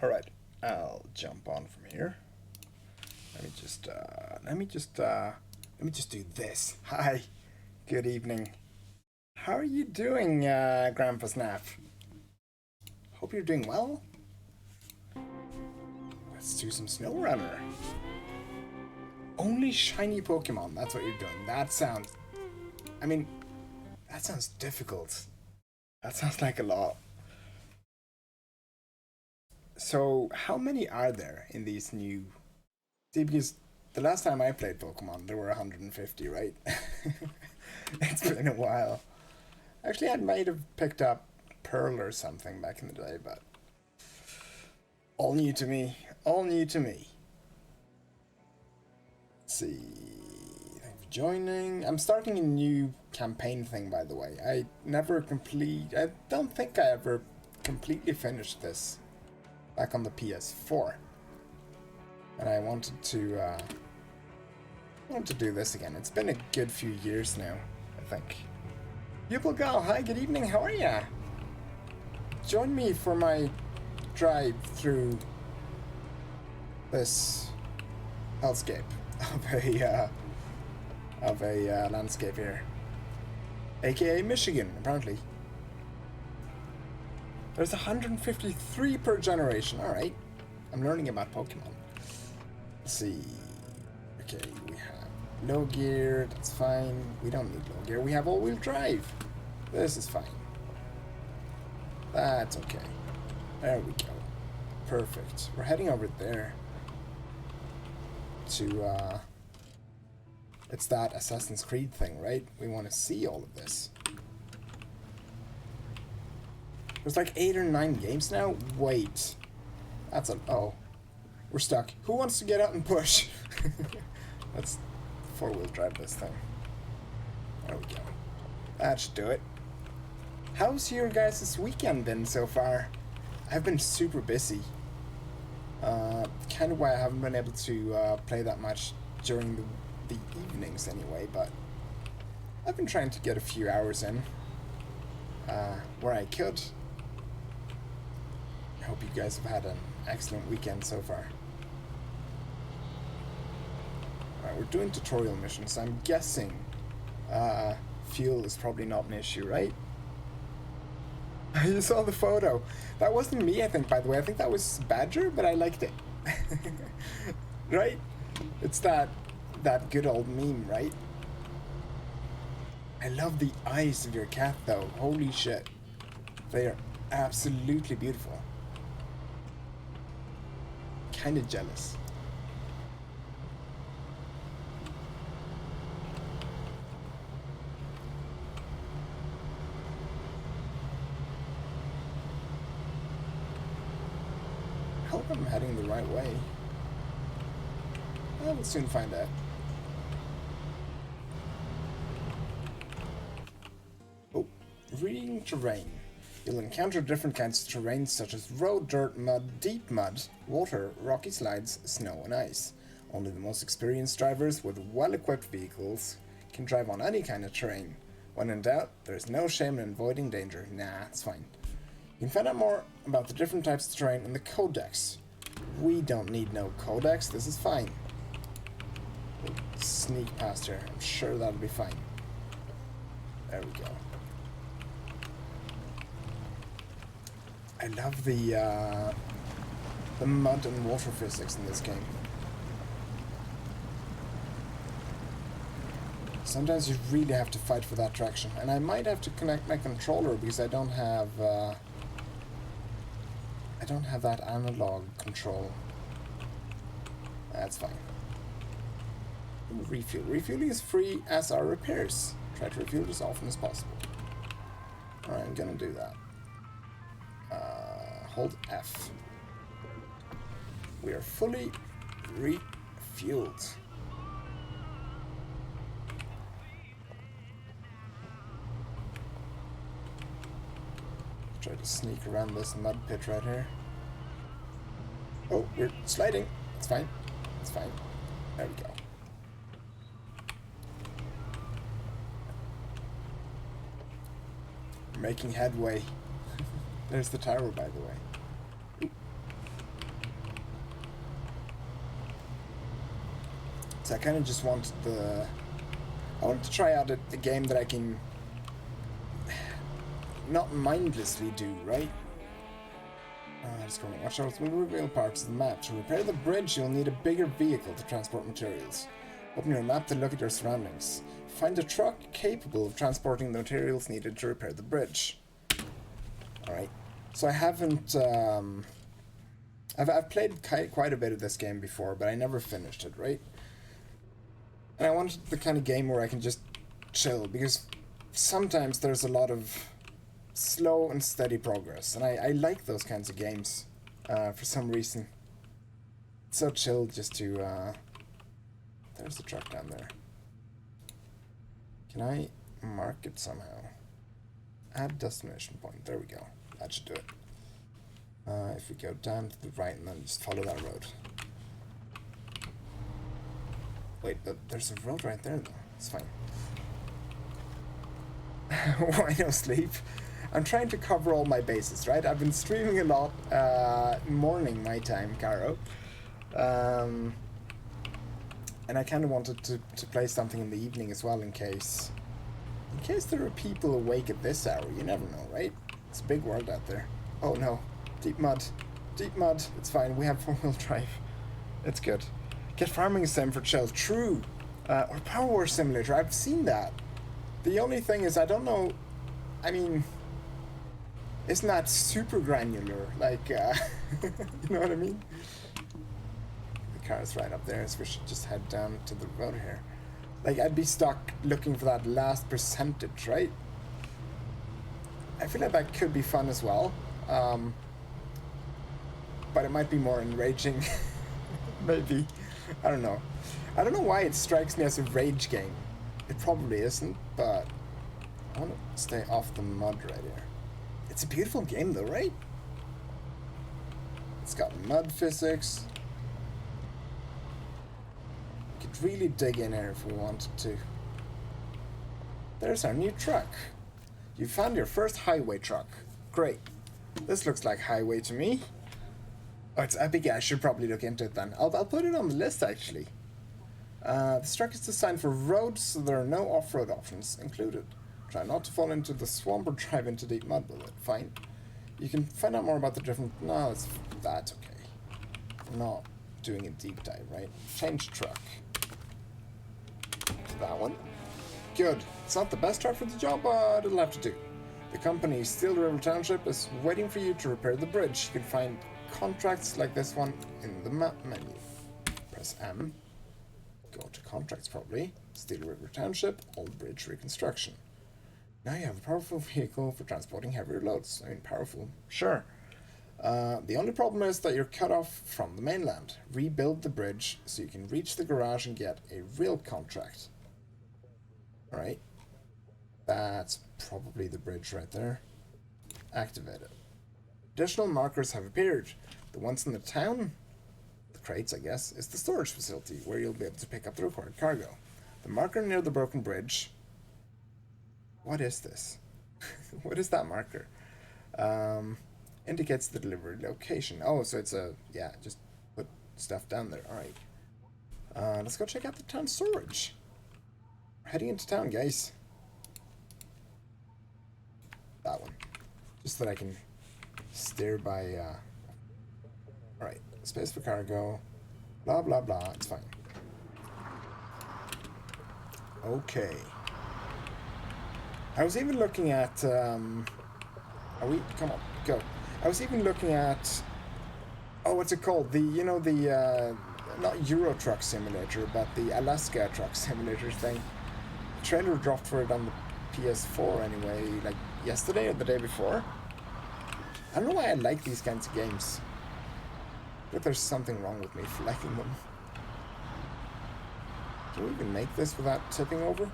All right, I'll jump on from here. Let me just do this. Hi, good evening. How are you doing, Grandpa Snap? Hope you're doing well. Let's do some SnowRunner. Only shiny Pokemon. That's what you're doing. That sounds. I mean, that sounds difficult. That sounds like a lot. So, how many are there in these new? See, because the last time I played Pokemon, there were 150, right? It's been a while. Actually, I might have picked up Pearl or something back in the day, but all new to me. All new to me. Let's see. Thank you for joining. I'm starting a new campaign thing, by the way. I don't think I ever completely finished this back on the PS4. And I want to do this again. It's been a good few years now, I think. Pupil Gal, hi, good evening, how are ya? Join me for my drive through this hellscape of a landscape here. AKA Michigan, apparently. There's 153 per generation, alright. I'm learning about Pokemon. Let's see. Okay, we have low gear, that's fine. We don't need low gear. We have all-wheel drive. This is fine. That's okay. There we go. Perfect. We're heading over there to, it's that Assassin's Creed thing, right? We want to see all of this. There's like 8 or 9 games now? Wait. Oh. We're stuck. Who wants to get out and push? Let's four-wheel drive this thing. There we go. That should do it. How's your guys' weekend been so far? I've been super busy. Kind of why I haven't been able to play that much during the evenings anyway, but I've been trying to get a few hours in where I could. I hope you guys have had an excellent weekend so far. Alright, we're doing tutorial missions, so I'm guessing fuel is probably not an issue, right? You saw the photo. That wasn't me, I think, by the way. I think that was Badger, but I liked it. Right? It's that good old meme, right? I love the eyes of your cat, though. Holy shit. They are absolutely beautiful. Kinda jealous. I hope I'm heading the right way. I will soon find out. Oh, reading terrain. You'll encounter different kinds of terrain such as road, dirt, mud, deep mud, water, rocky slides, snow and ice. Only the most experienced drivers with well-equipped vehicles can drive on any kind of terrain. When in doubt, there's no shame in avoiding danger. Nah, it's fine. You can find out more about the different types of terrain in the codex. We don't need no codex, this is fine. We'll sneak past here, I'm sure that'll be fine. There we go. I love the mud and water physics in this game. Sometimes you really have to fight for that traction, and I might have to connect my controller because I don't have that analog control. That's fine. Refuel. Refueling is free, as are repairs. Try to refuel as often as possible. Alright, I'm gonna do that. Hold F. We are fully refueled. Try to sneak around this mud pit right here. Oh, we're sliding. It's fine. It's fine. There we go. We're making headway. There's the tower, by the way. Ooh. So I kind of just wanted I wanted to try out a game that I can not mindlessly do, right? Just going to watch out will reveal parts of the map. To repair the bridge, you'll need a bigger vehicle to transport materials. Open your map to look at your surroundings. Find a truck capable of transporting the materials needed to repair the bridge. Alright. So I haven't... I've played quite a bit of this game before, but I never finished it, right? And I wanted the kind of game where I can just chill, because sometimes there's a lot of slow and steady progress, and I like those kinds of games for some reason. It's so chill just to... there's the truck down there. Can I mark it somehow? Add destination point. There we go. That should do it. If we go down to the right and then just follow that road. Wait, but there's a road right there though. It's fine. Why no sleep? I'm trying to cover all my bases, right? I've been streaming a lot, morning my time, Caro. And I kind of wanted to play something in the evening as well in case there are people awake at this hour. You never know, right? It's a big world out there. Oh no. Deep mud. Deep mud. It's fine. We have 4-wheel drive. It's good. Get farming sim for chill. True. Or Power War Simulator. I've seen that. The only thing is I don't know... I mean... Isn't that super granular? Like, you know what I mean? The car's right up there, so we should just head down to the road here. Like, I'd be stuck looking for that last percentage, right? I feel like that could be fun as well. But it might be more enraging. Maybe. I don't know. I don't know why it strikes me as a rage game. It probably isn't, but I want to stay off the mud right here. It's a beautiful game though, right? It's got mud physics. We could really dig in here if we wanted to. There's our new truck. You found your first highway truck. Great. This looks like highway to me. Oh, it's epic. Yeah, I should probably look into it then. I'll put it on the list actually. This truck is designed for roads, so there are no off-road options included. Try not to fall into the swamp or drive into deep mud with it. Fine. You can find out more about the different... No, that's okay. I'm not doing a deep dive, right? Change truck. To that one. Good. It's not the best truck for the job, but it'll have to do. The company, Steel River Township, is waiting for you to repair the bridge. You can find contracts like this one in the map menu. Press M. Go to contracts probably. Steel River Township, Old Bridge Reconstruction. Now you have a powerful vehicle for transporting heavier loads. I mean, powerful, sure. The only problem is that you're cut off from the mainland. Rebuild the bridge so you can reach the garage and get a real contract. Alright. That's probably the bridge right there. Activate it. Additional markers have appeared. The ones in the town, the crates I guess, is the storage facility where you'll be able to pick up the required cargo. The marker near the broken bridge... What is this? What is that marker? Indicates the delivery location. Oh, so it's a... Yeah, just put stuff down there. Alright. Let's go check out the town storage. We're heading into town, guys. That one. Just so that I can steer by... Alright. Space for cargo. Blah, blah, blah. It's fine. Okay. I was even looking at, are we, come on, go. I was even looking at, oh, what's it called? The, you know, the, not Euro Truck Simulator, but the Alaska Truck Simulator thing. The trailer dropped for it on the PS4 anyway, like yesterday or the day before. I don't know why I like these kinds of games. But there's something wrong with me for liking them. Can we even make this without tipping over?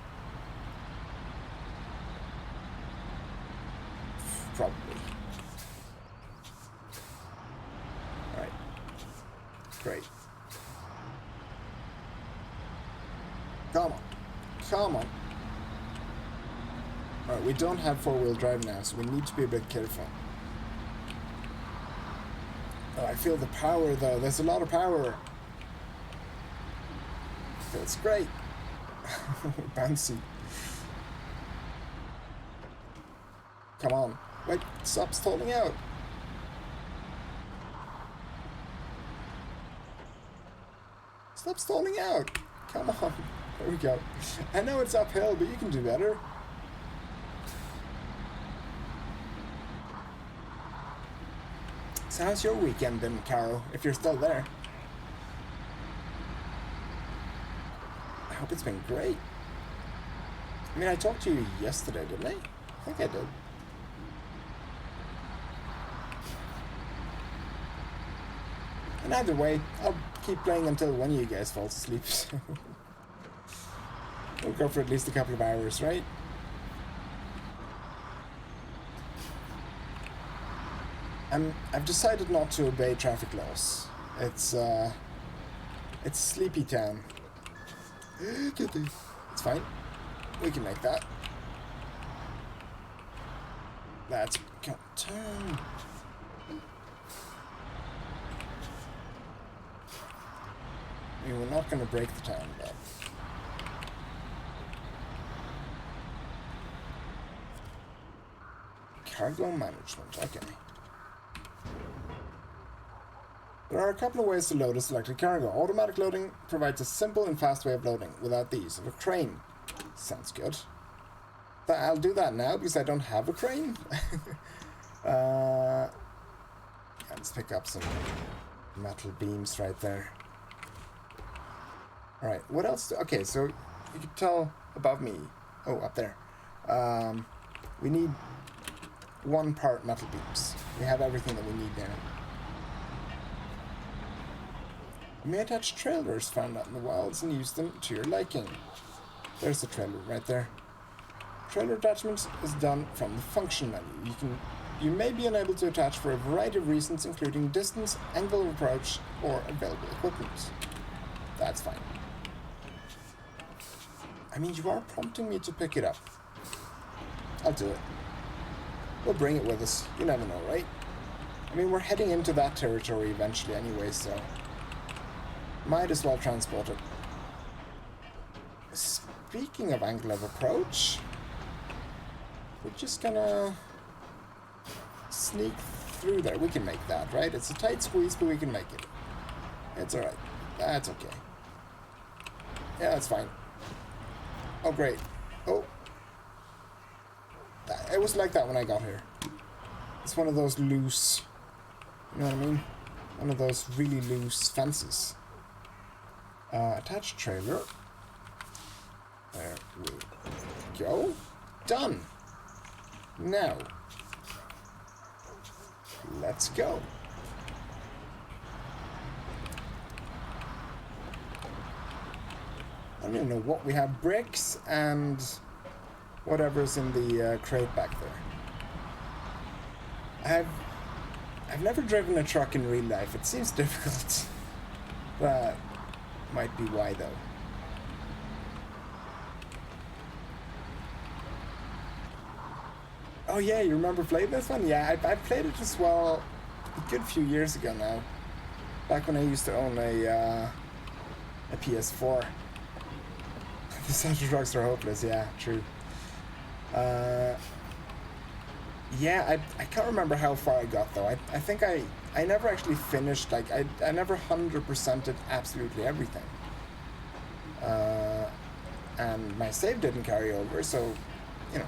Probably. Alright. Great. Come on. Come on. Alright, we don't have 4-wheel drive now, so we need to be a bit careful. Oh, I feel the power though. There's a lot of power. Feels great. Bouncy. Come on. Wait, stop stalling out. Stop stalling out. Come on. There we go. I know it's uphill, but you can do better. So how's your weekend been, Carol, if you're still there? I hope it's been great. I mean, I talked to you yesterday, didn't I? I think I did. And either way, I'll keep playing until one of you guys falls asleep. So we'll go for at least a couple of hours, right? I've decided not to obey traffic laws. It's Sleepy Town. It's fine. We can make that. Let's go. Turn. I mean, we're not going to break the town, but cargo management. Okay. There are a couple of ways to load a selected cargo. Automatic loading provides a simple and fast way of loading without the use of a crane. Sounds good. I'll do that now because I don't have a crane. Let's pick up some metal beams right there. Alright, what else? Okay, so you can tell above me. Oh, up there. We need 1 part metal beams. We have everything that we need there. You may attach trailers found out in the wilds and use them to your liking. There's the trailer right there. Trailer attachments is done from the function menu. You may be unable to attach for a variety of reasons, including distance, angle of approach, or available equipment. That's fine. I mean, you are prompting me to pick it up. I'll do it. We'll bring it with us. You never know, right? I mean, we're heading into that territory eventually anyway, so might as well transport it. Speaking of angle of approach, we're just gonna sneak through there. We can make that, right? It's a tight squeeze, but we can make it. It's alright. That's okay. Yeah, that's fine. Oh, great. Oh. It was like that when I got here. It's one of those loose, you know what I mean? One of those really loose fences. Attached trailer. There we go. Done. Now, let's go. I don't even know what we have. Bricks and whatever's in the crate back there. I've never driven a truck in real life. It seems difficult. That might be why, though. Oh yeah, you remember playing this one? Yeah, I played it as well a good few years ago now. Back when I used to own a PS4. The Central Trucks are hopeless, yeah, true. Yeah, I can't remember how far I got though. I think I never actually finished, like, I never 100%ed absolutely everything. And my save didn't carry over, so, you know,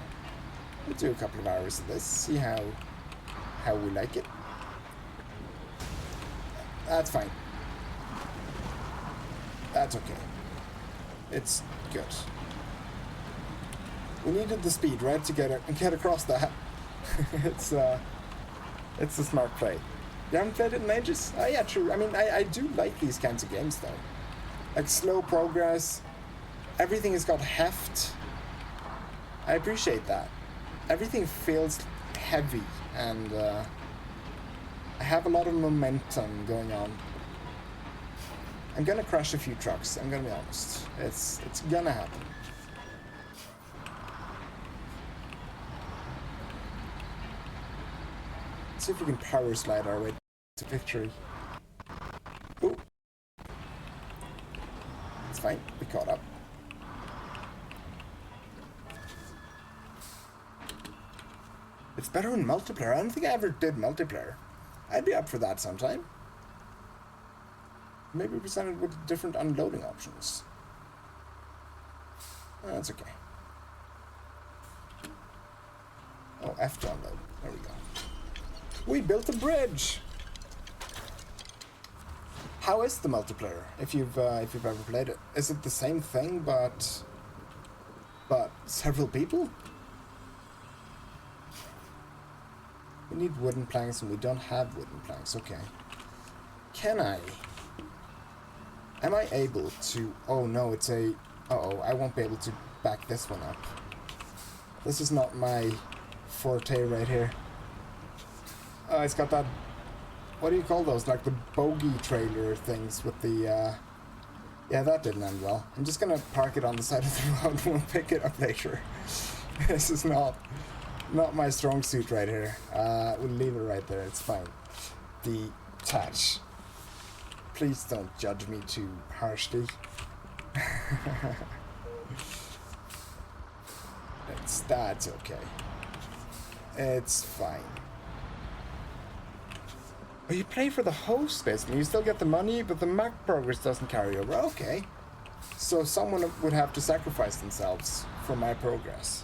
we'll do a couple of hours of this, see how we like it. That's fine. That's okay. It's good. We needed the speed, right, to get across that. It's a smart play. You haven't played it in ages? Oh yeah, true. I mean, I do like these kinds of games though. Like slow progress. Everything has got heft. I appreciate that. Everything feels heavy and I have a lot of momentum going on. I'm gonna crush a few trucks, I'm gonna be honest. It's gonna happen. Let's see if we can power slide our way to victory. Ooh. It's fine. We caught up. It's better in multiplayer. I don't think I ever did multiplayer. I'd be up for that sometime. Maybe presented with different unloading options. Oh, that's okay. Oh, F to unload. There we go. We built a bridge! How is the multiplayer, if you've ever played it? Is it the same thing, but several people? We need wooden planks, and we don't have wooden planks. Okay. Am I able to... Oh, no, it's a... Uh-oh, I won't be able to back this one up. This is not my forte right here. Oh, it's got that... What do you call those? Like the bogey trailer things with the... Yeah, that didn't end well. I'm just gonna park it on the side of the road and we'll pick it up later. This is not my strong suit right here. We'll leave it right there. It's fine. Detach. Please don't judge me too harshly. That's okay. It's fine. Oh, you pay for the host basically. You still get the money, but the Mac progress doesn't carry over. Okay. So someone would have to sacrifice themselves for my progress.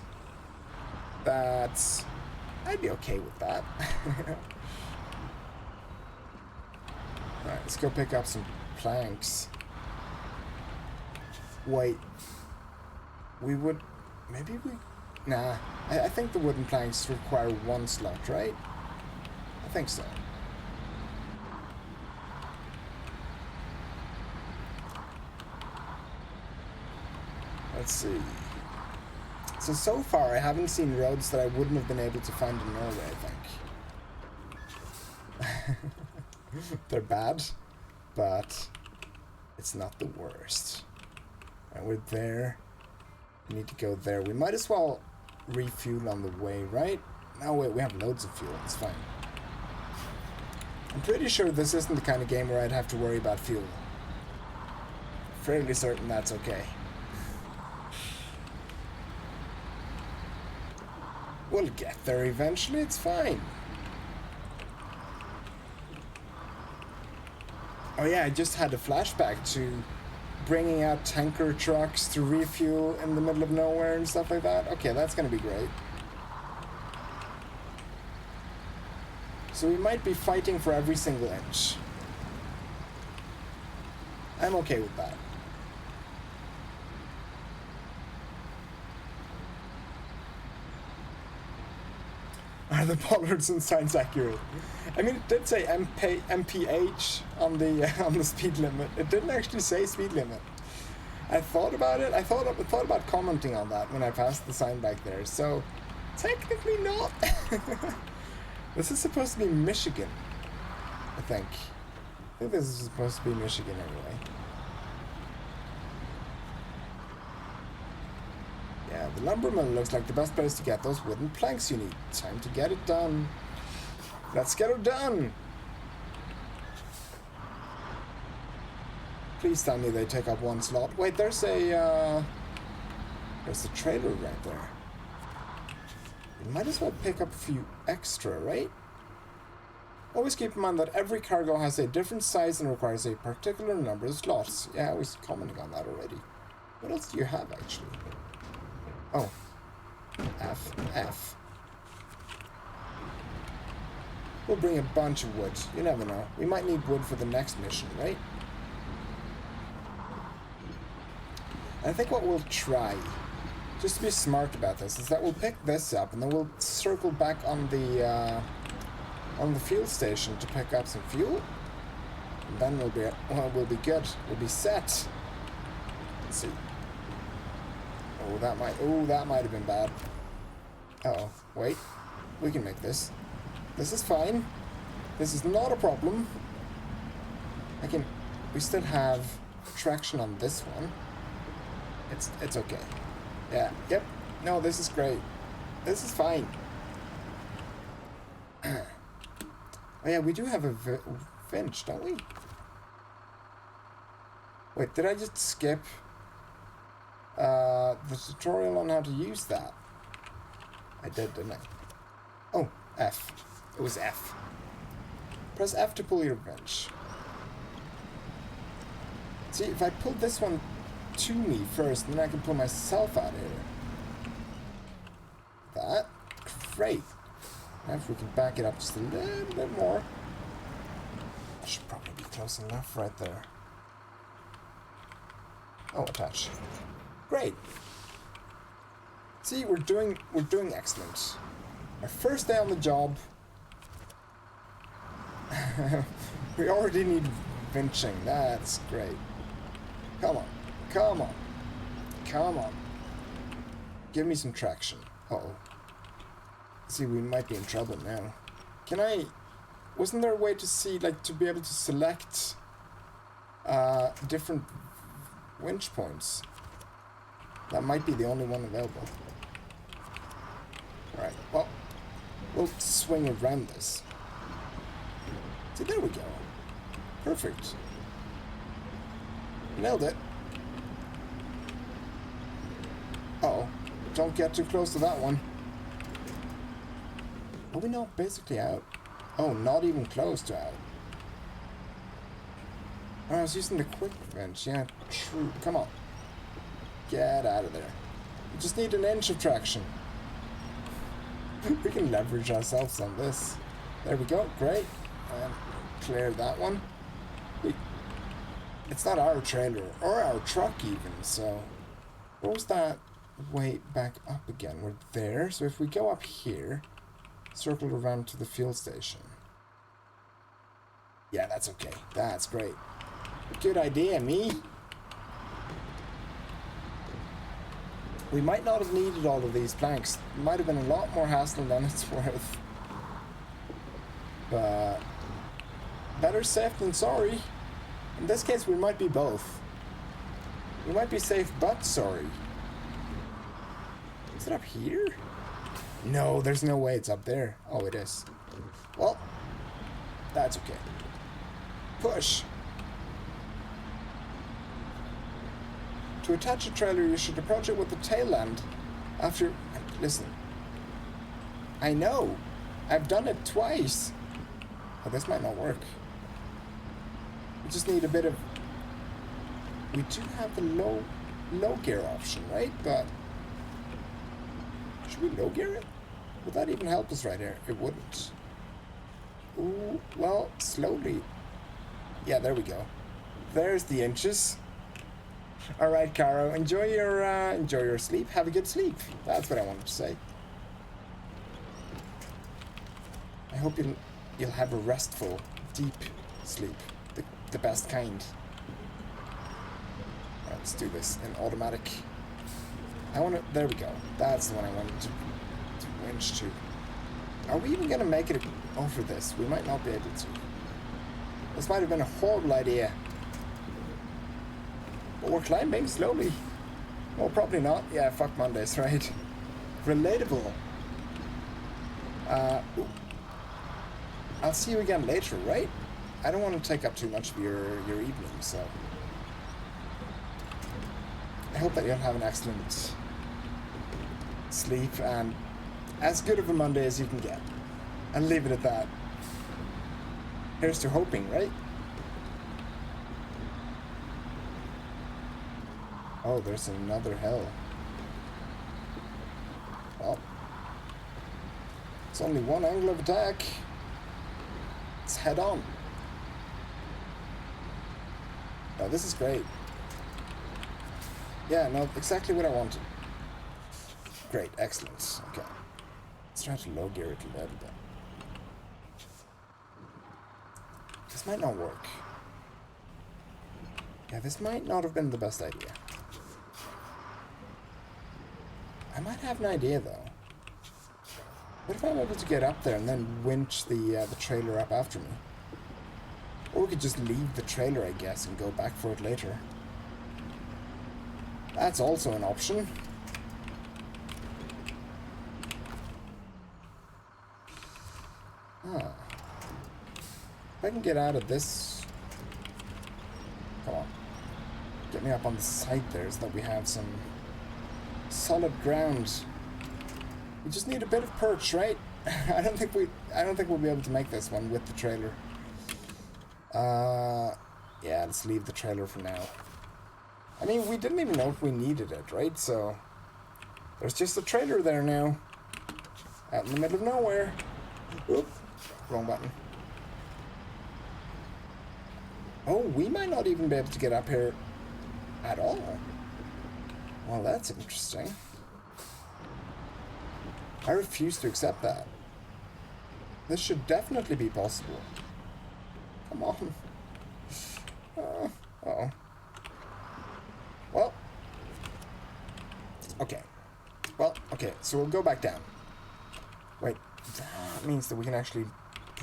I'd be okay with that. Alright, let's go pick up some planks. Wait. Nah. I think the wooden planks require one slot, right? I think so. Let's see. So far I haven't seen roads that I wouldn't have been able to find in Norway, I think. They're bad, but it's not the worst. Right, we're there. We need to go there. We might as well refuel on the way, right? No, wait, we have loads of fuel. It's fine. I'm pretty sure this isn't the kind of game where I'd have to worry about fuel. Fairly certain that's okay. We'll get there eventually, it's fine. Oh yeah, I just had a flashback to bringing out tanker trucks to refuel in the middle of nowhere and stuff like that. Okay, that's gonna be great. So we might be fighting for every single inch. I'm okay with that. Are the bollards and signs accurate? I mean, it did say MPH on the speed limit. It didn't actually say speed limit. I thought about it. I thought about commenting on that when I passed the sign back there. So, technically not. This is supposed to be Michigan, I think. I think this is supposed to be Michigan anyway. Yeah, the lumber mill looks like the best place to get those wooden planks you need. Time to get it done. Let's get it done! Please tell me they take up one slot. Wait, there's a trailer right there. You might as well pick up a few extra, right? Always keep in mind that every cargo has a different size and requires a particular number of slots. Yeah, I was commenting on that already. What else do you have, actually? Oh. F. We'll bring a bunch of wood. You never know. We might need wood for the next mission, right? And I think what we'll try, just to be smart about this, is that we'll pick this up and then we'll circle back on the fuel station to pick up some fuel. And then we'll be good. We'll be set. Let's see. Oh, that might have been bad. Uh-oh. Wait. We can make this. This is fine. This is not a problem. We still have traction on this one. It's okay. Yeah, yep. No, this is great. This is fine. Oh yeah, we do have a winch, don't we? Wait, did I just skip the tutorial on how to use that? I did, didn't I? Oh, F. It was F. Press F to pull your wrench. See, if I pull this one to me first, then I can pull myself out of here. That. Great. Now if we can back it up just a little bit more. I should probably be close enough right there. Oh, attach. Great. See, we're doing excellent. Our first day on the job. We already need winching. That's great. Come on. Come on. Come on. Give me some traction. Uh-oh. See, we might be in trouble now. Can I... Wasn't there a way to see, like, to be able to select different winch points? That might be the only one available. Alright, well, we'll swing around this. See, there we go. Perfect. Nailed it. Uh-oh. Don't get too close to that one. Are we not basically out? Oh, not even close to out. Oh, I was using the quick wrench. Yeah, true. Come on. Get out of there. We just need an inch of traction. We can leverage ourselves on this. There we go. Great. And clear that one. It's not our trailer or our truck even, so... What was that way back up again? We're there. So if we go up here... Circle around to the fuel station. Yeah, that's okay. That's great. Good idea, me. We might not have needed all of these planks. It might have been a lot more hassle than it's worth. But better safe than sorry. In this case, we might be both. We might be safe but sorry. Is it up here? No, there's no way it's up there. Oh, it is. Well, that's okay. Push. To attach a trailer, you should approach it with the tail end after... Listen. I know. I've done it twice. Oh, this might not work. We just need a bit of... We do have the low gear option, right? But... Should we low gear it? Would that even help us right here? It wouldn't. Ooh, well, slowly. Yeah, there we go. There's the inches. All right, Caro, enjoy your sleep. Have a good sleep. That's what I wanted to say. I hope you'll have a restful, deep sleep, the best kind. All right, let's do this in automatic. There we go. That's the one I wanted to winch to. Are we even gonna make it over this? We might not be able to. This might have been a horrible idea. But we're climbing slowly. Well, probably not. Yeah, fuck Mondays, right? Relatable. I'll see you again later, right? I don't want to take up too much of your evening, so... I hope that you'll have an excellent sleep and as good of a Monday as you can get. I'll leave it at that. Here's to hoping, right? Oh, there's another hill. Well, it's only one angle of attack. Let's head on. Oh, this is great. Yeah, no, exactly what I wanted. Great, excellent. Okay. Let's try to low gear it a little bit. This might not work. Yeah, this might not have been the best idea. I might have an idea, though. What if I'm able to get up there and then winch the trailer up after me? Or we could just leave the trailer, I guess, and go back for it later. That's also an option. Ah. If I can get out of this... Come on. me up on the side there so that we have some solid ground. We just need a bit of perch, right? I don't think we'll be able to make this one with the trailer. Yeah, let's leave the trailer for now. I mean, we didn't even know if we needed it, right? So there's just a trailer there now, out in the middle of nowhere. Oop, wrong button. Oh, we might not even be able to get up here at all. Well, that's interesting. I refuse to accept that. This should definitely be possible. Come on. Uh-oh. Well. Okay. Well, okay, so we'll go back down. Wait, that means that we can actually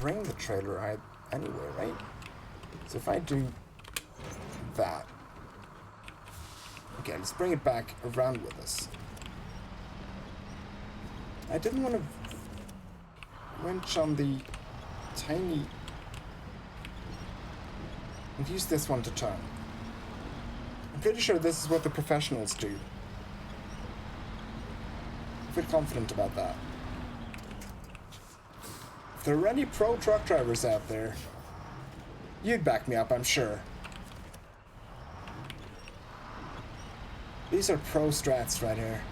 bring the trailer out anyway, right? So if I do that. Okay, let's bring it back around with us. I didn't want to wrench on the tiny... and use this one to turn. I'm pretty sure this is what the professionals do. I feel confident about that. If there are any pro truck drivers out there, you'd back me up, I'm sure. These are pro strats right here.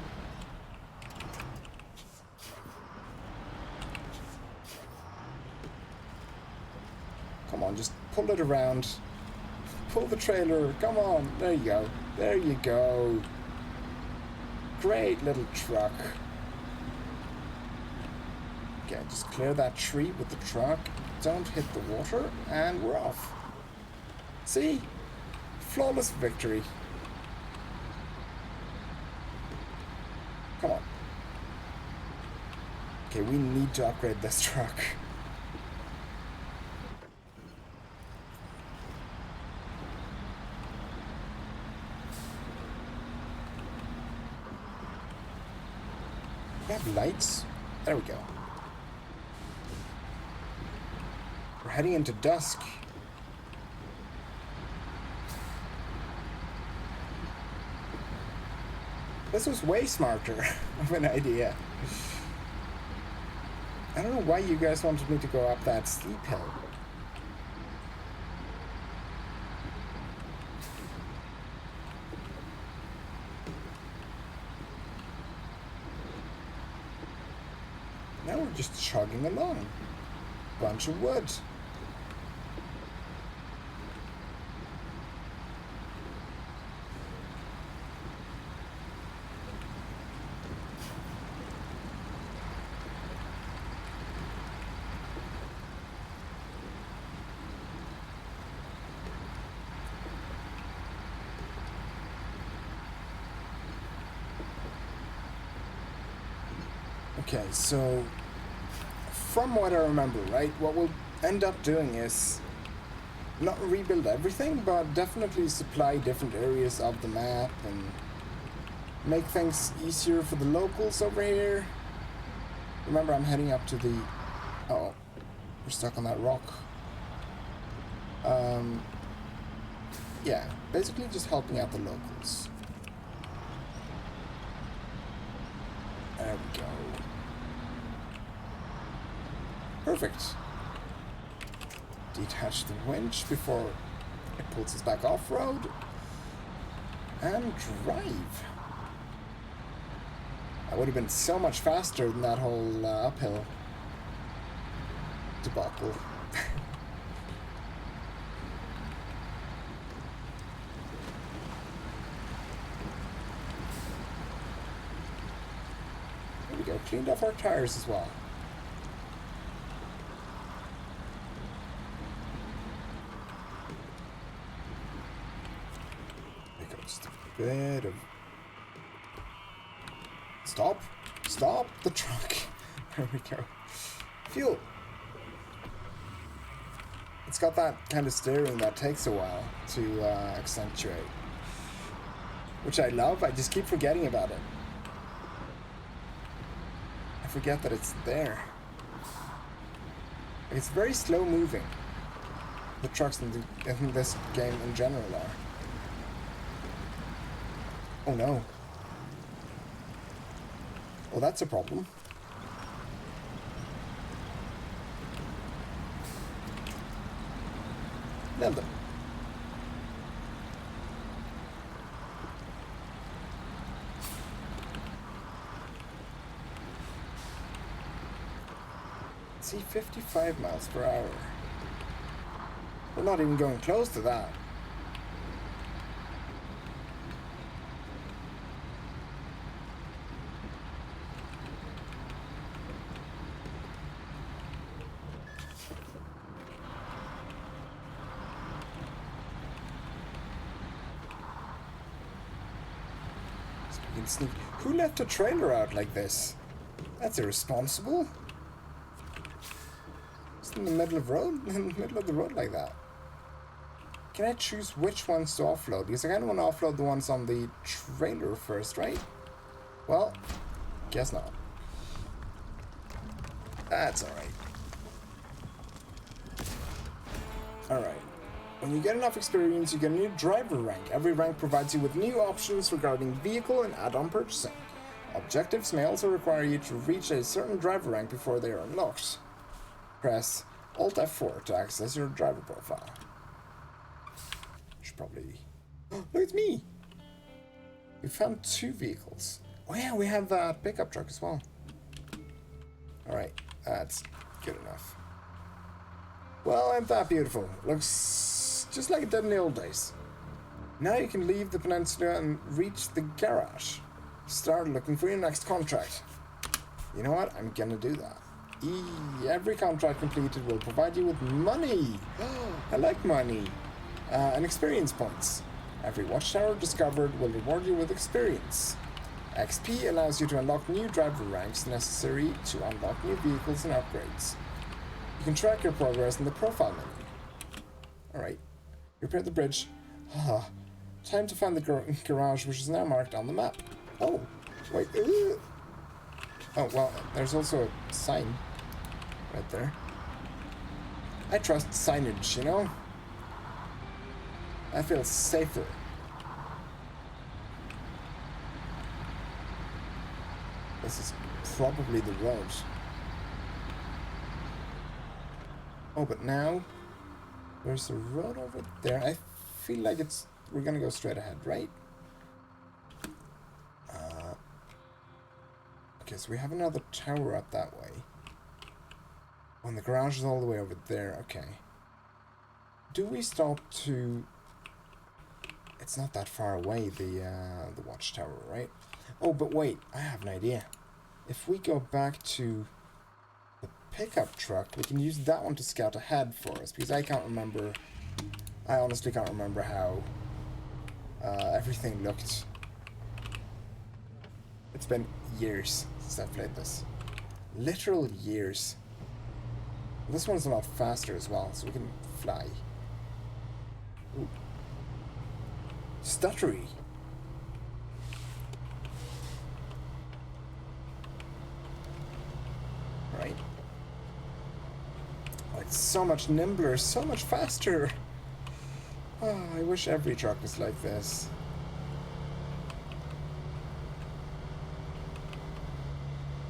Come on, just pull it around. Pull the trailer. Come on. There you go. There you go. Great little truck. Okay, just clear that tree with the truck. Don't hit the water. And we're off. See? Flawless victory. Come on. Okay, we need to upgrade this truck. We have lights. There we go. We're heading into dusk. This was way smarter of an idea. I don't know why you guys wanted me to go up that steep hill. Now we're just chugging along. Bunch of wood. Okay, so from what I remember, right, what we'll end up doing is not rebuild everything, but definitely supply different areas of the map and make things easier for the locals over here. Remember, I'm heading up to the... oh, we're stuck on that rock. Yeah, basically just helping out the locals. There we go. Perfect. Detach the winch before it pulls us back off-road. And drive. That would have been so much faster than that whole uphill debacle. There we go. Cleaned off our tires as well. Bit of... Stop the truck. There we go. Fuel. It's got that kind of steering that takes a while to accentuate, which I love. I just keep forgetting about it. I forget that it's there. It's very slow moving. The trucks in this game in general are. Oh no. Well, that's a problem. Nailed it. See, 55 miles per hour. We're not even going close to that. Sneak. Who left a trailer out like this? That's irresponsible. Just in the middle of road, in the middle of the road like that. Can I choose which ones to offload? Because I kind of want to offload the ones on the trailer first, right? Well, guess not. That's all right. All right. When you get enough experience, you get a new driver rank. Every rank provides you with new options regarding vehicle and add-on purchasing. Objectives may also require you to reach a certain driver rank before they are unlocked. Press Alt F4 to access your driver profile. Should probably... Oh, look, it's me! We found 2 vehicles. Oh yeah, we have a pickup truck as well. Alright, that's good enough. Well, ain't that beautiful? Looks just like it did in the old days. Now you can leave the peninsula and reach the garage. Start looking for your next contract. You know what? I'm gonna do that. Every contract completed will provide you with money. I like money. And experience points. Every watchtower discovered will reward you with experience. XP allows you to unlock new driver ranks necessary to unlock new vehicles and upgrades. You can track your progress in the profile menu. Alright. Repair the bridge. Time to find the garage, which is now marked on the map. Oh, wait. Oh, well, there's also a sign right there. I trust signage, you know? I feel safer. This is probably the road. Oh, but now there's a road over there. I feel like we're gonna go straight ahead, right? Okay, so we have another tower up that way. Oh, and the garage is all the way over there. Okay. Do we stop to... It's not that far away, the watchtower, right? Oh, but wait, I have an idea. If we go back to the pickup truck, we can use that one to scout ahead for us, because I honestly can't remember how everything looked. It's been years since I've played this. Literal years. This one's a lot faster as well, so we can fly. Ooh. Stuttery. Right. Oh, it's so much nimbler, so much faster. Oh, I wish every truck was like this.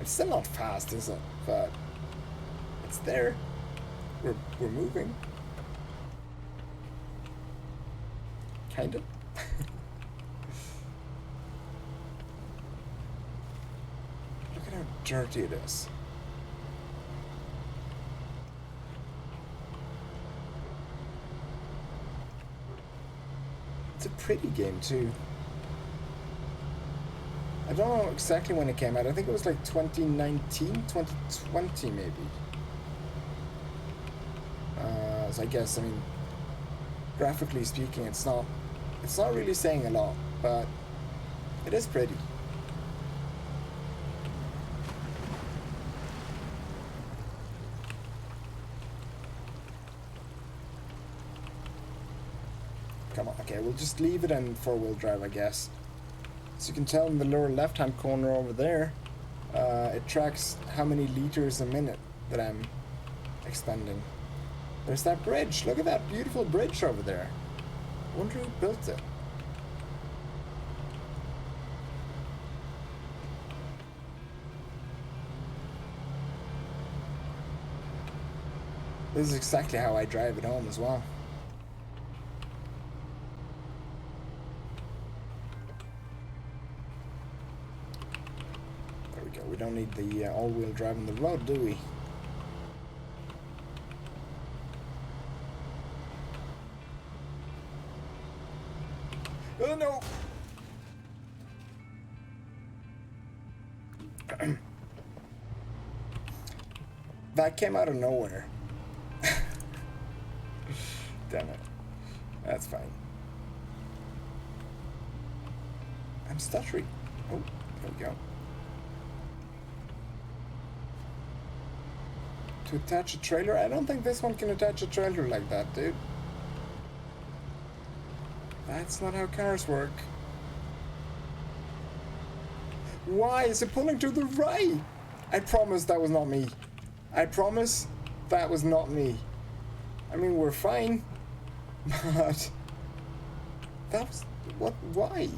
It's still not fast, is it? But it's there. We're moving. Kind of. Look at how dirty it is. It's a pretty game too. I don't know exactly when it came out. I think it was like 2019, 2020 maybe. So I guess, I mean, graphically speaking, it's not really saying a lot, but it is pretty. Come on, okay, we'll just leave it in 4-wheel drive, I guess. So you can tell in the lower left-hand corner over there, it tracks how many liters a minute that I'm expending. There's that bridge. Look at that beautiful bridge over there. I wonder who built it. This is exactly how I drive at home as well. There we go. We don't need the all-wheel drive on the road, do we? Oh no! That came out of nowhere. Damn it. That's fine. I'm stuttering. Oh, there we go. To attach a trailer? I don't think this one can attach a trailer like that, dude. That's not how cars work. Why is it pulling to the right? I promise that was not me. I promise that was not me. I mean, we're fine. But that was what? Why?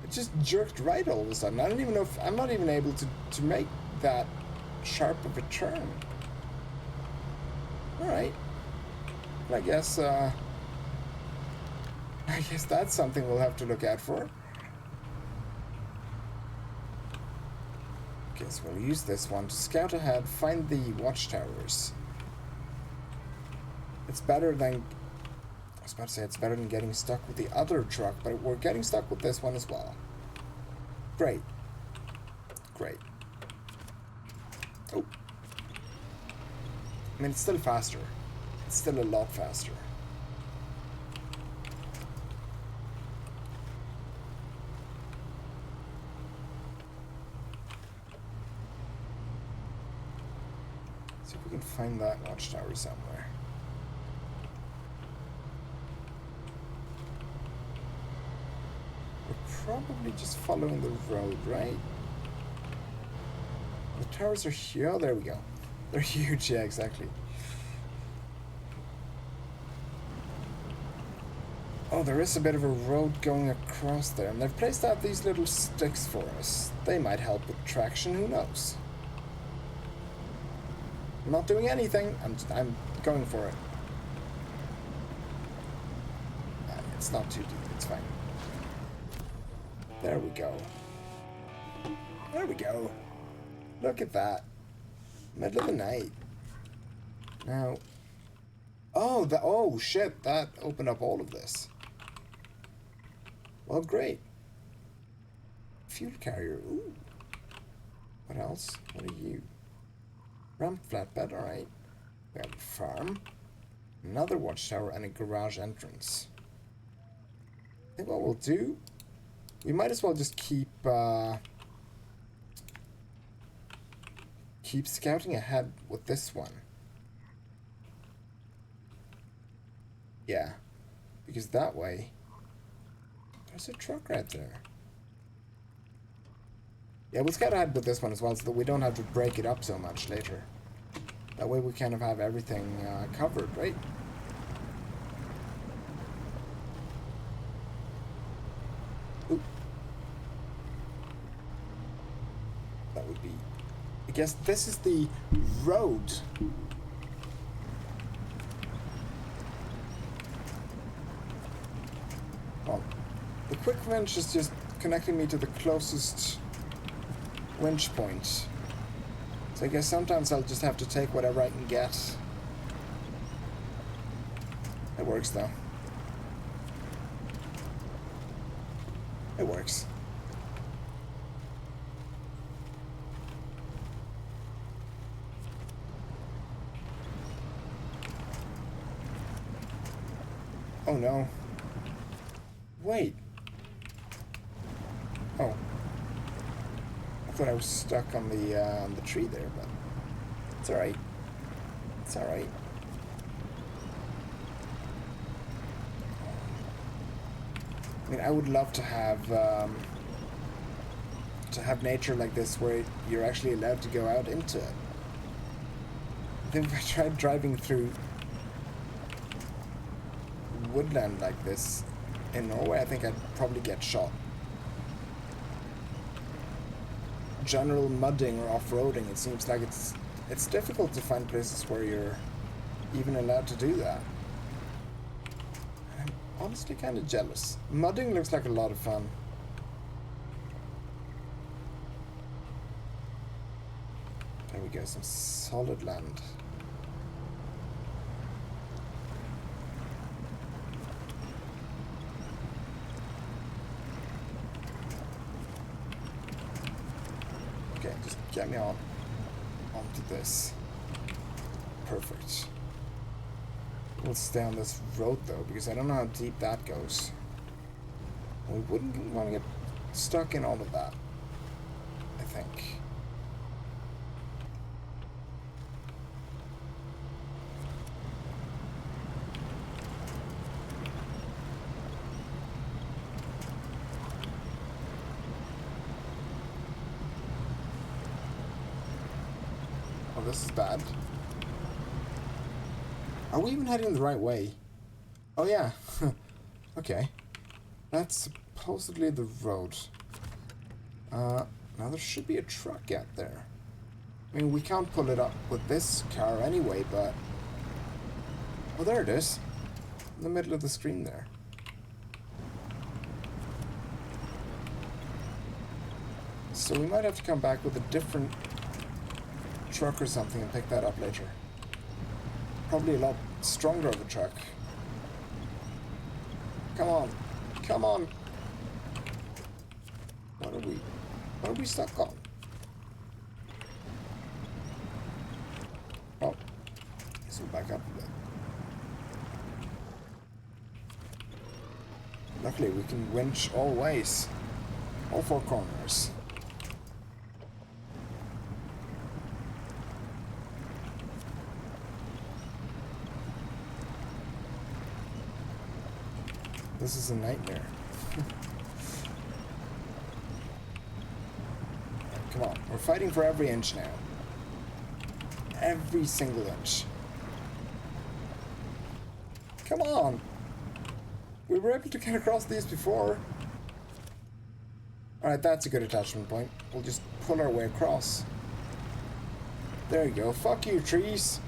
It just jerked right all of a sudden. I don't even know if I'm not even able to make that sharp of a turn. All right. I guess that's something we'll have to look out for. Guess we'll use this one to scout ahead, find the watchtowers. It's better than... I was about to say it's better than getting stuck with the other truck, but we're getting stuck with this one as well. Great. Great. Oh. I mean, it's still faster. It's still a lot faster. See if we can find that watchtower somewhere. Probably just following the road, right? The towers are here. Oh, there we go. They're huge. Yeah, exactly. Oh, there is a bit of a road going across there, and they've placed out these little sticks for us. They might help with traction. Who knows? I'm not doing anything. I'm going for it. It's not too deep. It's fine. There we go. There we go. Look at that. Middle of the night. Now. Oh, oh shit, that opened up all of this. Well, great. Fuel carrier. Ooh. What else? What are you? Ramp flatbed, alright. We have a farm. Another watchtower and a garage entrance. I think what we'll do, we might as well just keep scouting ahead with this one. Yeah, because that way there's a truck right there. Yeah, we'll scout ahead with this one as well so that we don't have to break it up so much later. That way we kind of have everything covered, right? Oop. That would be... I guess this is the road. Well, the quick winch is just connecting me to the closest winch point. So I guess sometimes I'll just have to take whatever I can get. It works though. It works. Oh no. Wait. Oh. I thought I was stuck on the tree there, but it's alright. It's alright. I mean, I would love to have nature like this where you're actually allowed to go out into it. I think if I tried driving through woodland like this in Norway, I think I'd probably get shot. General mudding or off-roading, it seems like it's it's difficult to find places where you're even allowed to do that. I'm honestly kind of jealous. Mudding looks like a lot of fun. There we go, some solid land. Okay, just get me onto this. Perfect. We'll stay on this road though, because I don't know how deep that goes. We wouldn't want to get stuck in all of that, I think. Oh, this is bad. Are we even heading the right way? Oh yeah. Okay. That's supposedly the road. Now there should be a truck out there. I mean, we can't pull it up with this car anyway, but... Oh, there it is. In the middle of the screen there. So we might have to come back with a different truck or something and pick that up later. Probably a lot stronger of a truck. Come on. Come on. What are we stuck on? Oh. Guess we'll back up a bit. Luckily we can winch all ways. All four corners. This is a nightmare. Come on, we're fighting for every inch now. Every single inch. Come on! We were able to get across these before. Alright, that's a good attachment point. We'll just pull our way across. There you go. Fuck you, trees!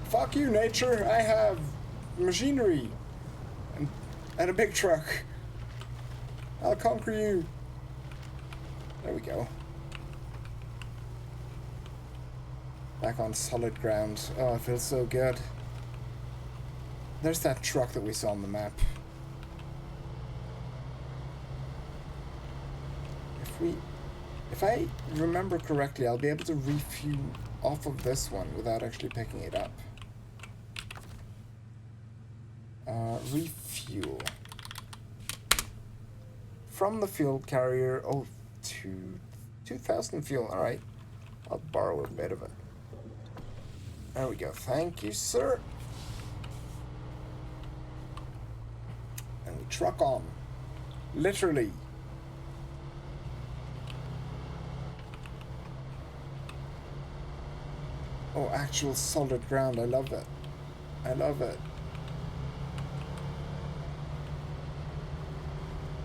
Fuck you, nature! I have machinery and a big truck. I'll conquer you. There we go. Back on solid ground. Oh, it feels so good. There's that truck that we saw on the map. If I remember correctly, I'll be able to refuel off of this one without actually picking it up. Refuel. From the fuel carrier. Oh, 2,000 fuel. Alright. I'll borrow a bit of it. There we go. Thank you, sir. And we truck on. Literally. Oh, actual solid ground. I love it. I love it.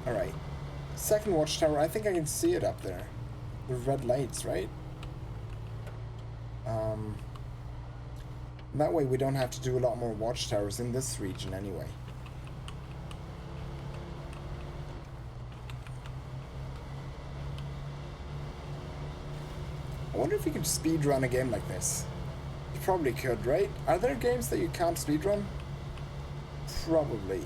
Alright. Second watchtower. I think I can see it up there. The red lights, right? That way we don't have to do a lot more watchtowers in this region anyway. I wonder if you could speedrun a game like this. You probably could, right? Are there games that you can't speedrun? Probably.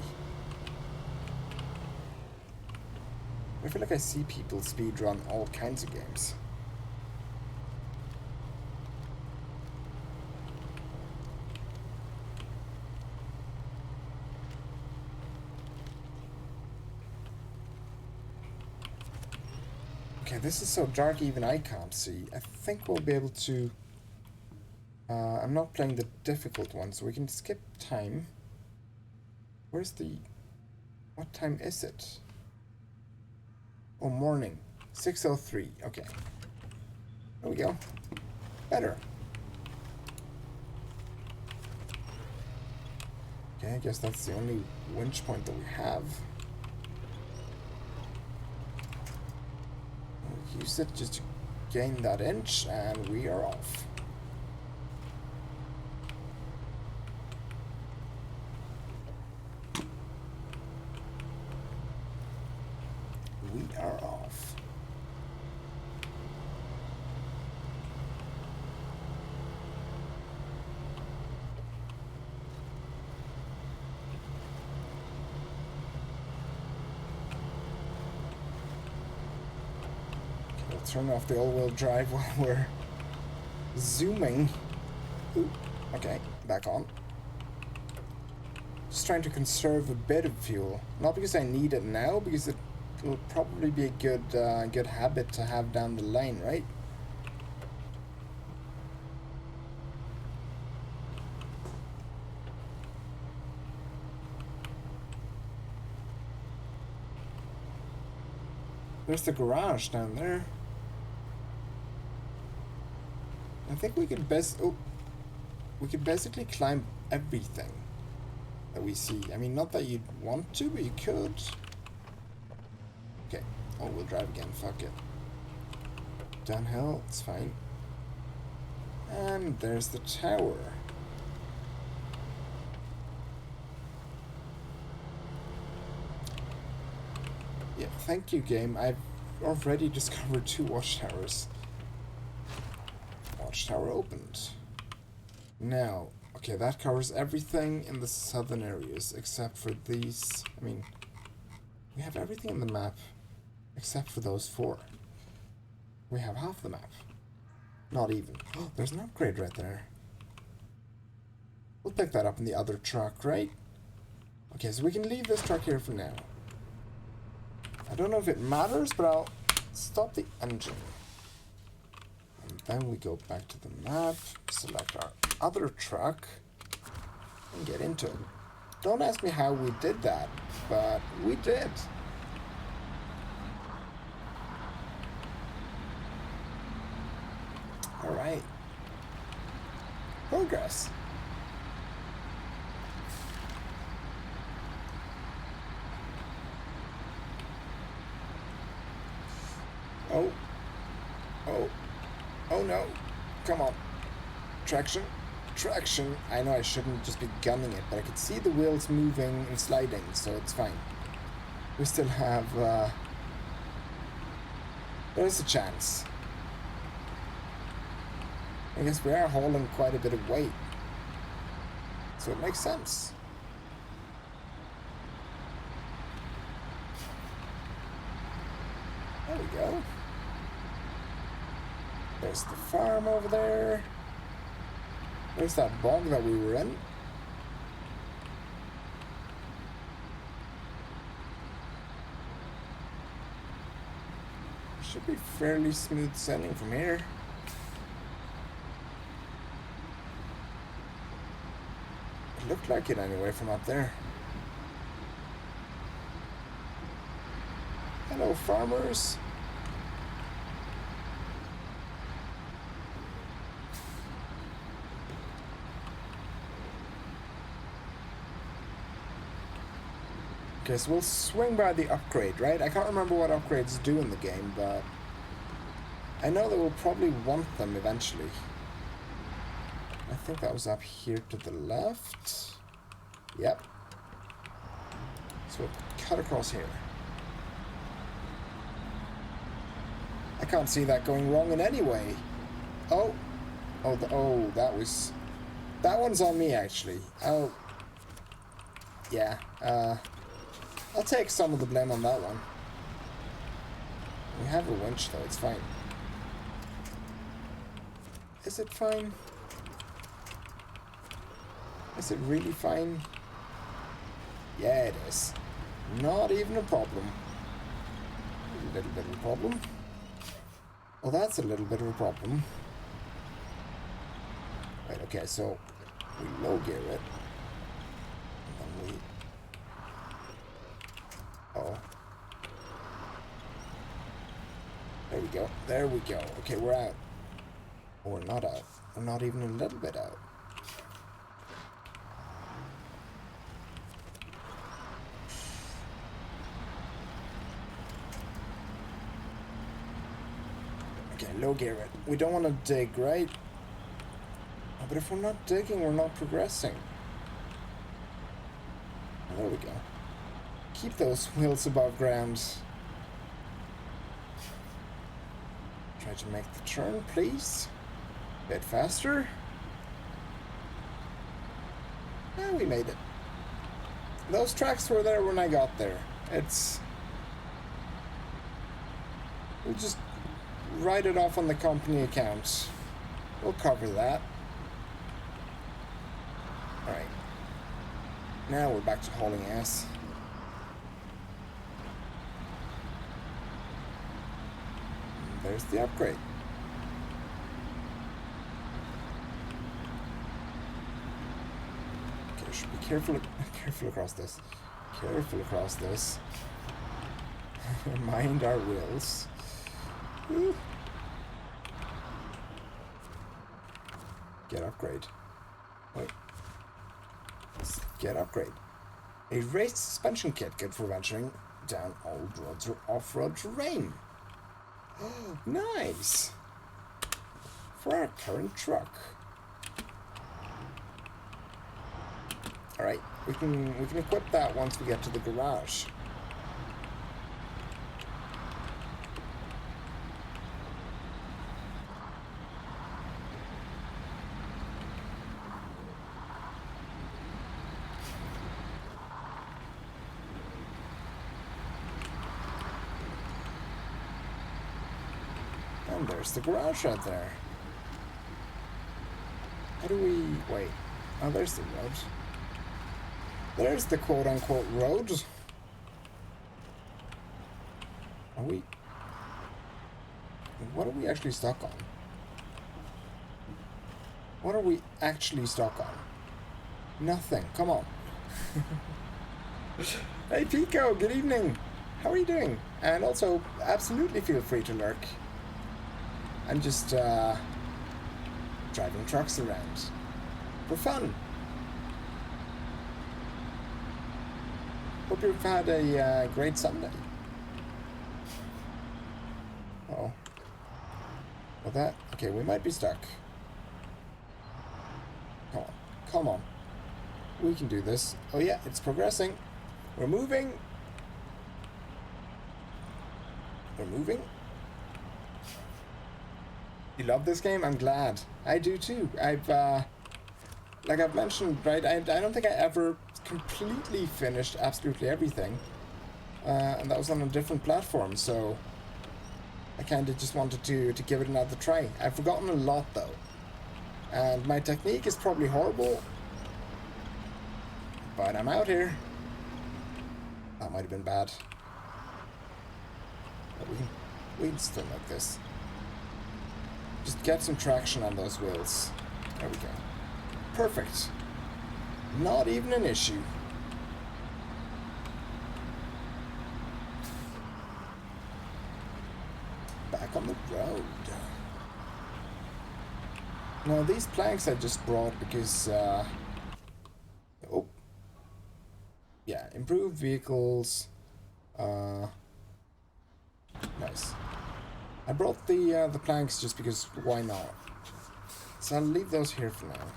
I feel like I see people speedrun all kinds of games. Okay, this is so dark even I can't see. I think we'll be able to... I'm not playing the difficult one, so we can skip time. Where's the... What time is it? Oh, morning. 6:03. Okay. There we go. Better. Okay, I guess that's the only winch point that we have. use it just to gain that inch, and we are off. We are off. Okay, we'll turn off the all-wheel drive while we're zooming. Ooh, okay, back on. Just trying to conserve a bit of fuel. Not because I need it now, because it'll probably be a good habit to have down the line, right? There's the garage down there. I think we could basically climb everything that we see. I mean, not that you'd want to, but you could. Okay, all-wheel drive again, fuck it. Downhill, it's fine. And there's the tower. Yeah, thank you, game. I've already discovered 2 watchtowers. Watchtower opened. Now, okay, that covers everything in the southern areas except for these. I mean, we have everything in the map except for those 4. We have half the map. Not even. Oh, there's an upgrade right there. We'll pick that up in the other truck, right? Okay, so we can leave this truck here for now. I don't know if it matters, but I'll stop the engine. And then we go back to the map, select our other truck, and get into it. Don't ask me how we did that, but we did. Alright. Progress. Oh. Oh. Oh no. Come on. Traction. Traction. I know I shouldn't just be gunning it, but I could see the wheels moving and sliding, so it's fine. We still have, there's a chance. I guess we are hauling quite a bit of weight, so it makes sense. There we go. There's the farm over there. There's that bog that we were in. Should be fairly smooth sailing from here. It looked like it anyway from up there. Hello, farmers. Okay, so we'll swing by the upgrade, right? I can't remember what upgrades do in the game, but I know that we'll probably want them eventually. I think that was up here to the left. Yep. So we'll cut across here. I can't see that going wrong in any way. Oh. Oh, that one's on me, actually. Oh. Yeah, I'll take some of the blame on that one. We have a winch, though. It's fine. Is it fine? Is it really fine? Yeah, it is. Not even a problem. A little bit of a problem. Well, that's a little bit of a problem. Right, okay, so we low gear it. And then we... Oh. There we go. There we go. Okay, we're out. Or we're not out. We're not even a little bit out. Okay, low gear it. We don't want to dig, right? Oh, but if we're not digging, we're not progressing. Oh, there we go. Keep those wheels above ground. Try to make the turn, please. A bit faster. And we made it. Those tracks were there when I got there. We'll just write it off on the company account. We'll cover that. Alright. Now we're back to hauling ass. There's the upgrade. Okay, should be careful across this. Careful across this. Mind our wheels. Woo. Get upgrade. Wait. Get upgrade. A raised suspension kit good for venturing down old roads or off-road terrain. Oh, nice. For our current truck. Alright, we can equip that once we get to the garage. And there's the garage right there. How do we... wait. Oh, there's the road. There's the quote-unquote road. Are we... what are we actually stuck on? What are we actually stuck on? Nothing. Come on. Hey, Pico. Good evening. How are you doing? And also, absolutely feel free to lurk. I'm just driving trucks around for fun. Hope you've had a great Sunday. Oh. Well, that... okay, we might be stuck. Come on. Come on. We can do this. Oh yeah, it's progressing. We're moving. We're moving. You love this game? I'm glad. I do too. Like I've mentioned, right, I don't think I ever completely finished absolutely everything. And that was on a different platform, so I kind of just wanted to give it another try. I've forgotten a lot, though. And my technique is probably horrible. But I'm out here. That might have been bad. But we can still make this. Just get some traction on those wheels. There we go. Perfect. Not even an issue. Back on the road. Now these planks I just brought because oh yeah, improved vehicles. Nice. I brought the planks just because why not? So I'll leave those here for now.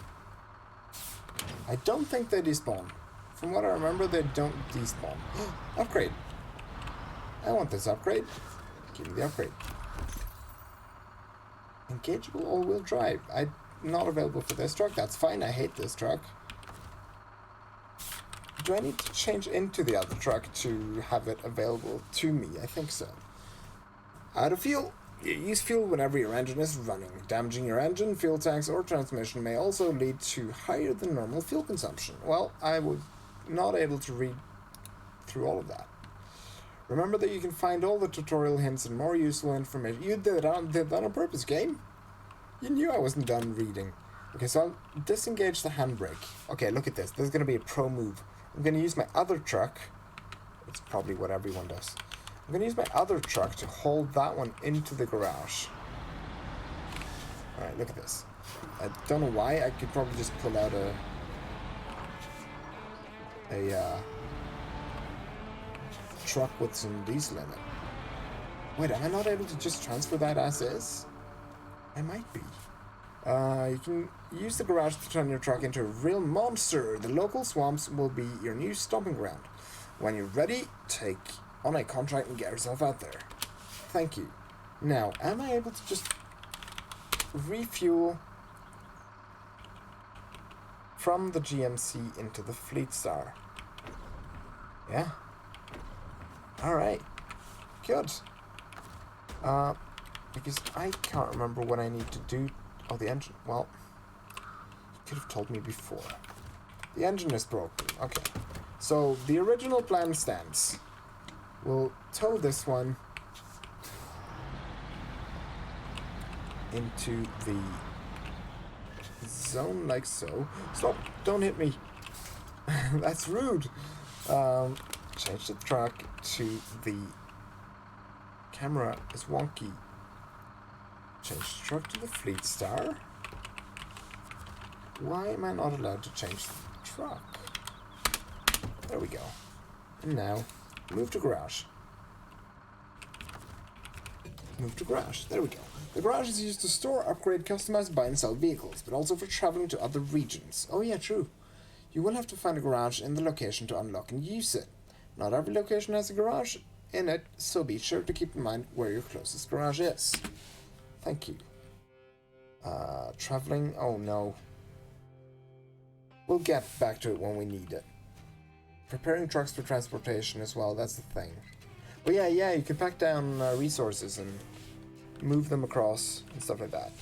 I don't think they despawn. From what I remember, they don't despawn. Upgrade. I want this upgrade. Give me the upgrade. Engageable all-wheel drive. I'm not available for this truck. That's fine. I hate this truck. Do I need to change into the other truck to have it available to me? I think so. Out of fuel. You use fuel whenever your engine is running. Damaging your engine, fuel tanks, or transmission may also lead to higher than normal fuel consumption. Well, I was not able to read through all of that. Remember that you can find all the tutorial hints and more useful information. You did that on purpose, game. You knew I wasn't done reading. Okay, so I'll disengage the handbrake. Okay, look at this. This is going to be a pro move. I'm going to use my other truck. It's probably what everyone does. I'm going to use my other truck to hold that one into the garage. Alright, look at this. I don't know why. I could probably just pull out a truck with some diesel in it. Wait, am I not able to just transfer that as is? I might be. You can use the garage to turn your truck into a real monster. The local swamps will be your new stomping ground. When you're ready, take on a contract and get yourself out there. Thank you. Now, am I able to just refuel from the GMC into the Fleet Star? Yeah. Alright. Good. Because I can't remember what I need to do. Oh, the engine. Well, you could have told me before. The engine is broken. Okay. So, the original plan stands. We'll tow this one into the zone like so. Stop! Don't hit me! That's rude! Change the track to the camera is wonky. Change the truck to the Fleet Star. Why am I not allowed to change the truck? There we go. And now, move to garage. Move to garage. There we go. The garage is used to store, upgrade, customize, buy and sell vehicles, but also for traveling to other regions. Oh yeah, true. You will have to find a garage in the location to unlock and use it. Not every location has a garage in it, so be sure to keep in mind where your closest garage is. Thank you. Traveling? Oh no. We'll get back to it when we need it. Preparing trucks for transportation as well, that's the thing. But yeah, you can pack down resources and move them across and stuff like that.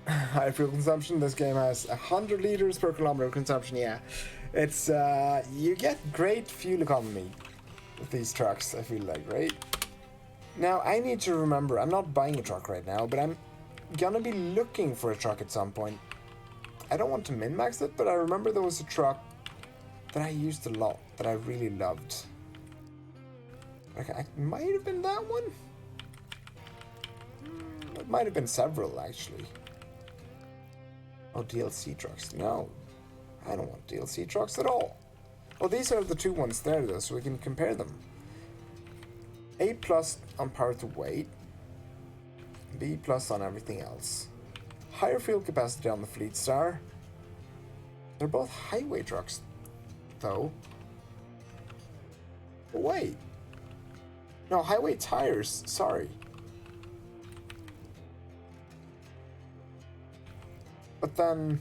High fuel consumption, this game has 100 liters per kilometer consumption, yeah. It's, you get great fuel economy with these trucks, I feel like, right? Now, I need to remember, I'm not buying a truck right now, but I'm gonna be looking for a truck at some point. I don't want to min-max it, but I remember there was a truck that I used a lot, that I really loved. Like, it might have been that one? It might have been several, actually. Oh, DLC trucks. No. I don't want DLC trucks at all. Oh, these are the two ones there, though, so we can compare them. A+ on power to weight. B+ on everything else. Higher fuel capacity on the Fleet Star. They're both highway trucks, though. But wait. No, highway tires. Sorry. But then...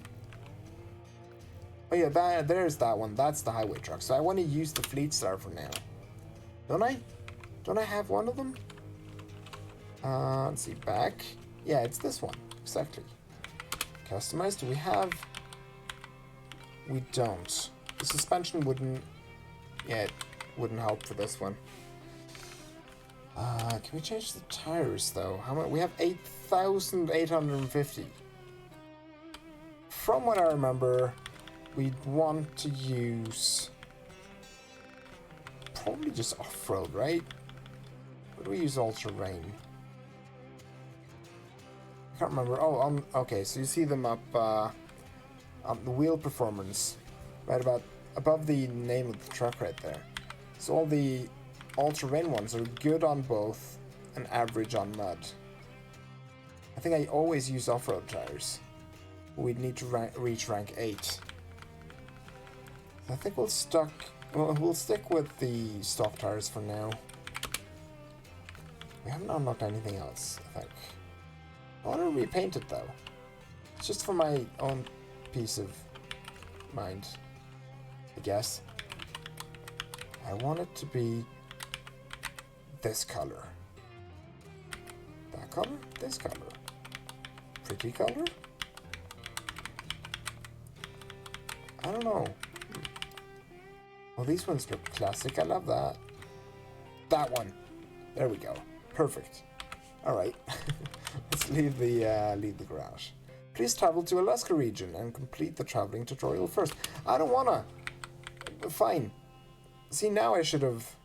Oh yeah, there's that one. That's the highway truck. So I want to use the Fleet Star for now. Don't I? Don't I have one of them? Let's see. Back. Yeah, it's this one. Exactly. Customized. Do we have... We don't. The suspension wouldn't... Yeah, it wouldn't help for this one. Can we change the tires, though? How much? We have 8,850. From what I remember, we'd want to use... Probably just off-road, right? Or do we use all-terrain? I can't remember. Oh, okay, so you see them up on the wheel performance, right about above the name of the truck right there. So all the all-terrain ones are good on both and average on mud. I think I always use off-road tires. We'd need to reach rank 8. I think we'll stick with the stock tires for now. We haven't unlocked anything else, I think. I want to repaint it though. It's just for my own peace of mind, I guess. I want it to be this color. That color? This color. Pretty color? I don't know. Well, these ones look classic. I love that. That one. There we go. Perfect. All right. Let's leave the garage. Please travel to Alaska region and complete the traveling tutorial first. I don't wanna. Fine. See, now I should have...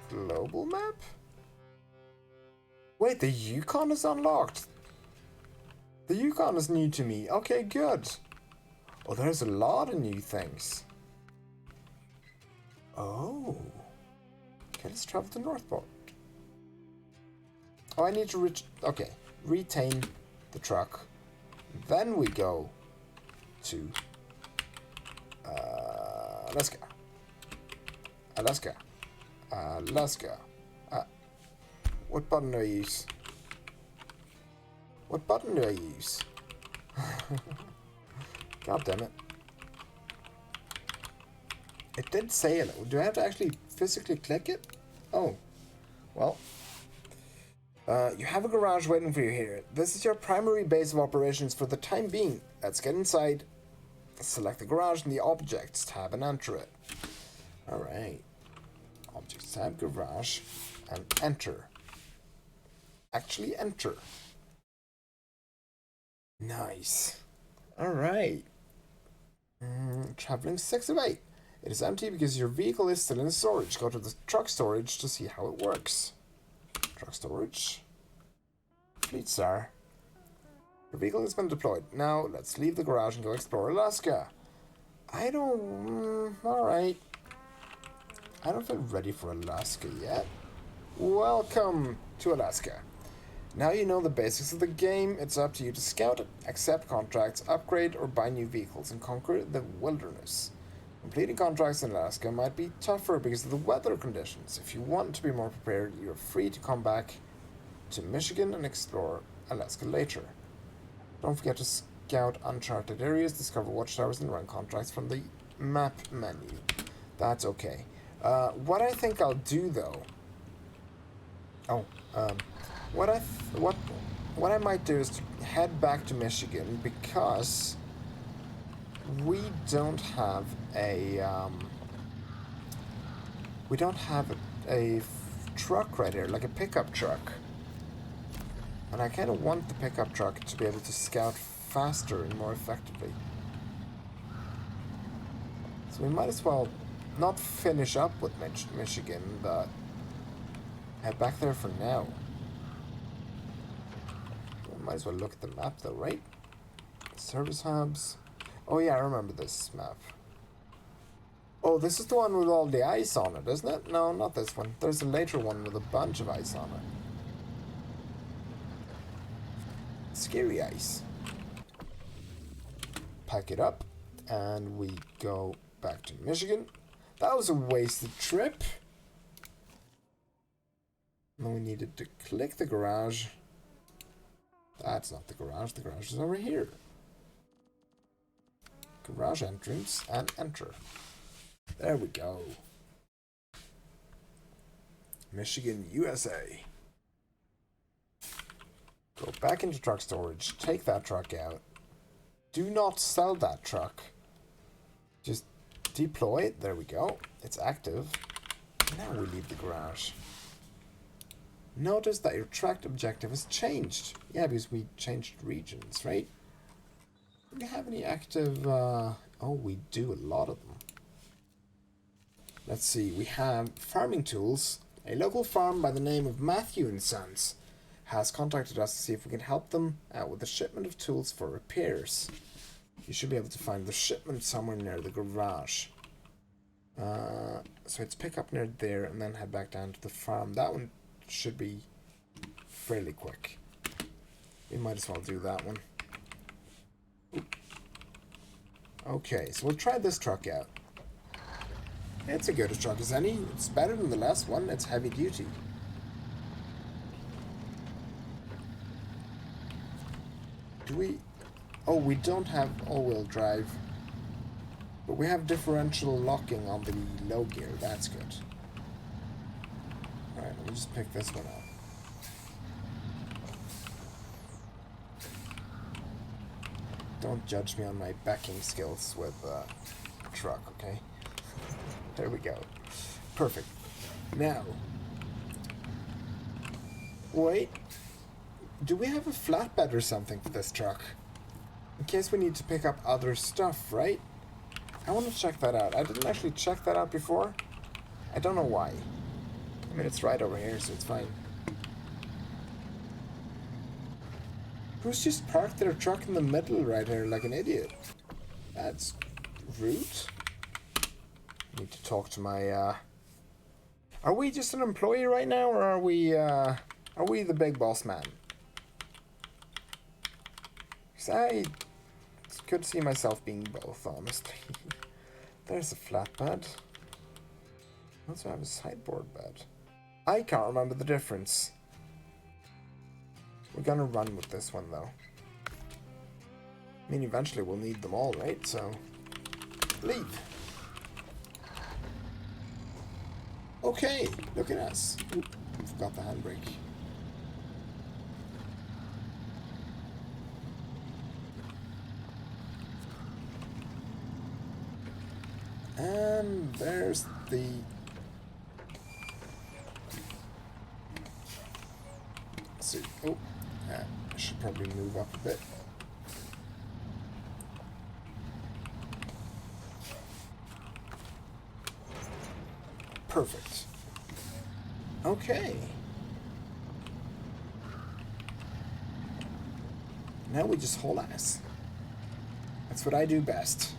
Global map? Wait, the Yukon is unlocked. The Yukon is new to me. Okay, good. Oh, there's a lot of new things. Oh. Okay, let's travel to Northport. Oh, I need to okay, retain the truck. Then we go to Alaska. Alaska. Alaska. What button do I use? What button do I use? God damn it. It did say hello. Do I have to actually physically click it? Oh. Well. You have a garage waiting for you here. This is your primary base of operations for the time being. Let's get inside. Select the garage in the Objects tab and enter it. Alright. Objects tab, garage, and enter. Actually enter. Nice. Alright. Traveling 6 of 8. It is empty because your vehicle is still in storage. Go to the truck storage to see how it works. Truck storage. Fleet Star. Your vehicle has been deployed. Now, let's leave the garage and go explore Alaska. Alright. I don't feel ready for Alaska yet. Welcome to Alaska. Now you know the basics of the game. It's up to you to scout it, accept contracts, upgrade, or buy new vehicles, and conquer the wilderness. Completing contracts in Alaska might be tougher because of the weather conditions. If you want to be more prepared, you're free to come back to Michigan and explore Alaska later. Don't forget to scout uncharted areas, discover watchtowers, and run contracts from the map menu. That's okay. What I think I'll do though. What I might do is to head back to Michigan because we don't have a truck right here, like a pickup truck. And I kind of want the pickup truck to be able to scout faster and more effectively. So we might as well not finish up with Michigan, but head back there for now. We might as well look at the map though, right? Service hubs. Oh yeah, I remember this map. Oh, this is the one with all the ice on it, isn't it? No, not this one. There's a later one with a bunch of ice on it. Scary ice. Pack it up, and we go back to Michigan. That was a wasted trip. And then we needed to click the garage. That's not the garage is over here. Garage entrance and enter. There we go. Michigan, USA. Go back into truck storage, take that truck out. Do not sell that truck. Just deploy it. There we go. It's active. Now we leave the garage. Notice that your tracked objective has changed. Yeah, because we changed regions, right? Do we have any active... Oh, we do a lot of them. Let's see. We have farming tools. A local farm by the name of Matthew & Sons has contacted us to see if we can help them out with a shipment of tools for repairs. You should be able to find the shipment somewhere near the garage. So it's pick up near there and then head back down to the farm. That one should be fairly quick. We might as well do that one. Okay, so we'll try this truck out. It's a good a truck as any. It's better than the last one. It's heavy duty. Do we... Oh, we don't have all-wheel drive. But we have differential locking on the low gear. That's good. Alright, let me just pick this one up. Don't judge me on my backing skills with a truck, okay? There we go. Perfect. Now. Wait. Do we have a flatbed or something for this truck? In case we need to pick up other stuff, right? I want to check that out. I didn't actually check that out before. I don't know why. I mean, it's right over here, so it's fine. Who's just parked their truck in the middle right here like an idiot? That's rude. Need to talk to my, Are we just an employee right now, or are we the big boss man? Because I could see myself being both, honestly. There's a flat bed. I also have a sideboard bed. I can't remember the difference. We're gonna run with this one, though. I mean, eventually we'll need them all, right? So, leave. Okay, look at us. Oop, forgot the handbrake. And there's the... Let's see. Oh, I should probably move up a bit. Perfect. Okay. Now we just haul ass. That's what I do best.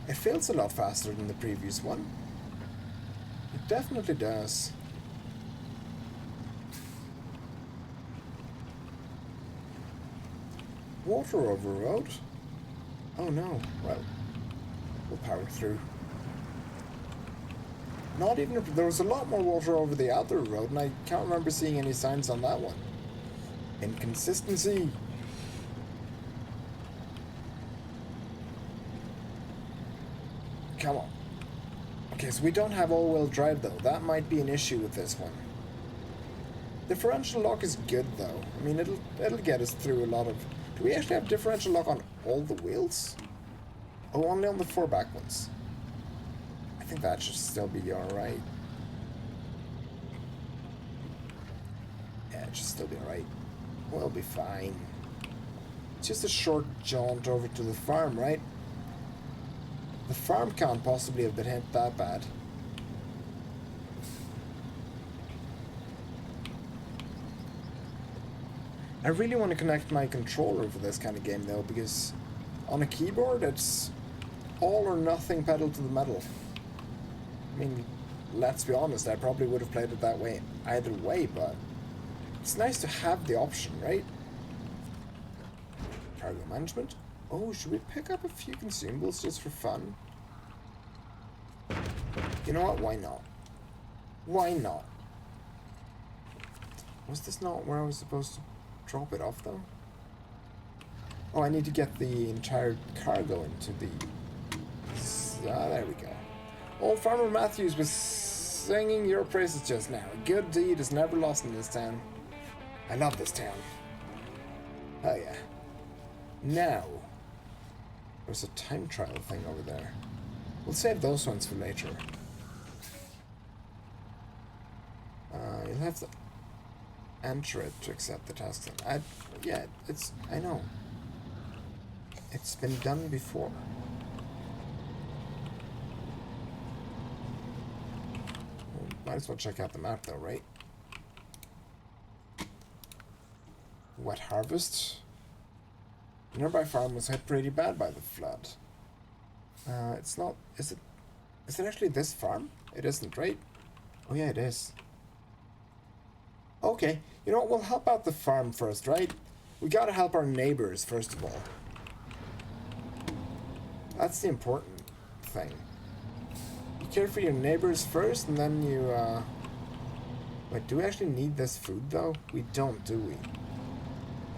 It feels a lot faster than the previous one. It definitely does. Water over road? Oh no, well, we'll power through. Not even if there was a lot more water over the other road, and I can't remember seeing any signs on that one. Inconsistency. Come on. Okay, so we don't have all-wheel drive though. That might be an issue with this one. Differential lock is good though. I mean, it'll get us through a lot of... Do we actually have differential lock on all the wheels? Oh, only on the 4 back ones. I think that should still be alright. Yeah, it should still be alright. We'll be fine. It's just a short jaunt over to the farm, right? The farm can't possibly have been hit that bad. I really want to connect my controller for this kind of game though, because on a keyboard it's all or nothing, pedal to the metal. I mean, let's be honest, I probably would have played it that way either way, but it's nice to have the option, right? Cargo management. Oh, should we pick up a few consumables just for fun? You know what? Why not? Why not? Was this not where I was supposed to drop it off, though? Oh, I need to get the entire cargo into the... Ah, there we go. Old Farmer Matthews was singing your praises just now. A good deed is never lost in this town. I love this town. Oh, yeah. Now, there's a time trial thing over there. We'll save those ones for later. You'll have to enter it to accept the tasks. Yeah, I know. It's been done before. Might as well check out the map though, right? Wet harvest. The nearby farm was hit pretty bad by the flood. It's not... Is it actually this farm? It isn't, right? Oh yeah, it is. Okay, you know what? We'll help out the farm first, right? We gotta help our neighbors, first of all. That's the important thing. You care for your neighbors first, and then you, Wait, do we actually need this food, though? We don't, do we?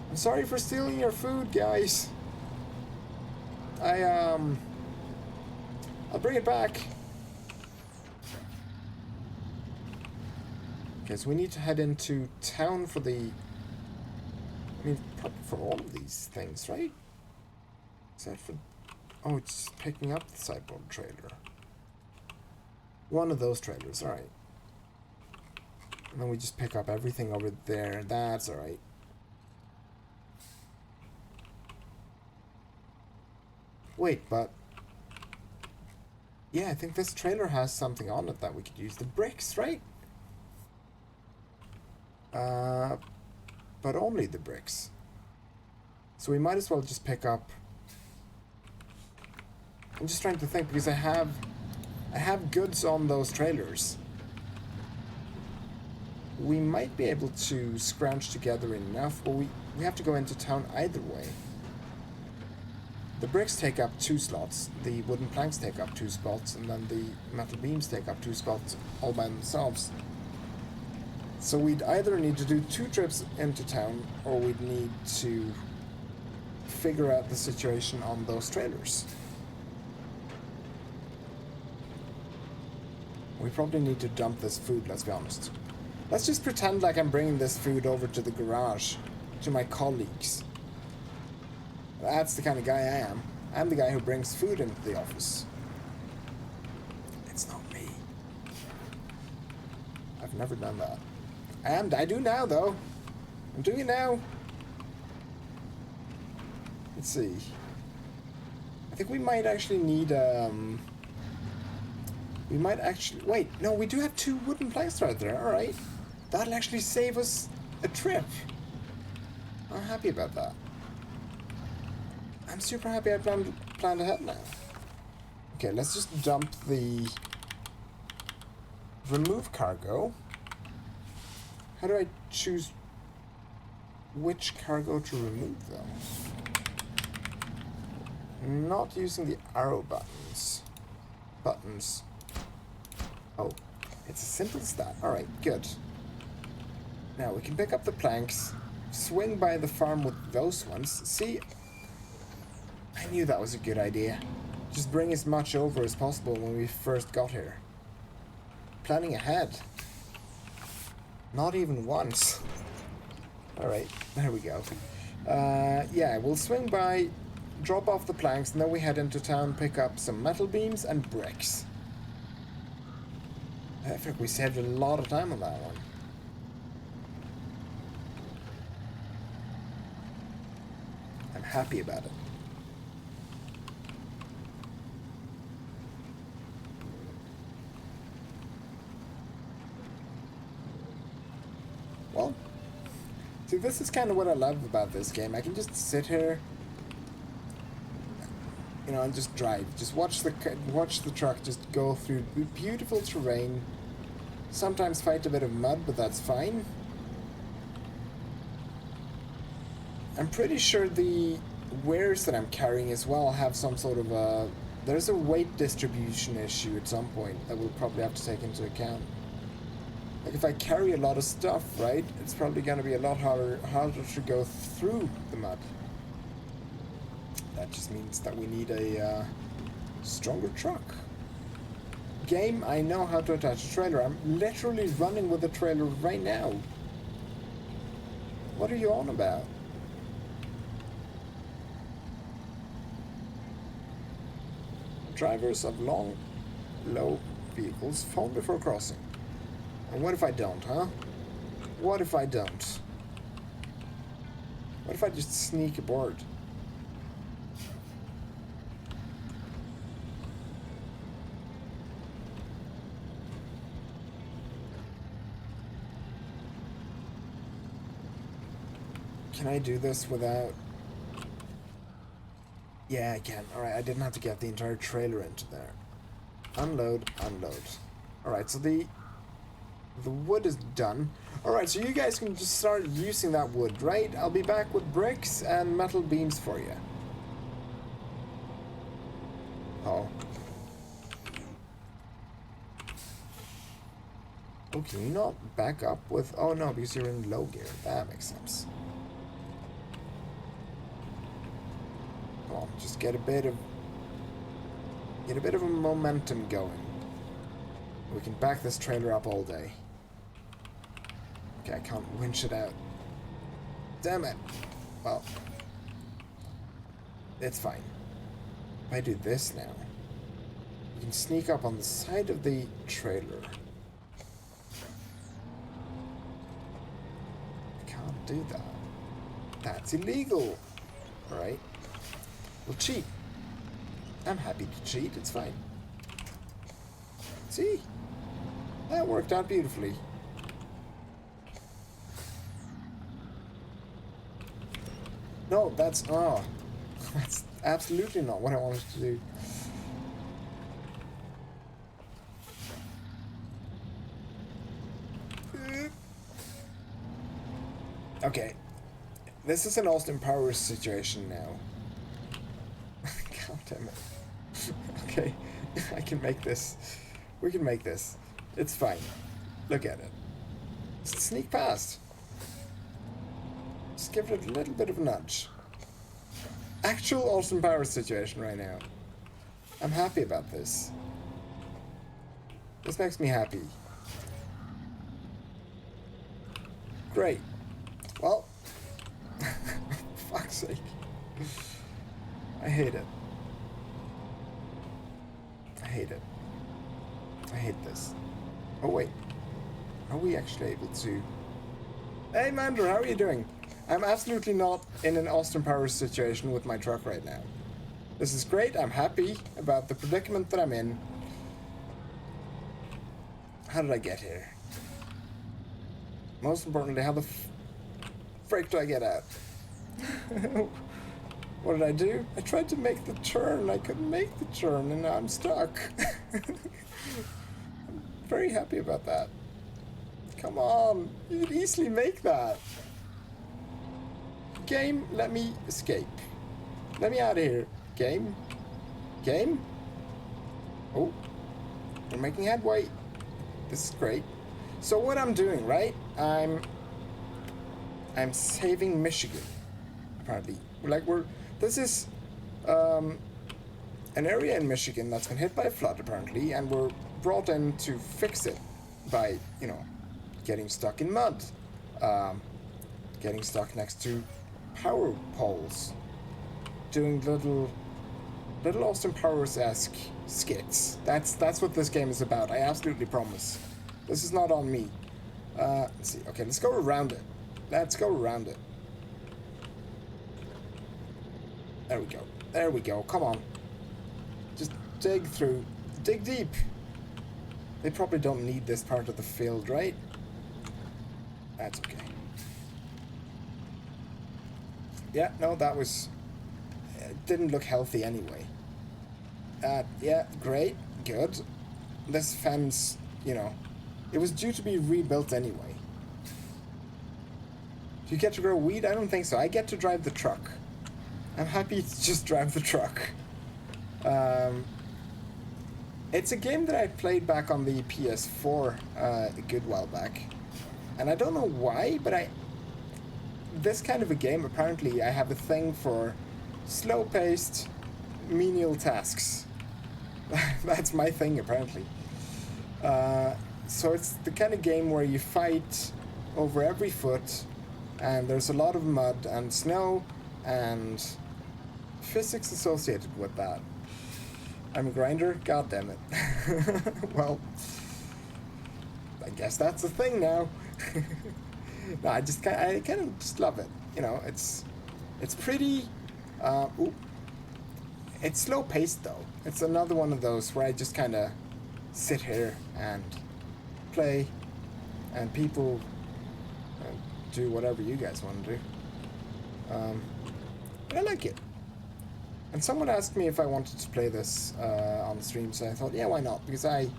I'm sorry for stealing your food, guys. I'll bring it back. Okay, so we need to head into town for the... I mean, probably for all of these things, right? Is that for... Oh, it's picking up the sideboard trailer. One of those trailers, alright. And then we just pick up everything over there. That's alright. Wait, but... Yeah, I think this trailer has something on it that we could use. The bricks, right? But only the bricks. So we might as well just pick up I'm just trying to think because I have goods on those trailers. We might be able to scrounge together enough, but we have to go into town either way. The bricks take up 2 slots, the wooden planks take up 2 spots, and then the metal beams take up 2 spots all by themselves. So we'd either need to do 2 trips into town, or we'd need to figure out the situation on those trailers. We probably need to dump this food, let's be honest. Let's just pretend like I'm bringing this food over to the garage, to my colleagues. That's the kind of guy I am. I'm the guy who brings food into the office. It's not me. I've never done that. I do now, though. I'm doing it now. Let's see. I think we might actually need, we might actually... Wait, no, we do have 2 wooden planks right there, alright. That'll actually save us a trip. I'm happy about that. I'm super happy I planned ahead now. Okay, let's just dump the... Remove cargo. How do I choose which cargo to remove, though? Not using the arrow buttons. Oh, it's as simple as that. Alright, good. Now we can pick up the planks, swing by the farm with those ones. See, I knew that was a good idea. Just bring as much over as possible when we first got here. Planning ahead. Not even once. Alright, there we go. Yeah, we'll swing by, drop off the planks, and then we head into town, pick up some metal beams and bricks. I think we saved a lot of time on that one. I'm happy about it. Well, see, this is kind of what I love about this game. I can just sit here, you know, and just drive. Just watch the truck just go through beautiful terrain. Sometimes fight a bit of mud, but that's fine. I'm pretty sure the wares that I'm carrying as well have some sort of a... There's a weight distribution issue at some point that we'll probably have to take into account. Like if I carry a lot of stuff, right, it's probably going to be a lot harder to go through the mud. That just means that we need a stronger truck. Game, I know how to attach a trailer. I'm literally running with a trailer right now. What are you on about? Drivers of long, low vehicles phone before crossing. And what if I don't, huh? What if I don't? What if I just sneak aboard? Can I do this without... Yeah, I can. Alright, I didn't have to get the entire trailer into there. Unload, unload. Alright, so the wood is done. Alright, so you guys can just start using that wood, right? I'll be back with bricks and metal beams for you. Oh. Oh, can you not back up with... Oh, no, because you're in low gear. That makes sense. Just get a bit of a momentum going. We can back this trailer up all day. Okay, I can't winch it out. Damn it. Well, it's fine. If I do this now, you can sneak up on the side of the trailer. I can't do that. That's illegal. Alright. We'll cheat. I'm happy to cheat, it's fine. See? That worked out beautifully. No, that's... Oh. That's absolutely not what I wanted to do. Okay. This is an Austin Powers situation now. God damn it. Okay. I can make this. We can make this. It's fine. Look at it. Sneak past. Just give it a little bit of a nudge. Actual Austin Powers situation right now. I'm happy about this. This makes me happy. Great. Well, fuck's sake. I hate it. I hate it. I hate this. Oh wait. Are we actually able to... Hey Mandra, how are you doing? I'm absolutely not in an Austin Powers situation with my truck right now. This is great, I'm happy about the predicament that I'm in. How did I get here? Most importantly, how the frick do I get out? What did I do? I tried to make the turn, I couldn't make the turn, and now I'm stuck. I'm very happy about that. Come on, you could easily make that. Game, let me escape. Let me out of here. Game? Game? Oh, we're making headway. This is great. So what I'm doing, right? I'm saving Michigan. Apparently, this is an area in Michigan that's been hit by a flood apparently, and we're brought in to fix it by, you know, getting stuck in mud, getting stuck next to power poles, doing little Austin Powers-esque skits. That's what this game is about. I absolutely promise. This is not on me. Let's see. Okay, let's go around it. Let's go around it. There we go. There we go. Come on. Just dig through. Dig deep. They probably don't need this part of the field, right? That's okay. Yeah, no, that was... It didn't look healthy anyway. Yeah, great, good. This fence, you know, it was due to be rebuilt anyway. Do you get to grow weed? I don't think so. I get to drive the truck. I'm happy to just drive the truck. It's a game that I played back on the PS4 a good while back. And I don't know why, but this kind of a game, apparently I have a thing for slow-paced, menial tasks. That's my thing, apparently. So it's the kind of game where you fight over every foot, and there's a lot of mud and snow, and physics associated with that. I'm a grinder? God damn it. Well, I guess that's a thing now. No, I kind of just love it. You know, it's pretty. It's slow paced though. It's another one of those where I just kind of sit here and play, and people do whatever you guys want to do. But I like it. And someone asked me if I wanted to play this on the stream, so I thought, yeah, why not? Because I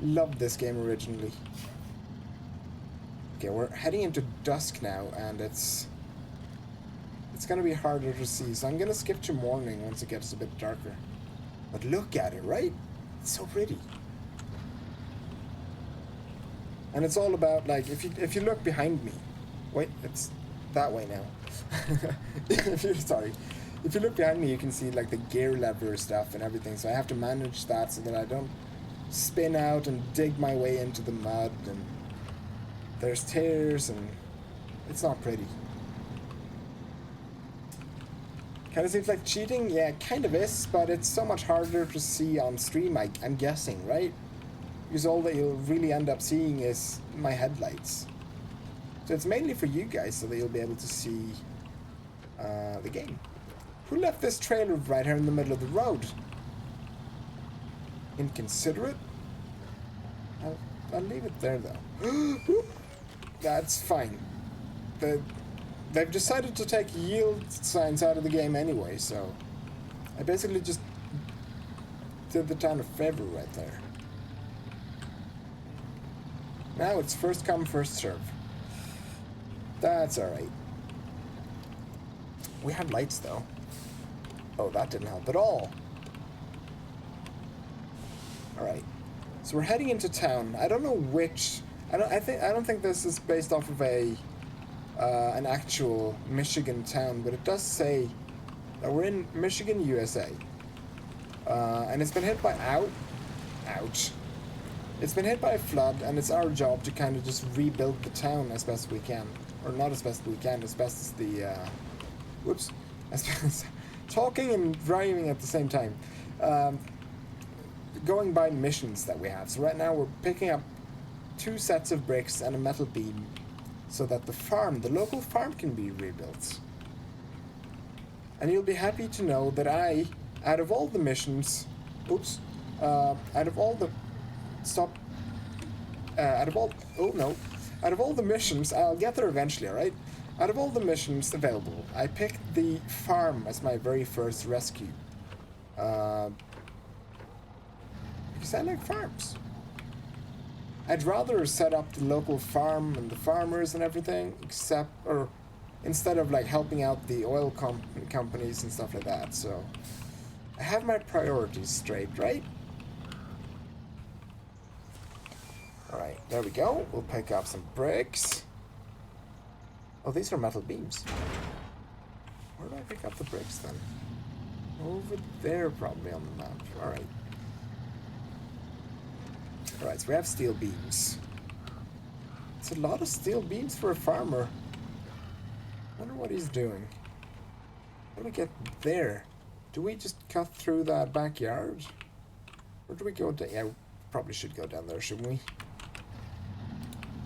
loved this game originally. Okay, we're heading into dusk now, and it's going to be harder to see, so I'm going to skip to morning once it gets a bit darker. But look at it, right? It's so pretty. And it's all about, like, if you look behind me... Wait, it's that way now. Sorry. If you look behind me, you can see, like, the gear lever stuff and everything, so I have to manage that so that I don't spin out and dig my way into the mud, and there's tears, and it's not pretty. Kind of seems like cheating? Yeah, it kind of is, but it's so much harder to see on stream, I'm guessing, right? Because all that you'll really end up seeing is my headlights. So it's mainly for you guys, so that you'll be able to see the game. Who left this trailer right here in the middle of the road? Inconsiderate? I'll leave it there, though. That's fine. They've decided to take yield signs out of the game anyway, so I basically just did the town a favor right there. Now it's first come, first serve. That's alright. We have lights, though. Oh, that didn't help at all. Alright. So we're heading into town. I don't know which... I don't think this is based off of an actual Michigan town, but it does say that we're in Michigan, USA. And it's been hit by... Ouch. It's been hit by a flood, and it's our job to kind of just rebuild the town as best we can. Or not as best we can, as best as the... whoops. As best as... Talking and driving at the same time. Going by missions that we have. So right now we're picking up 2 sets of bricks and a metal beam so that the local farm can be rebuilt. And you'll be happy to know that out of all the missions, out of all the missions, I'll get there eventually, alright? Out of all the missions available, I picked the farm as my very first rescue. Because I like farms. I'd rather set up the local farm and the farmers and everything, instead of like helping out the oil companies and stuff like that. So I have my priorities straight, right? Alright, there we go. We'll pick up some bricks. Oh, these are metal beams. Where do I pick up the bricks then? Over there, probably on the map. Alright. Alright, so we have steel beams. It's a lot of steel beams for a farmer. Wonder what he's doing. How do we get there? Do we just cut through that backyard? Or do we go down? Yeah, we probably should go down there, shouldn't we?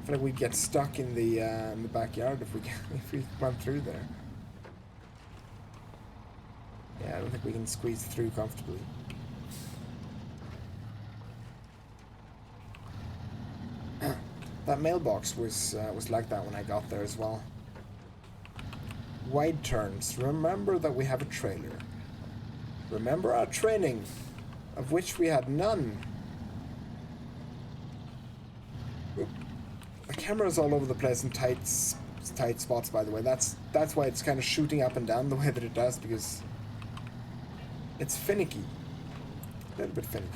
I feel like we'd get stuck in the backyard if we went through there. Yeah, I don't think we can squeeze through comfortably. That mailbox was like that when I got there as well. Wide turns. Remember that we have a trailer. Remember our training, of which we had none. Oop. The camera's all over the place in tight spots, by the way. That's why it's kind of shooting up and down the way that it does, because it's finicky. A little bit finicky.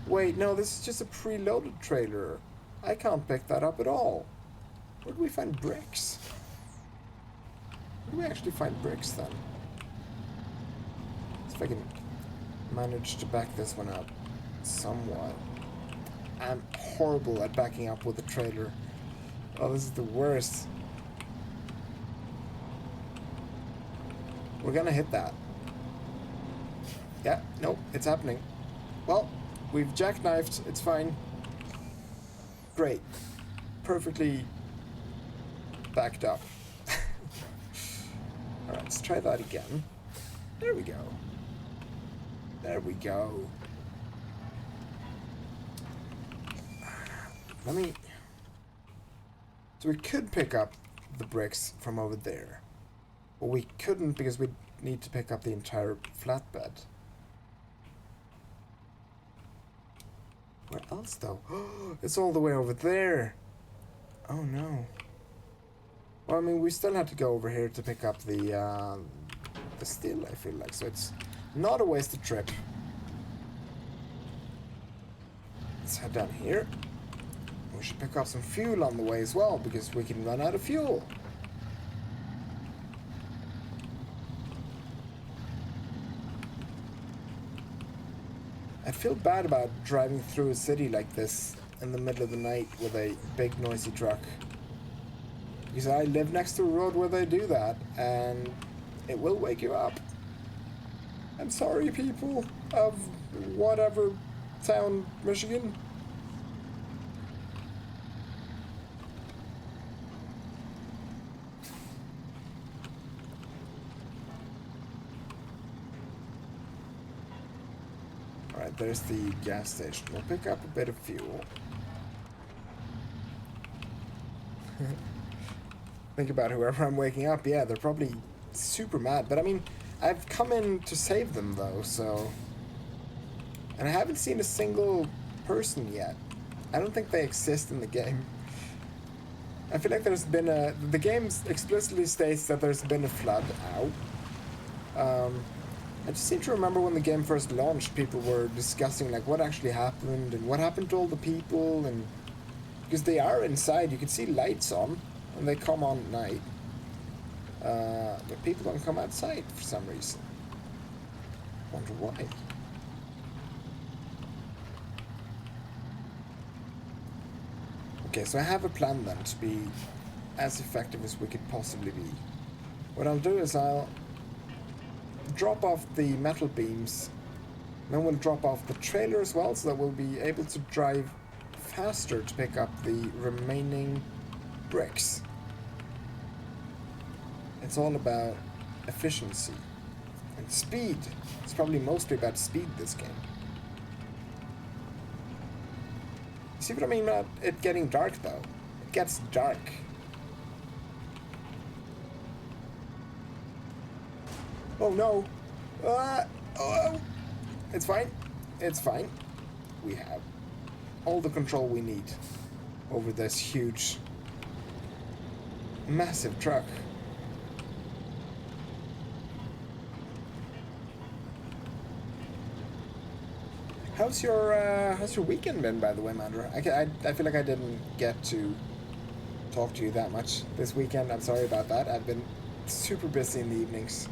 Wait, no, this is just a preloaded trailer. I can't pick that up at all. Where do we find bricks? Where do we actually find bricks then? See if I can manage to back this one up somewhat. I'm horrible at backing up with a trailer. Oh, this is the worst. We're gonna hit that. Yeah, nope, it's happening. Well, we've jackknifed, it's fine. Great. Perfectly backed up. Alright, let's try that again. There we go. There we go. So we could pick up the bricks from over there. But we couldn't because we'd need to pick up the entire flatbed. Where else though? It's all the way over there. Oh no. Well, I mean, we still have to go over here to pick up the steel, I feel like. So it's not a wasted trip. Let's head down here. We should pick up some fuel on the way as well, because we can run out of fuel. I feel bad about driving through a city like this in the middle of the night with a big noisy truck. Because I live next to a road where they do that, and it will wake you up. I'm sorry, people of whatever town, Michigan. Alright, there's the gas station. We'll pick up a bit of fuel. Think about whoever I'm waking up. Yeah, they're probably super mad. But I mean, I've come in to save them though, so... And I haven't seen a single person yet. I don't think they exist in the game. I feel like there's been a... The game explicitly states that there's been a flood. Ow. I just seem to remember when the game first launched, people were discussing like what actually happened and what happened to all the people, and because they are inside, you can see lights on, and they come on at night. But people don't come outside for some reason. Wonder why. Okay, so I have a plan then to be as effective as we could possibly be. What I'll do is I'll drop off the metal beams, and then we'll drop off the trailer as well, so that we'll be able to drive faster to pick up the remaining bricks. It's all about efficiency and speed. It's probably mostly about speed, this game. See what I mean about it getting dark though? It gets dark. Oh no! Oh! It's fine. It's fine. We have all the control we need over this huge, massive truck. How's your weekend been, by the way, Mandra? I feel like I didn't get to talk to you that much this weekend. I'm sorry about that. I've been super busy in the evenings.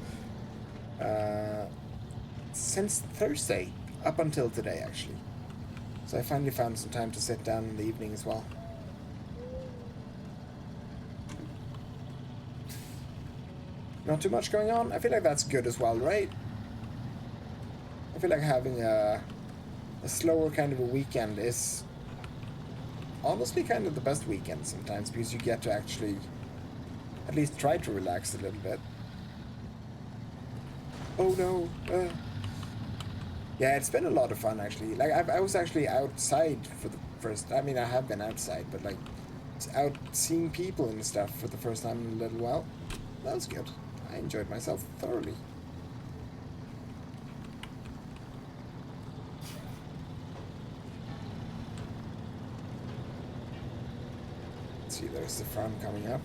Since Thursday, up until today, actually. So I finally found some time to sit down in the evening as well. Not too much going on. I feel like that's good as well, right? I feel like having a slower kind of a weekend is honestly kind of the best weekend sometimes, because you get to actually at least try to relax a little bit. Oh no. Yeah, it's been a lot of fun actually. Like I was actually outside for the first... I mean, I have been outside, but like out seeing people and stuff for the first time in a little while. That was good. I enjoyed myself thoroughly. Let's see, there's the farm coming up.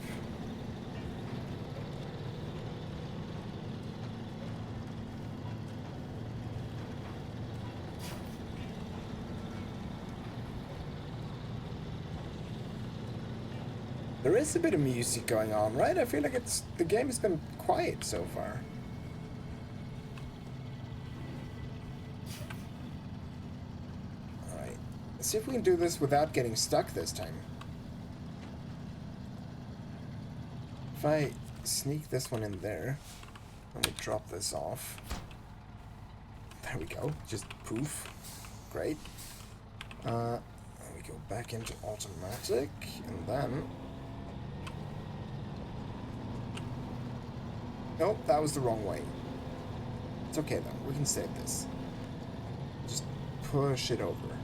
There is a bit of music going on, right? I feel like the game has been quiet so far. Alright, let's see if we can do this without getting stuck this time. If I sneak this one in there, let me drop this off. There we go, just poof. Great. Then we go back into automatic, and then... Nope, that was the wrong way. It's okay though, we can save this. Just push it over.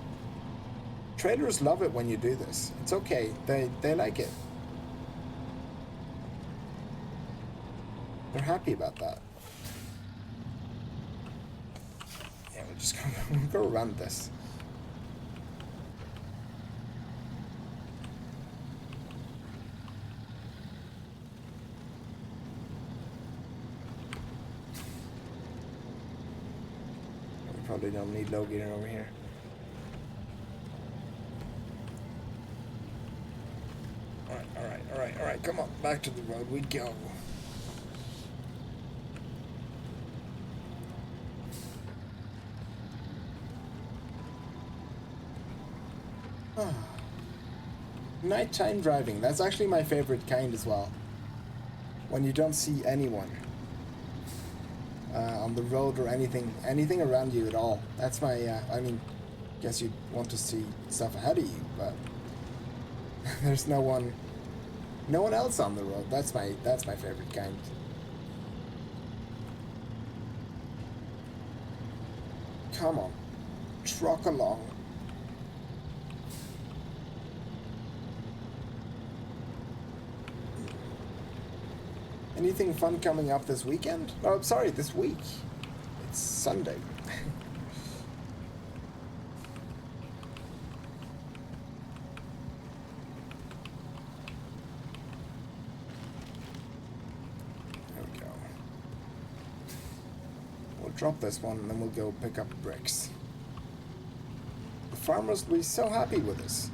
Traders love it when you do this. It's okay, they like it. They're happy about that. Yeah, we'll just go around this. Probably don't need low gear over here. Alright, come on, back to the road we go. Nighttime driving, that's actually my favorite kind as well. When you don't see anyone on the road or anything around you at all. That's my, I mean, guess you'd want to see stuff ahead of you, but there's no one else on the road. That's my favorite kind. Come on, truck along. Anything fun coming up this weekend? Oh, sorry, this week. It's Sunday. Drop this one, and then we'll go pick up bricks. The farmers will be so happy with us.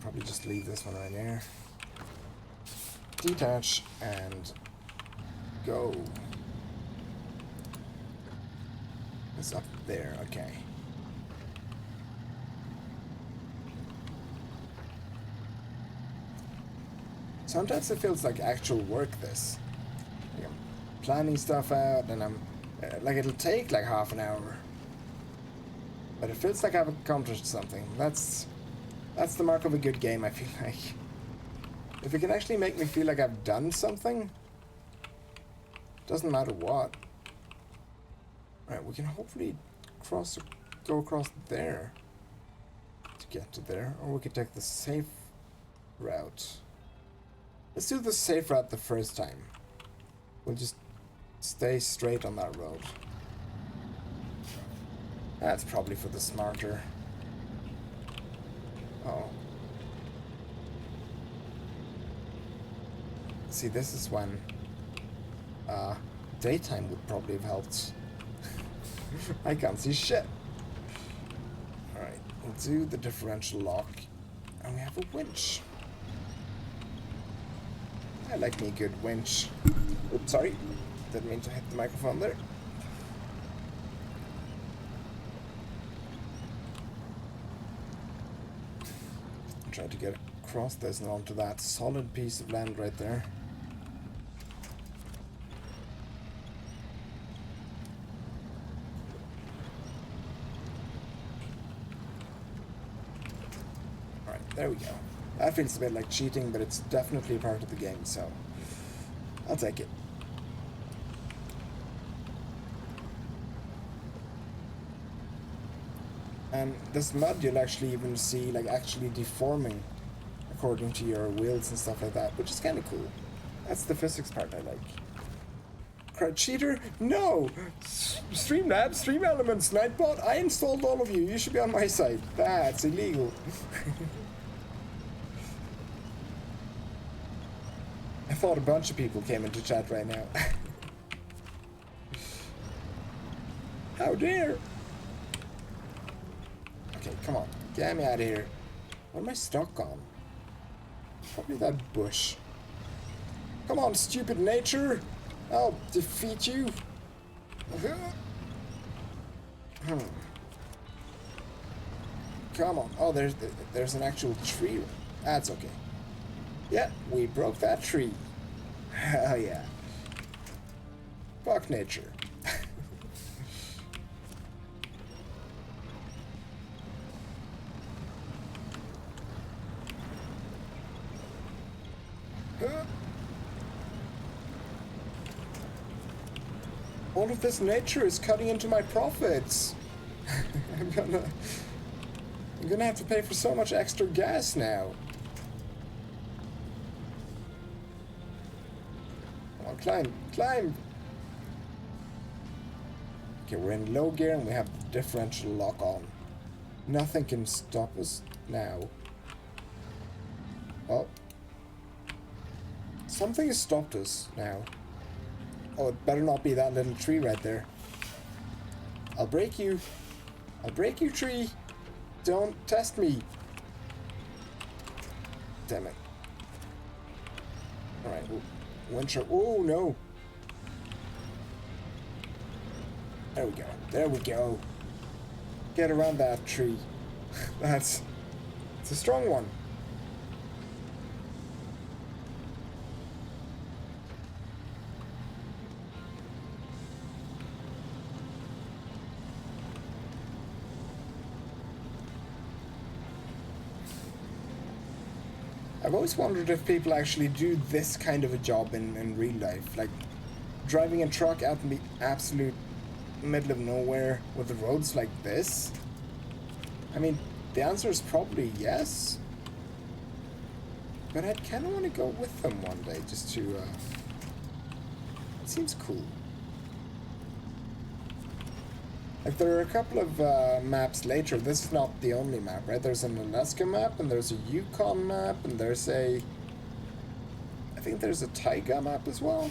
Probably just leave this one right here. Detach and go. It's up there, okay. Sometimes it feels like actual work, this. Like I'm planning stuff out, and I'm... like, it'll take like half an hour. But it feels like I've accomplished something. That's the mark of a good game, I feel like. If it can actually make me feel like I've done something, doesn't matter what. Alright, we can hopefully go across there to get to there. Or we could take the safe route. Let's do the safe route the first time. We'll just stay straight on that road. That's probably for the smarter. Oh. See, this is when daytime would probably have helped. I can't see shit. Alright, we'll do the differential lock. And we have a winch. I like me a good winch. Oops, sorry. Didn't mean to hit the microphone there. I'll try to get across this and onto that solid piece of land right there. Alright, there we go. That feels a bit like cheating, but it's definitely a part of the game, so I'll take it. And this mud you'll actually even see like actually deforming according to your wheels and stuff like that, which is kind of cool. That's the physics part I like. Crowd cheater? No! Streamlabs, Stream Elements, Nightbot, I installed all of you. You should be on my side. That's illegal. I thought a bunch of people came into chat right now. How dare! Okay, come on. Get me out of here. What am I stuck on? Probably that bush. Come on, stupid nature! I'll defeat you! Come on. Oh, there's an actual tree. That's okay. Yeah, we broke that tree. Hell yeah. Fuck nature. All of this nature is cutting into my profits. I'm gonna have to pay for so much extra gas now. Come on, climb, climb. Okay, we're in low gear and we have the differential lock on. Nothing can stop us now. Oh. Something has stopped us now. Oh, it better not be that little tree right there. I'll break you. I'll break you, tree. Don't test me. Damn it. Alright, winter. Oh, no. There we go. There we go. Get around that tree. It's a strong one. I've always wondered if people actually do this kind of a job in real life, like driving a truck out in the absolute middle of nowhere with the roads like this. I mean, the answer is probably yes, but I'd kind of want to go with them one day just to, it seems cool. Like, there are a couple of maps later. This is not the only map, right? There's an Alaska map, and there's a Yukon map, and there's a I think there's a taiga map as well.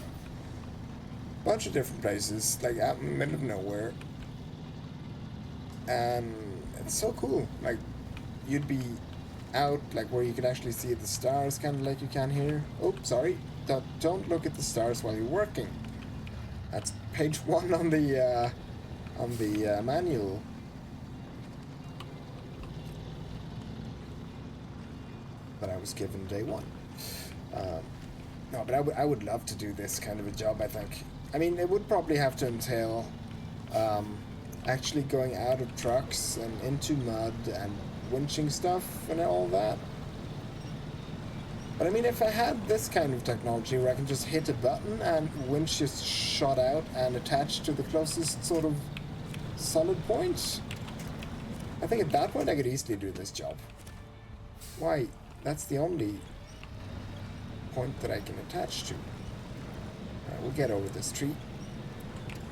Bunch of different places, like out in the middle of nowhere. And it's so cool. Like, you'd be out, like, where you could actually see the stars, kind of like you can here. Oh, sorry. Don't look at the stars while you're working. That's page 1 on the manual. That I was given day 1. No, but I would love to do this kind of a job, I think. I mean, it would probably have to entail actually going out of trucks and into mud and winching stuff and all that. But I mean, if I had this kind of technology where I can just hit a button and winch just shot out and attached to the closest sort of solid point, I think at that point I could easily do this job. Why? That's the only point that I can attach to. Alright, we'll get over this tree.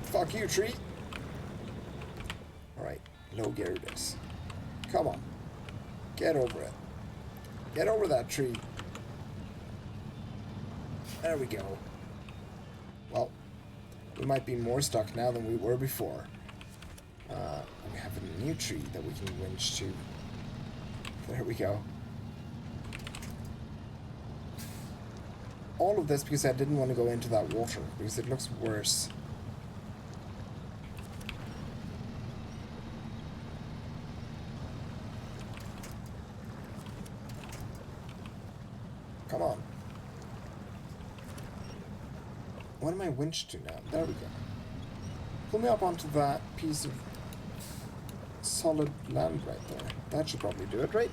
Fuck you, tree! Alright, low gear it is. Come on. Get over it. Get over that tree. There we go. Well, we might be more stuck now than we were before. We have a new tree that we can winch to. There we go. All of this because I didn't want to go into that water, because it looks worse. Come on. What am I winched to now? There we go. Pull me up onto that piece of solid land right there. That should probably do it, right?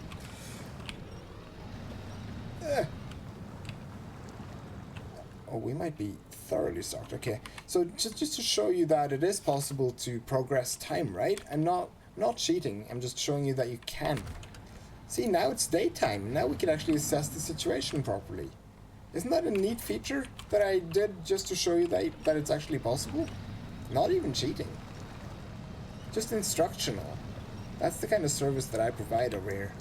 Oh, we might be thoroughly stuck. Okay, so just to show you that it is possible to progress time, right? I'm not cheating. I'm just showing you that you can. See, now it's daytime. Now we can actually assess the situation properly. Isn't that a neat feature that I did just to show you that it's actually possible? Not even cheating. Just instructional. That's the kind of service that I provide over here.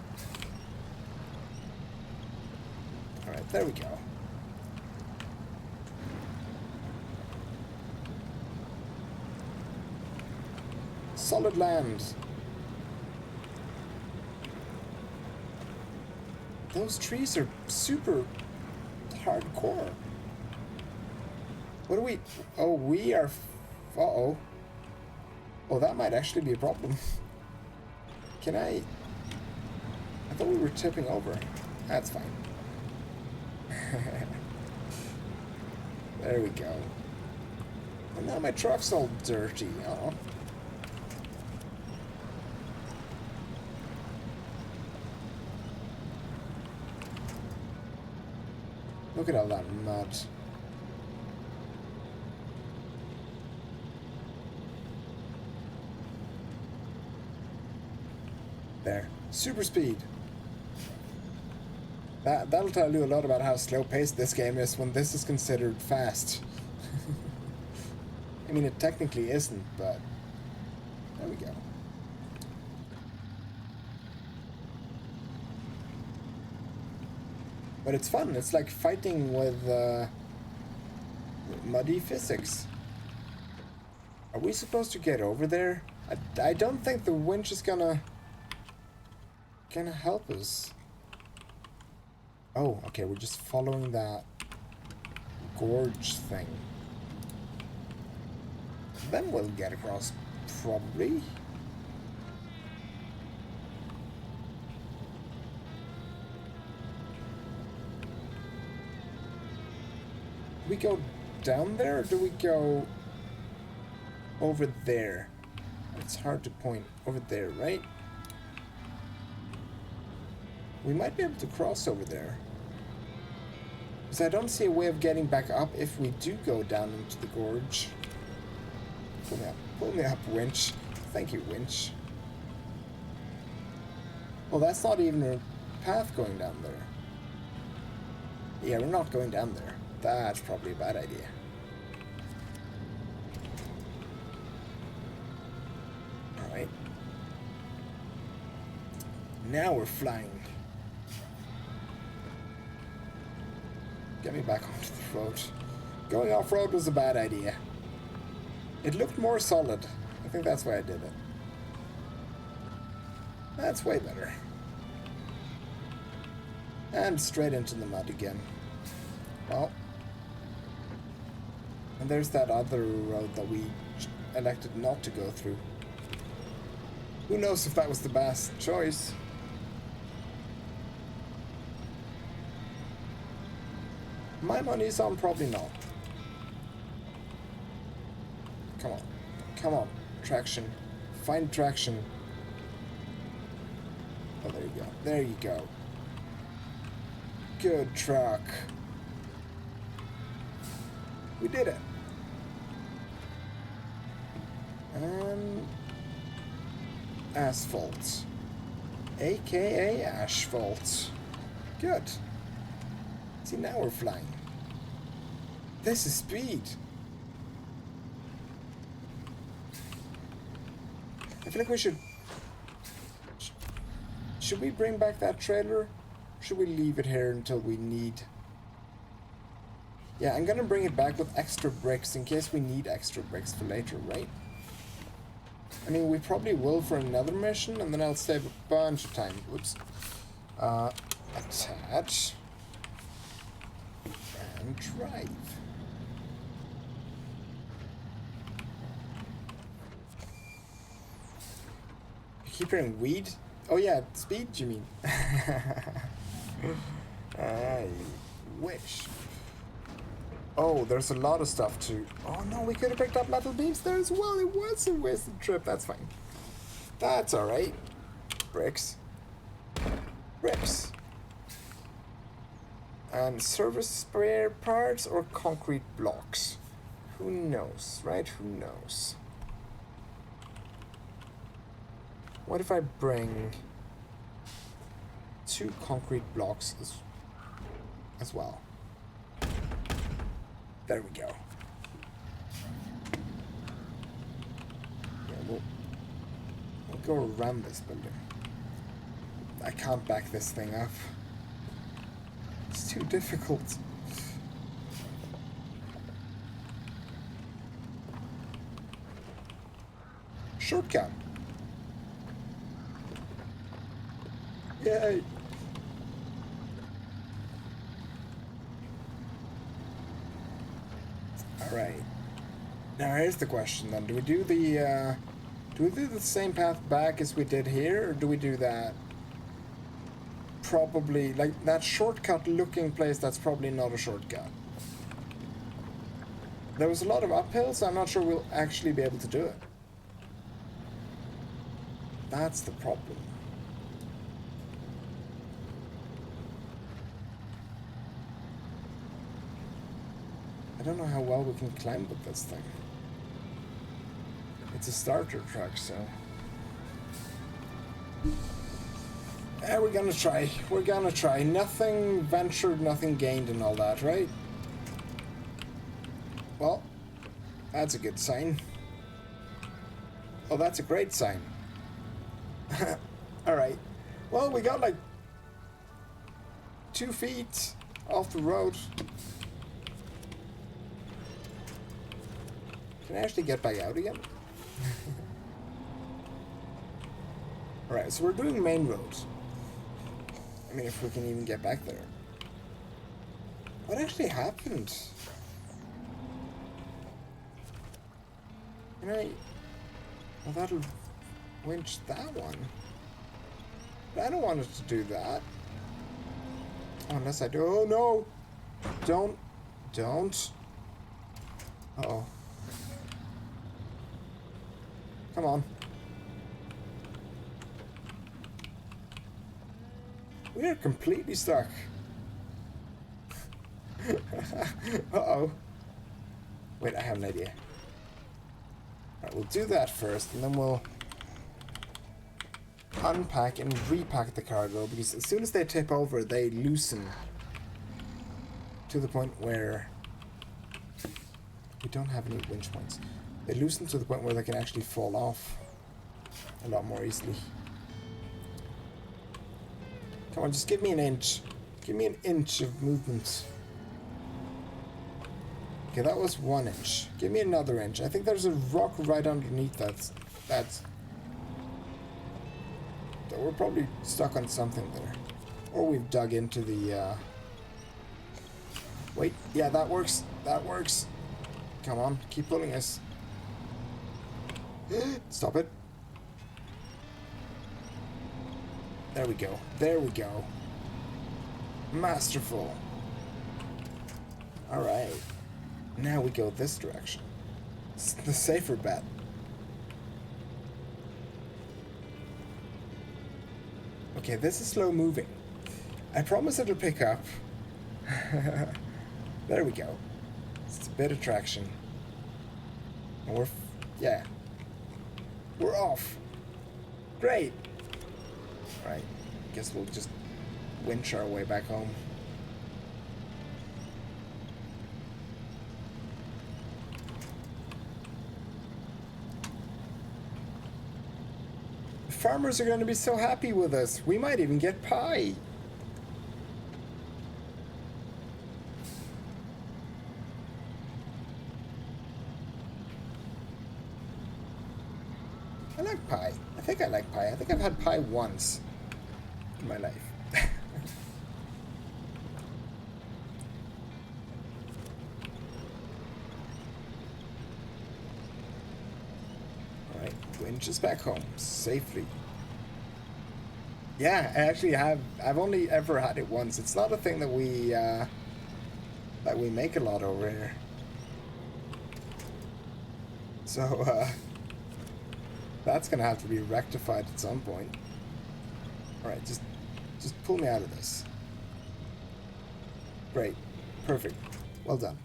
Alright, there we go. Solid land. Those trees are super hardcore. What do we... Oh, we are... Uh-oh. Oh, that might actually be a problem. Can I... I thought we were tipping over. That's fine. There we go. And now my truck's all dirty. Oh. Look at all that mud. There. Super speed. That'll tell you a lot about how slow-paced this game is when this is considered fast. I mean, it technically isn't, but... There we go. But it's fun. It's like fighting with muddy physics. Are we supposed to get over there? I don't think the winch is gonna help us. Oh, okay, we're just following that gorge thing. Then we'll get across, probably. Do we go down there, or do we go over there? It's hard to point. Over there, right? We might be able to cross over there. Because I don't see a way of getting back up if we do go down into the gorge. Pull me up, winch. Thank you, winch. Well, that's not even a path going down there. Yeah, we're not going down there. That's probably a bad idea. Alright. Now we're flying. Get me back onto the road. Going off-road was a bad idea. It looked more solid. I think that's why I did it. That's way better. And straight into the mud again. Well. And there's that other road that we elected not to go through. Who knows if that was the best choice? My money's on probably not. Come on. Come on. Traction. Find traction. Oh, there you go. There you go. Good truck. We did it. And asphalt. AKA asphalt. Good. See, now we're flying. This is speed. I feel like we should... Should we bring back that trailer? Or should we leave it here until we need... Yeah, I'm gonna bring it back with extra bricks in case we need extra bricks for later, right? I mean, we probably will for another mission, and then I'll save a bunch of time. Whoops. Attach. And drive. You keep hearing weed? Oh yeah, speed, you mean? I wish. Oh, there's a lot of stuff too. Oh no, we could have picked up metal beams there as well. It was a wasted trip. That's fine. That's alright. Bricks. Bricks. And service spare parts or concrete blocks? Who knows, right? Who knows? What if I bring 2 concrete blocks as well? There we go. Yeah, we'll go around this building. I can't back this thing up. It's too difficult. Shortcut. Yay. Alright. Now here's the question then. Do we do the same path back as we did here, or do we do that? Probably, like, that shortcut looking place, that's probably not a shortcut. There was a lot of uphills, so I'm not sure we'll actually be able to do it. That's the problem. I don't know how well we can climb with this thing. It's a starter truck, so... Yeah, we're gonna try. We're gonna try. Nothing ventured, nothing gained and all that, right? Well, that's a good sign. Oh, that's a great sign. Alright. Well, we got like 2 feet off the road. Can I actually get back out again? Alright, so we're doing main roads. I mean, if we can even get back there. What actually happened? Can I... Well, that'll winch that one. But I don't want it to do that. Oh, unless I do... Oh, no! Don't. Uh-oh. Come on. We are completely stuck. Uh-oh. Wait, I have an idea. Alright, we'll do that first, and then we'll unpack and repack the cargo, because as soon as they tip over, they loosen to the point where we don't have any winch points. They loosen to the point where they can actually fall off a lot more easily. Come on, just give me an inch. Give me an inch of movement. Okay, that was 1 inch. Give me another inch. I think there's a rock right underneath that we're probably stuck on something there. Or we've dug into the, Wait, yeah, that works. That works. Come on, keep pulling us. Stop it. There we go. There we go. Masterful. Alright. Now we go this direction. It's the safer bet. Okay, this is slow moving. I promise it'll pick up. There we go. It's a bit of traction. And yeah. We're off. Great. Right. Guess we'll just winch our way back home. Farmers are going to be so happy with us. We might even get pie. I like pie. I think I like pie. I think I've had pie once in my life. Alright, winch is back home safely. Yeah, I actually have. I've only ever had it once. It's not a thing that we make a lot over here. So, that's gonna have to be rectified at some point. Alright, just pull me out of this. Great. Perfect. Well done.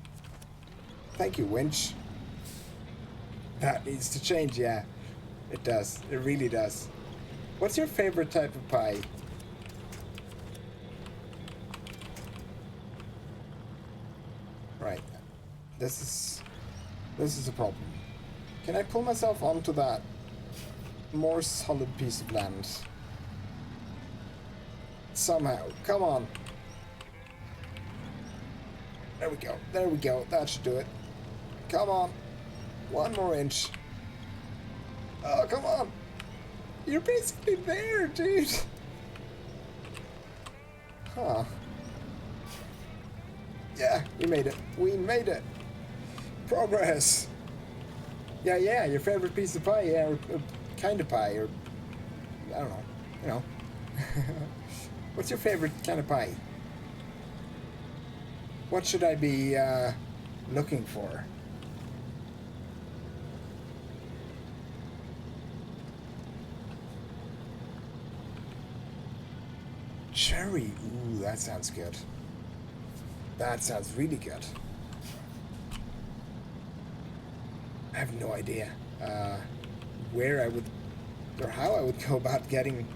Thank you, winch. That needs to change, yeah. It does. It really does. What's your favorite type of pie? Right. This is a problem. Can I pull myself onto that more solid piece of land? Somehow. Come on. There we go. There we go. That should do it. Come on. 1 more inch. Oh, come on. You're basically there, dude. Huh. Yeah, we made it. We made it. Progress. Yeah, your favorite piece of pie, yeah, or kind of pie, or I don't know, you know. What's your favorite kind of pie? What should I be looking for? Cherry. Ooh, that sounds good. That sounds really good. I have no idea where I would, or how I would go about getting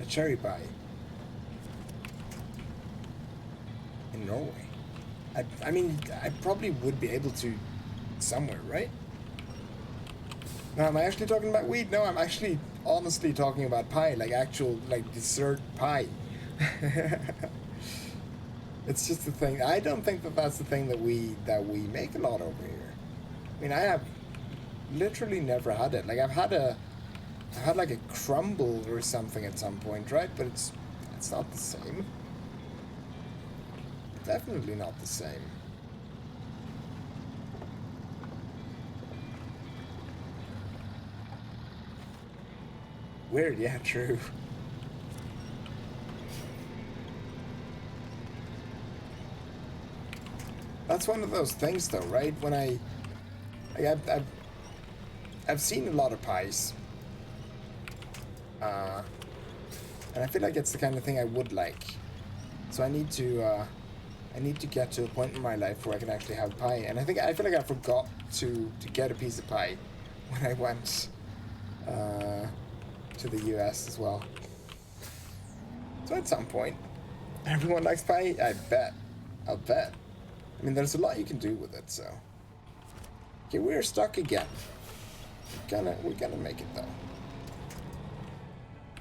a cherry pie in Norway. I mean, I probably would be able to somewhere, right? Now, am I actually talking about weed? No, I'm actually honestly talking about pie, like actual, like dessert pie. It's just the thing. I don't think that that's the thing that we make a lot over here. I mean, I have literally never had it. Like I've had like a crumble or something at some point, right? But it's not the same. Definitely not the same. Weird, yeah, true. That's one of those things, though, right? When I've seen a lot of pies, and I feel like it's the kind of thing I would like. So I need to get to a point in my life where I can actually have pie. And I feel like I forgot to get a piece of pie when I went to the US as well. So at some point, everyone likes pie. I bet. I'll bet. I mean, there's a lot you can do with it, so. Okay, we're stuck again. We're gonna make it, though.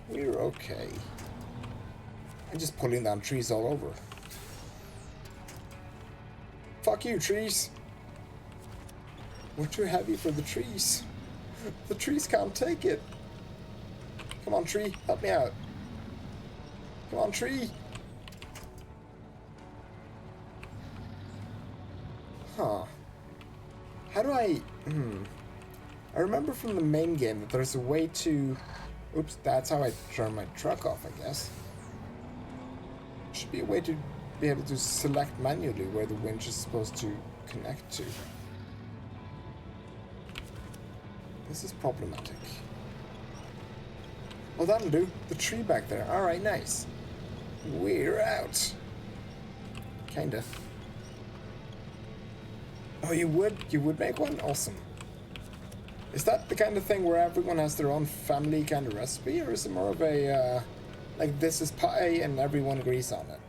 We're okay. I'm just pulling down trees all over. Fuck you, trees. We're too heavy for the trees. The trees can't take it. Come on, tree. Help me out. Come on, tree. Huh. How do I... I remember from the main game that there's a way to... Oops, that's how I turn my truck off, I guess. Should be a way to be able to select manually where the winch is supposed to connect to. This is problematic. Oh, that'll do. The tree back there. Alright, nice. We're out. Kinda. Oh, you would make one? Awesome. Is that the kind of thing where everyone has their own family kind of recipe, or is it more of a, like, this is pie and everyone agrees on it?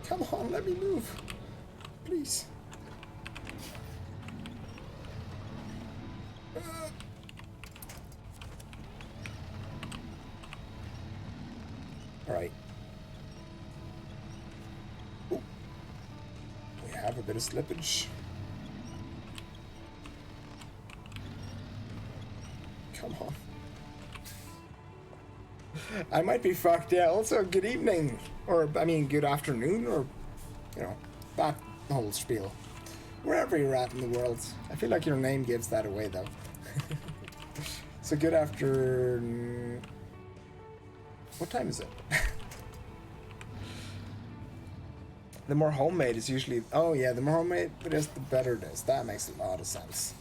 Come on, let me move. Please. Alright. We have a bit of slippage. Come on. I might be fucked, yeah. Also, good evening. Or, I mean, good afternoon, or, you know, that whole spiel. Wherever you're at in the world. I feel like your name gives that away, though. So, good afternoon. What time is it? The more homemade is usually... Oh, yeah, the more homemade it is, the better it is. That makes a lot of sense.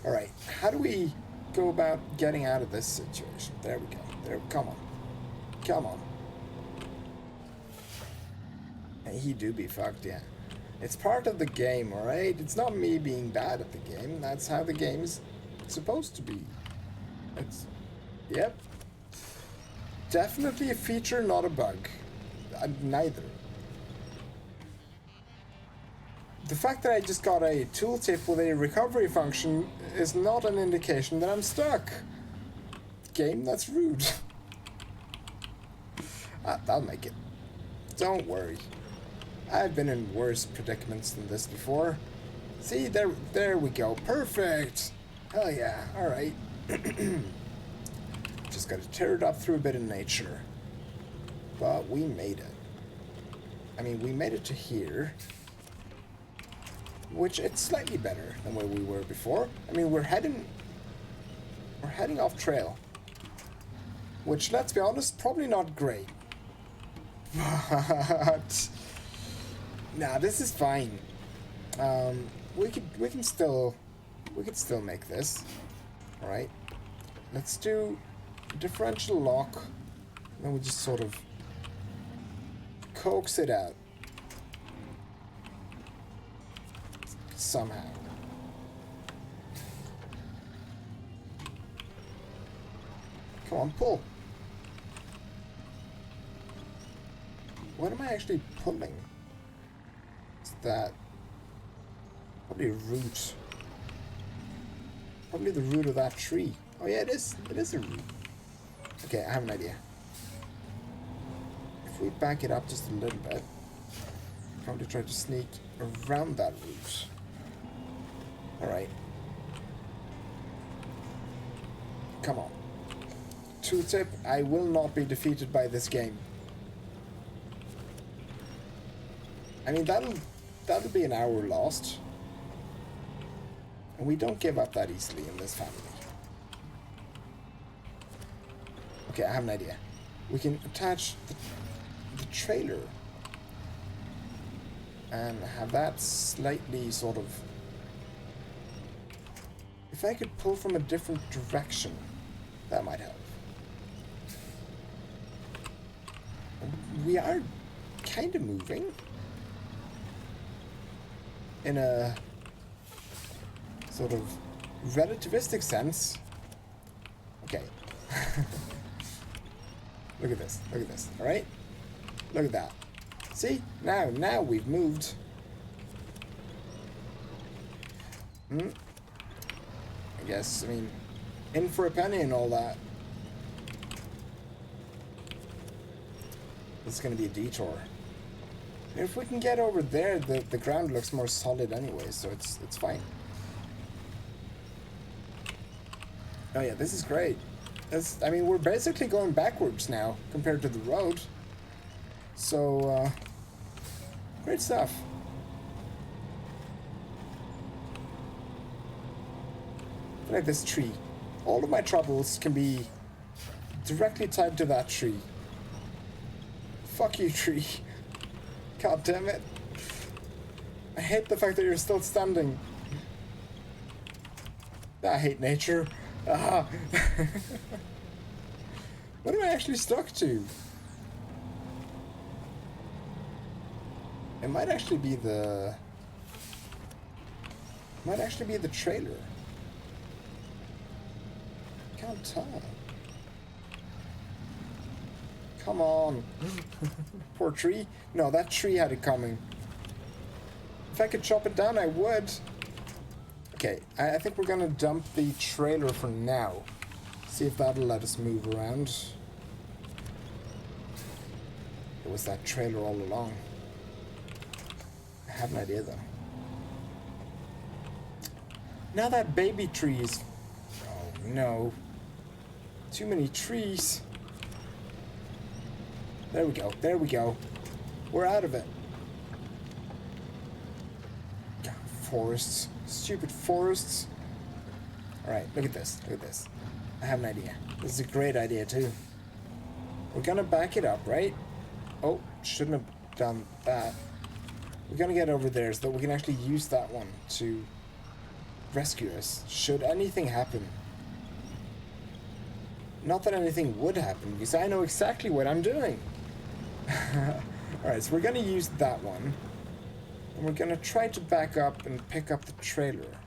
Alright, how do we go about getting out of this situation? There we go. There, come on. Come on. And he do be fucked, yeah. It's part of the game, alright? It's not me being bad at the game. That's how the game's supposed to be. It's... Yep. Definitely a feature, not a bug. Neither. The fact that I just got a tooltip with a recovery function is not an indication that I'm stuck. Game, that's rude. I'll make it. Don't worry. I've been in worse predicaments than this before. See, there we go. Perfect. Hell yeah. Alright. Just gotta tear it up through a bit of nature. But we made it. I mean, we made it to here. Which, it's slightly better than where we were before. I mean, we're heading off trail. Which, let's be honest, probably not great. But... Nah, this is fine. We could still make this. Alright. Let's do differential lock. And then we just sort of coax it out. Somehow. Come on, pull. What am I actually pulling? Is that probably a root? Probably the root of that tree. Oh yeah, it is. It is a root. Okay, I have an idea. If we back it up just a little bit, probably try to sneak around that root. Alright. Come on. Tooltip, I will not be defeated by this game. I mean, that'll be an hour lost. And we don't give up that easily in this family. Okay, I have an idea. We can attach the trailer and have that slightly sort of... If I could pull from a different direction, that might help. We are kind of moving in a sort of relativistic sense. Okay. Look at this. Look at this. All right? Look at that. See? Now we've moved. I guess, I mean, in for a penny and all that. This is going to be a detour. If we can get over there, the ground looks more solid anyway, so it's fine. Oh yeah, this is great. I mean, we're basically going backwards now compared to the road. So, great stuff. I feel like this tree. All of my troubles can be directly tied to that tree. Fuck you, tree. God damn it. I hate the fact that you're still standing. I hate nature. Ah. What am I actually stuck to? It might actually be the... trailer. Can't tell. Come on. Poor tree. No, that tree had it coming. If I could chop it down, I would. Okay, I think we're gonna dump the trailer for now. See if that'll let us move around. It was that trailer all along. I have an idea though. Now that baby tree is... Oh no. Too many trees. There we go. There we go. We're out of it. God, forests. Stupid forests. Alright, look at this. Look at this. I have an idea. This is a great idea too. We're gonna back it up, right? Oh, shouldn't have done that. We're gonna get over there so that we can actually use that one to rescue us, should anything happen. Not that anything would happen, because I know exactly what I'm doing. Alright, so we're gonna use that one. And we're gonna try to back up and pick up the trailer.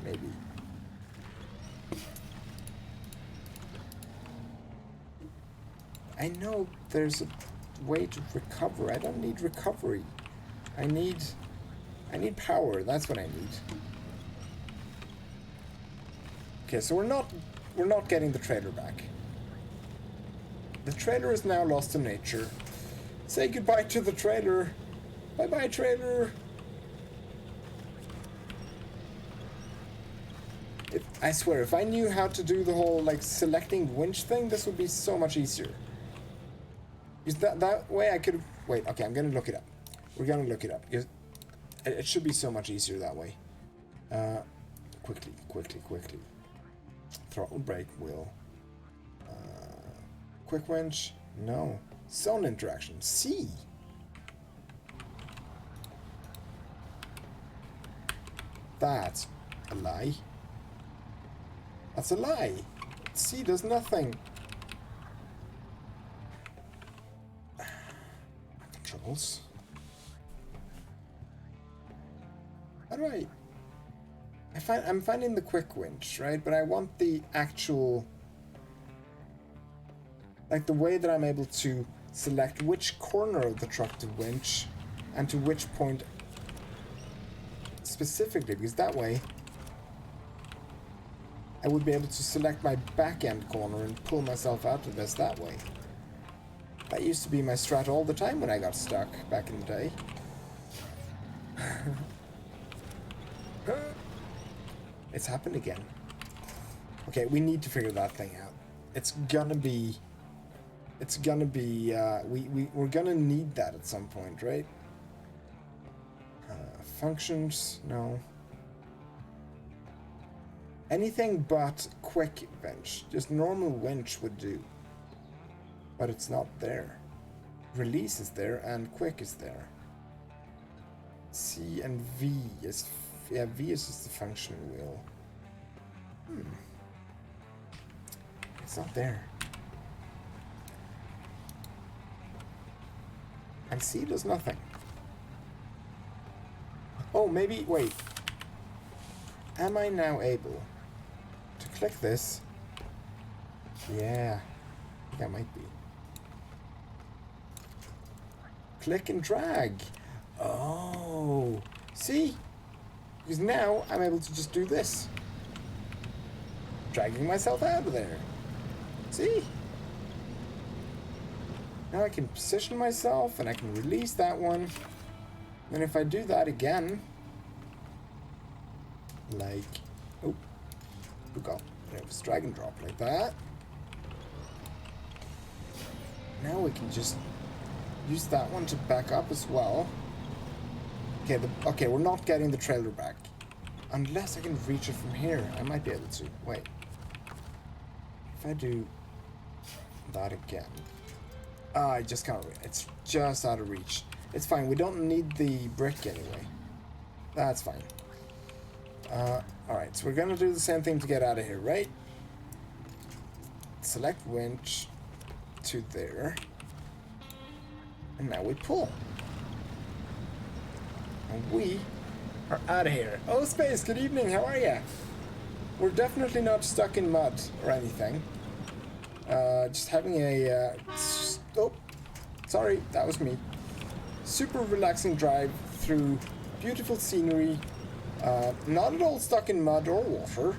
Maybe. I know there's a way to recover. I don't need recovery. I need power. That's what I need. Okay, so we're not getting the trailer back. The trailer is now lost to nature. Say goodbye to the trailer. Bye-bye, trailer. I swear, if I knew how to do the whole, like, selecting winch thing, this would be so much easier. Because that way I could... Wait, okay, I'm gonna look it up. We're gonna look it up. Because it should be so much easier that way. Quickly. Throttle brake wheel. Quick winch. No. Zone interaction. C. That's a lie. That's a lie. C does nothing. Controls. How do I'm finding the quick winch, right? But I want the actual... Like the way that I'm able to select which corner of the truck to winch and to which point specifically, because that way I would be able to select my back end corner and pull myself out of this that way. That used to be my strat all the time when I got stuck back in the day. It's happened again. Okay, we need to figure that thing out. It's gonna be, we're gonna need that at some point, right? Functions, no. Anything but quick winch. Just normal winch would do. But it's not there. Release is there and quick is there. C and V is... Yeah, V is just the function wheel. It's not there. And C does nothing. Oh, maybe... Wait. Am I now able to click this? Yeah. I think I might be. Click and drag. Oh. See? Because now I'm able to just do this. Dragging myself out of there. See? Now I can position myself and I can release that one. And if I do that again, like, oh, forgot. Just drag and drop like that. Now we can just use that one to back up as well. Okay, okay, we're not getting the trailer back. Unless I can reach it from here. I might be able to. Wait. If I do that again. I just can't. It's just out of reach. It's fine. We don't need the brick anyway. That's fine. Alright, so we're going to do the same thing to get out of here, right? Select winch to there. And now we pull. And we are out of here. Oh, Space, good evening. How are ya? We're definitely not stuck in mud or anything. Just having a... oh, sorry, that was me. Super relaxing drive through beautiful scenery. Not at all stuck in mud or water.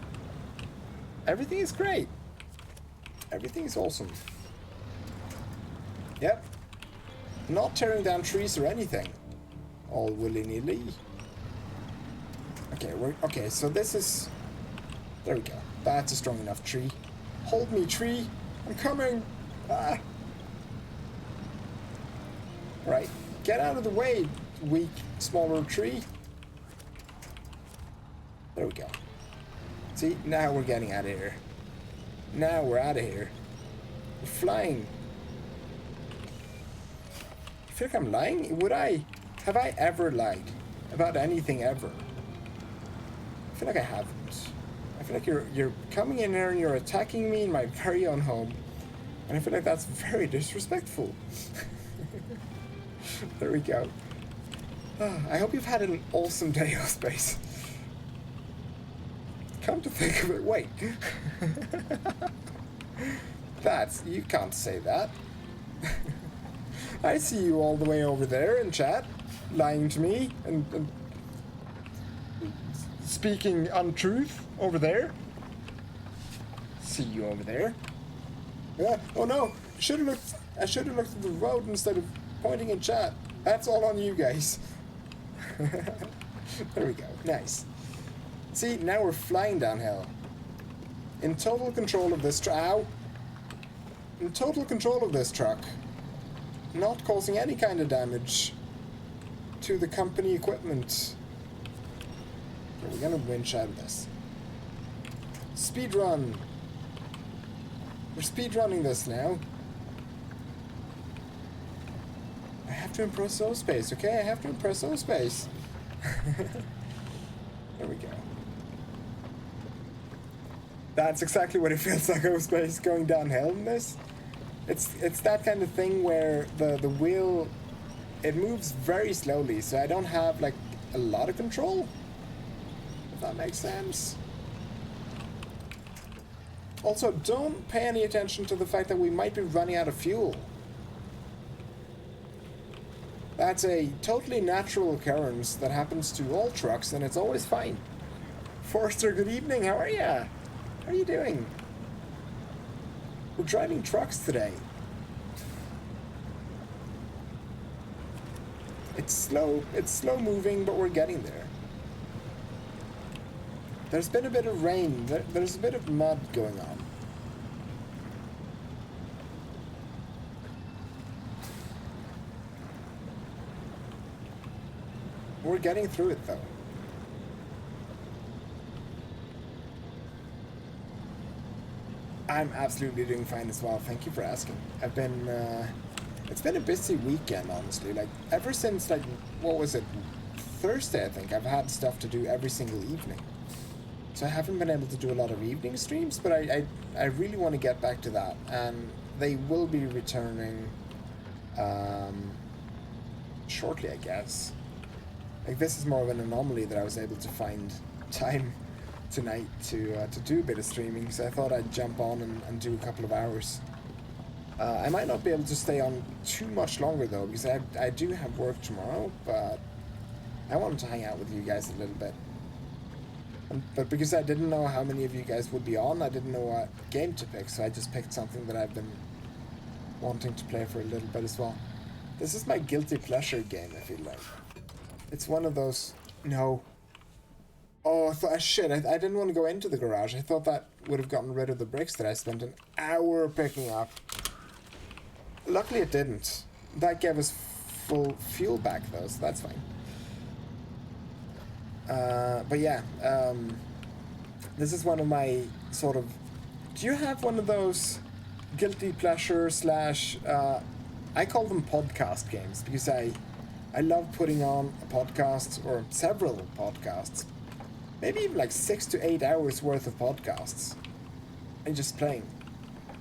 Everything is great. Everything is awesome. Yep. Not tearing down trees or anything. All willy-nilly. Okay, so this is... There we go. That's a strong enough tree. Hold me, tree. I'm coming. Ah. Right. Get out of the way, weak, smaller tree. There we go. See, now we're getting out of here. Now we're out of here. We're flying. I feel like I'm lying? Would I? Have I ever lied about anything ever? I feel like I haven't. I feel like you're coming in here and you're attacking me in my very own home. And I feel like that's very disrespectful. There we go. I hope you've had an awesome day, Space. Come to think of it, wait. You can't say that. I see you all the way over there in chat, lying to me and speaking untruth over there. See you over there. Yeah. Oh no! I should have looked at the road instead of pointing in chat. That's all on you guys. There we go. Nice. See, now we're flying downhill. In total control of this In total control of this truck. Not causing any kind of damage to the company equipment. Okay, we're gonna winch out of this. Speed run. We're speed running this now. I have to impress Space, okay? I have to impress Space. There we go. That's exactly what it feels like, Space, going downhill in this. It's that kind of thing where the wheel, it moves very slowly, so I don't have like a lot of control. If that makes sense. Also, don't pay any attention to the fact that we might be running out of fuel. That's a totally natural occurrence that happens to all trucks, and it's always fine. Forrester, good evening. How are ya? How are you doing? We're driving trucks today. It's slow moving, but we're getting there. There's been a bit of rain. There's a bit of mud going on. We're getting through it, though. I'm absolutely doing fine as well. Thank you for asking. I've been, it's been a busy weekend, honestly. Like, ever since, like, what was it? Thursday, I think. I've had stuff to do every single evening. So I haven't been able to do a lot of evening streams, but I really want to get back to that. And they will be returning, shortly, I guess. Like, this is more of an anomaly that I was able to find time tonight to do a bit of streaming, so I thought I'd jump on and do a couple of hours. I might not be able to stay on too much longer, though, because I do have work tomorrow, but I wanted to hang out with you guys a little bit. But because I didn't know how many of you guys would be on, I didn't know what game to pick, so I just picked something that I've been wanting to play for a little bit as well. This is my guilty pleasure game, I feel like. It's one of those... No. Oh, shit, I didn't want to go into the garage. I thought that would have gotten rid of the bricks that I spent an hour picking up. Luckily it didn't. That gave us full fuel back though, so that's fine. But yeah, this is one of my sort of... Do you have one of those guilty pleasure slash... I call them podcast games because I love putting on a podcast or several podcasts. Maybe even like 6 to 8 hours worth of podcasts. And just playing.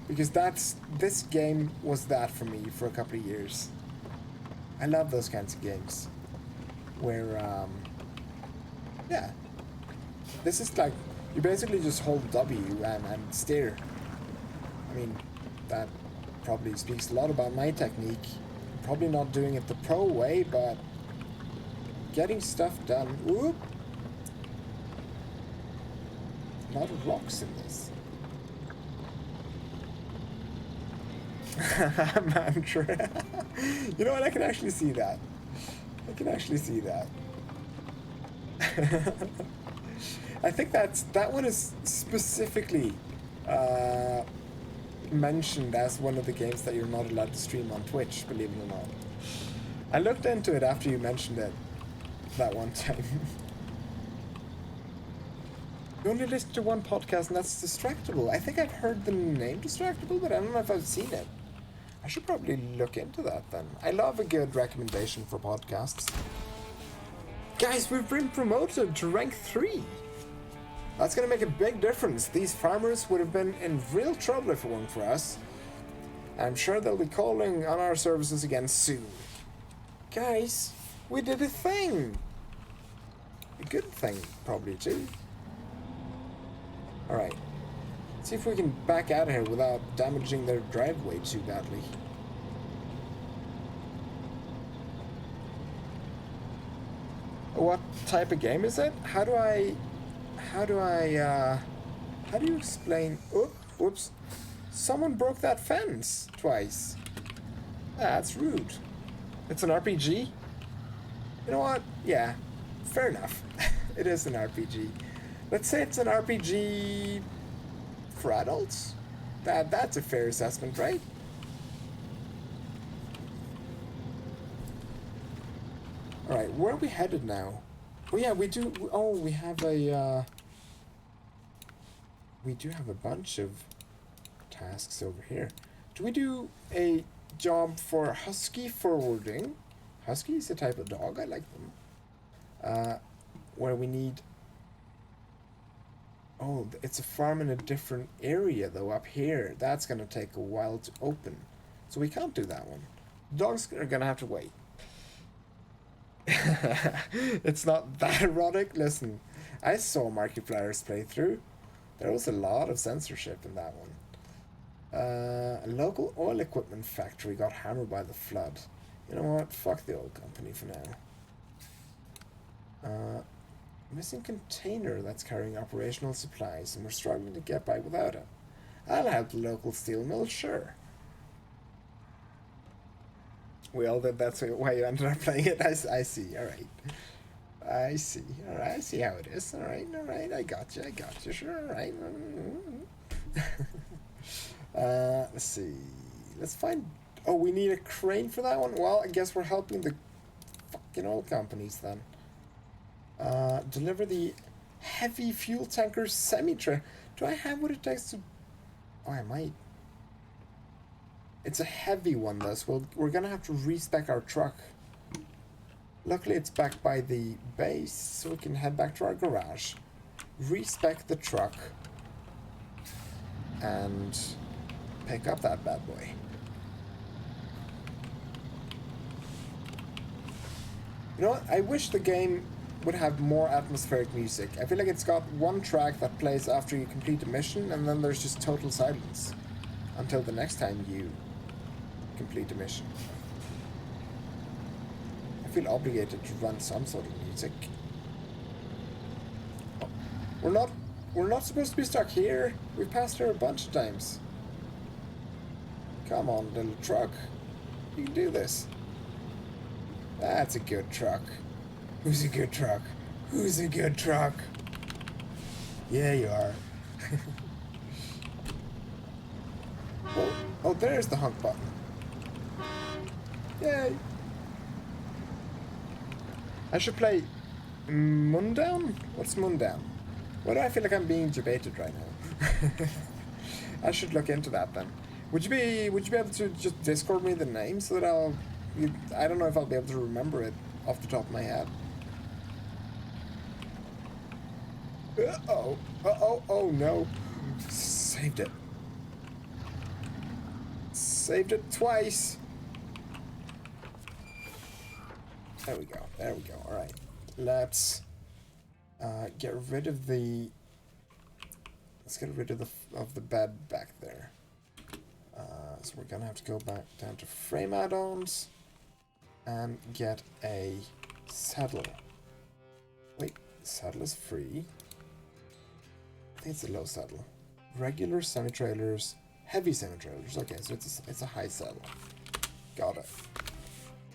Because this game was that for me for a couple of years. I love those kinds of games. Where, yeah. This is like, you basically just hold W and steer. I mean, that probably speaks a lot about my technique. Probably not doing it the pro way, but getting stuff done. Whoop! A lot of rocks in this. Mantra. You know what? I can actually see that. I can actually see that. I think that one is specifically mentioned as one of the games that you're not allowed to stream on Twitch, believe it or not. I looked into it after you mentioned it that one time. You only listen to one podcast and that's Distractable. I think I've heard the name Distractable, but I don't know if I've seen it. I should probably look into that then. I love a good recommendation for podcasts. Guys, we've been promoted to rank 3. That's going to make a big difference. These farmers would have been in real trouble if it weren't for us. I'm sure they'll be calling on our services again soon. Guys, we did a thing. A good thing, probably, too. Alright. See if we can back out of here without damaging their driveway too badly. What type of game is it? How do you explain... Oh, whoops. Someone broke that fence twice. That's rude. It's an RPG? You know what? Yeah, fair enough. It is an RPG. Let's say it's an RPG for adults. That's a fair assessment, right? Alright, where are we headed now? Oh yeah, we do... Oh, we have a... We do have a bunch of tasks over here. Do we do a job for husky forwarding? Husky is a type of dog, I like them. Where we need... Oh, it's a farm in a different area, though, up here. That's going to take a while to open. So we can't do that one. Dogs are going to have to wait. It's not that erotic. Listen, I saw Markiplier's playthrough. There was a lot of censorship in that one. A local oil equipment factory got hammered by the flood. You know what? Fuck the oil company for now. Missing container that's carrying operational supplies, and we're struggling to get by without it. I'll help the local steel mill, sure. Well, that's why you ended up playing it. I see, alright. I see, alright, I see how it is. Alright, I got you, sure, alright. Let's see. Let's find... Oh, we need a crane for that one? Well, I guess we're helping the fucking oil companies then. Deliver the heavy fuel tanker semi-trailer. Do I have what it takes to... Oh, I might. It's a heavy one, though, so we're gonna have to respec our truck. Luckily, it's back by the base, so we can head back to our garage, respec the truck, and pick up that bad boy. You know what? I wish the game would have more atmospheric music. I feel like it's got one track that plays after you complete a mission, and then there's just total silence until the next time you complete a mission. I feel obligated to run some sort of music. Oh, we're not supposed to be stuck here. We've passed here a bunch of times. Come on, little truck. You can do this. That's a good truck. Who's a good truck? Who's a good truck? Yeah, you are. Oh, there's the honk button. Yay. I should play Mundown? What's Mundown? Why do I feel like I'm being debated right now? I should look into that then. Would you be able to just Discord me the name so that I don't know if I'll be able to remember it off the top of my head. Uh-oh. Uh-oh. Oh, no. Saved it. Saved it twice. There we go. There we go. All right. Let's get rid of the... Let's get rid of the bed back there. So we're going to have to go back down to frame add-ons and get a saddle. Wait, saddle is free. I think it's a low saddle. Regular semi-trailers, heavy semi-trailers. Okay, so it's a high saddle. Got it.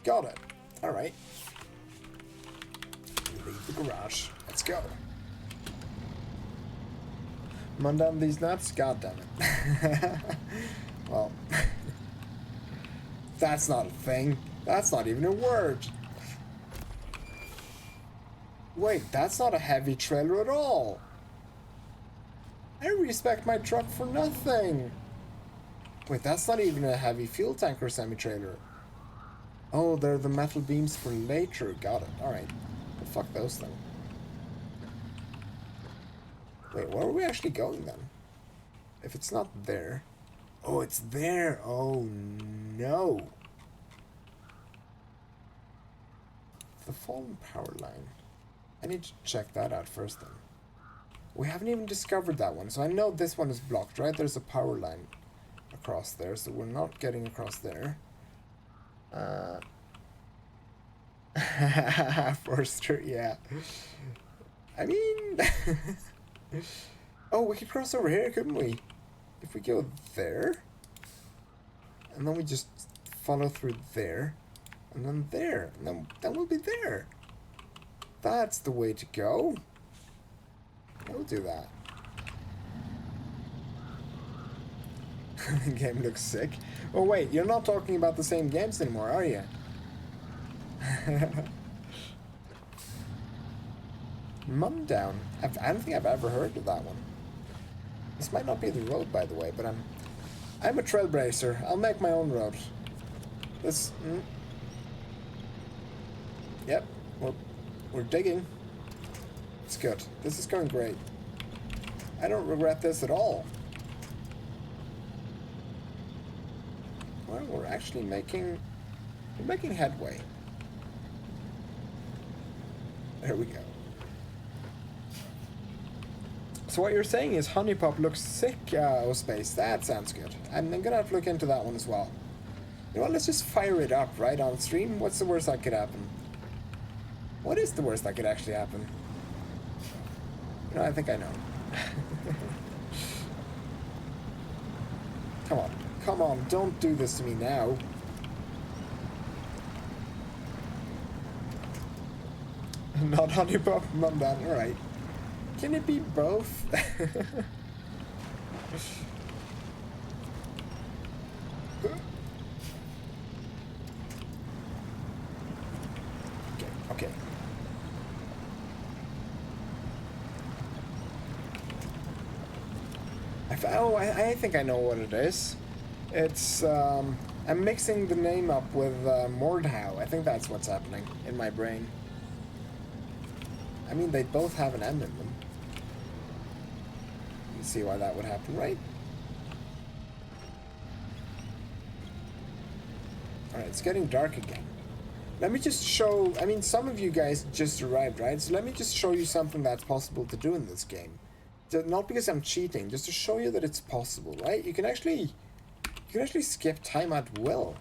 Got it. All right. Leave the garage. Let's go. Mundown these nuts? God damn it. Well, that's not a thing. That's not even a word. Wait, that's not a heavy trailer at all. I respect my truck for nothing. Wait, that's not even a heavy fuel tanker semi-trailer. Oh, they're the metal beams for later. Got it. Alright. Well, fuck those then. Wait, where are we actually going then? If it's not there... Oh, it's there. Oh, no. The fallen power line. I need to check that out first then. We haven't even discovered that one, so I know this one is blocked, right? There's a power line across there, so we're not getting across there. Forster, yeah. I mean... Oh, we could cross over here, couldn't we? If we go there, and then we just follow through there, and then there, and then we'll be there. That's the way to go. We'll do that. The game looks sick. Oh wait, you're not talking about the same games anymore, are you? Mundown. I don't think I've ever heard of that one. This might not be the road, by the way, but I'm a trailblazer. I'll make my own road. This... Yep, we're digging. It's good. This is going great. I don't regret this at all. Well, we're actually making headway. There we go. So what you're saying is Honeypop looks sick, Space. That sounds good. I'm gonna have to look into that one as well. You know what, let's just fire it up right on stream. What's the worst that could happen? What is the worst that could actually happen? You know, I think I know. Come on, don't do this to me now. Not Honeypop, Mundown, alright. Can it be both? Okay. I think I know what it is. It's, I'm mixing the name up with Mordhau. I think that's what's happening in my brain. I mean, they both have an M in them. You see why that would happen, right? Alright, it's getting dark again. Let me just show... I mean, some of you guys just arrived, right? So let me just show you something that's possible to do in this game. Not because I'm cheating, just to show you that it's possible, right? You can actually skip time at will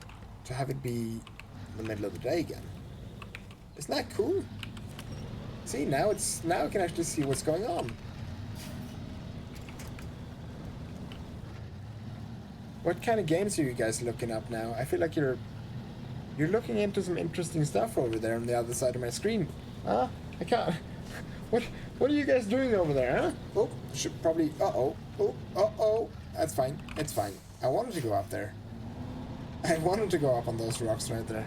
to have it be the middle of the day again. Isn't that cool? See, now I can actually see what's going on. What kind of games are you guys looking up now? I feel like you're looking into some interesting stuff over there on the other side of my screen. Huh? I can't. What what are you guys doing over there, huh? Oh, should probably. Uh-oh. Oh, uh-oh. That's fine. It's fine. I wanted to go up there. I wanted to go up on those rocks right there.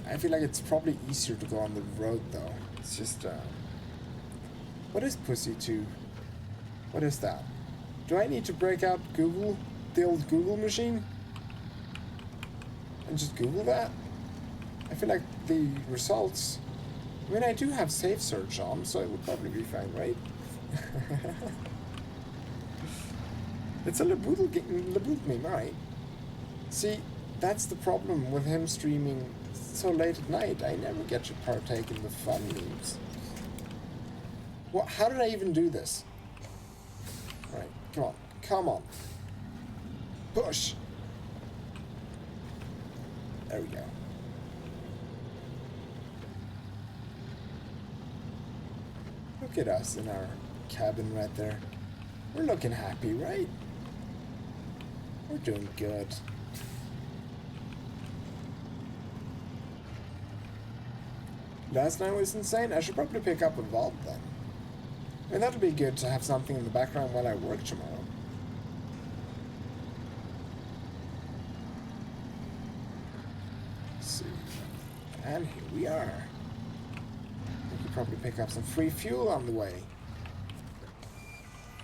I feel like it's probably easier to go on the road though. It's just what is Pussy 2? What is that? Do I need to break out Google, the old Google machine? And just Google that? I feel like the results... I mean, I do have safe search on, so it would probably be fine, right? It's a Laboodle meme, right? See, that's the problem with him streaming so late at night. I never get to partake in the fun memes. What? How did I even do this? Alright, come on. Come on. Push! There we go. Look at us in our cabin right there. We're looking happy, right? We're doing good. Last night was insane. I should probably pick up a vault then. I mean, that'll be good to have something in the background while I work tomorrow. Let's see. And here we are. We could probably pick up some free fuel on the way.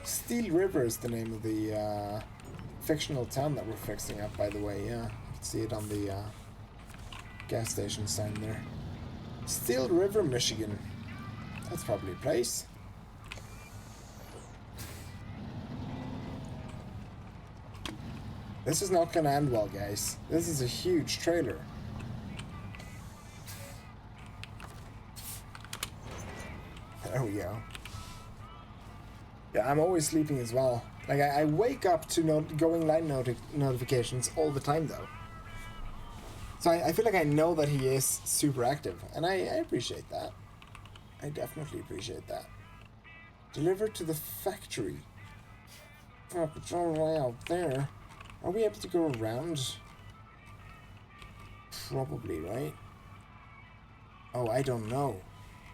Steel River is the name of the fictional town that we're fixing up, by the way. Yeah, you can see it on the gas station sign there. Steel River, Michigan. That's probably a place. This is not gonna end well, guys. This is a huge trailer. There we go. Yeah, I'm always sleeping as well. Like, I wake up to going line notifications all the time, though. So I feel like I know that he is super active, and I appreciate that. I definitely appreciate that. Delivered to the factory. Oh, it's all the way out there. Are we able to go around? Probably, right? Oh, I don't know.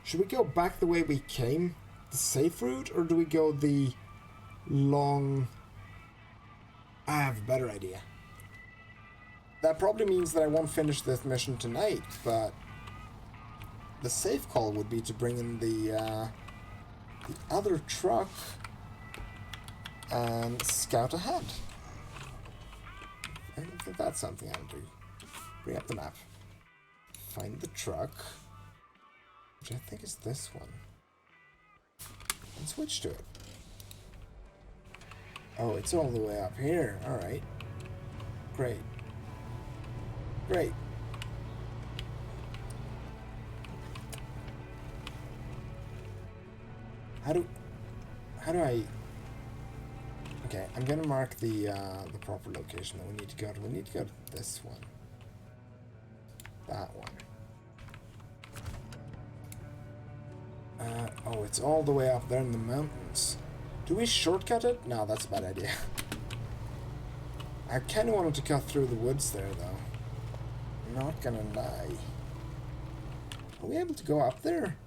Should we go back the way we came? The safe route? Or do we go the long... I have a better idea. That probably means that I won't finish this mission tonight, but... the safe call would be to bring in the other truck and scout ahead. I think that's something I'll do. Bring up the map. Find the truck, which I think is this one. And switch to it. Oh, it's all the way up here. Alright. Great. Great. How do I... Okay, I'm gonna mark the proper location that we need to go to. We need to go to this one. That one. Oh, it's all the way up there in the mountains. Do we shortcut it? No, that's a bad idea. I kinda wanted to cut through the woods there, though. Not gonna lie. Are we able to go up there?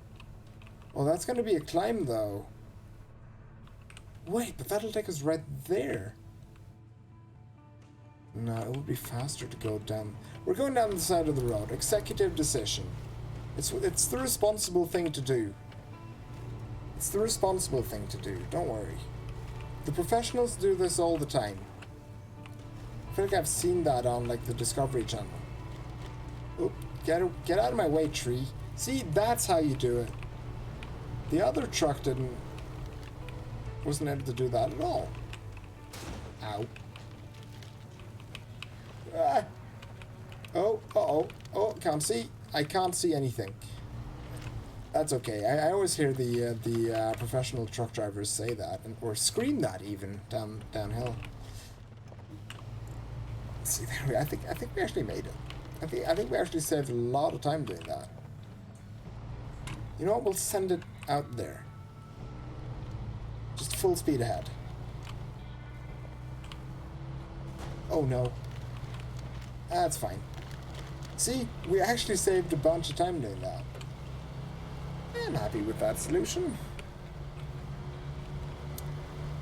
Well, that's gonna be a climb, though. Wait, but that'll take us right there. No, it would be faster to go down. We're going down the side of the road. Executive decision. It's the responsible thing to do. It's the responsible thing to do. Don't worry. The professionals do this all the time. I feel like I've seen that on like the Discovery Channel. Oop, get out of my way, tree. See, that's how you do it. The other truck wasn't able to do that at all. Ow. Ah. Oh, uh-oh. Oh, can't see. I can't see anything. That's okay. I always hear the professional truck drivers say that, or scream that even downhill. Let's see, there we. I think we actually made it. I think we actually saved a lot of time doing that. You know what? We'll send it out there. full speed ahead. Oh no. That's fine. See, we actually saved a bunch of time doing that. I'm happy with that solution.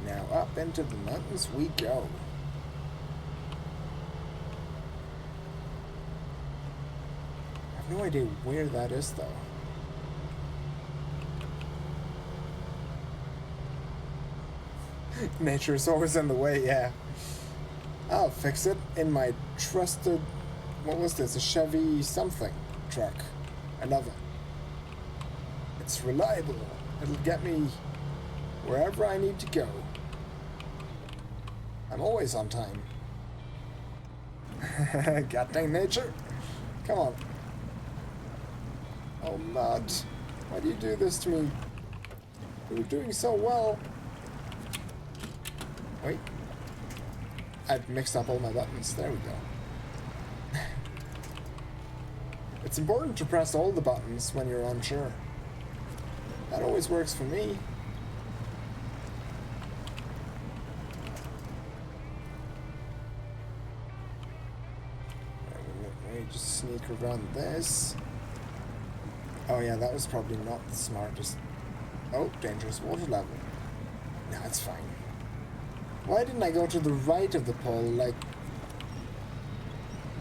Now up into the mountains we go. I have no idea where that is though. Nature is always in the way, yeah. I'll fix it in my trusted, what was this, a Chevy something truck. I love it. It's reliable. It'll get me wherever I need to go. I'm always on time. God dang nature. Come on. Oh, mud. Why do you do this to me? You were doing so well. Wait. I've mixed up all my buttons. There we go. It's important to press all the buttons when you're unsure. That always works for me. Let me just sneak around this. Oh yeah, that was probably not the smartest. Oh, dangerous water level. No, it's fine. Why didn't I go to the right of the pole like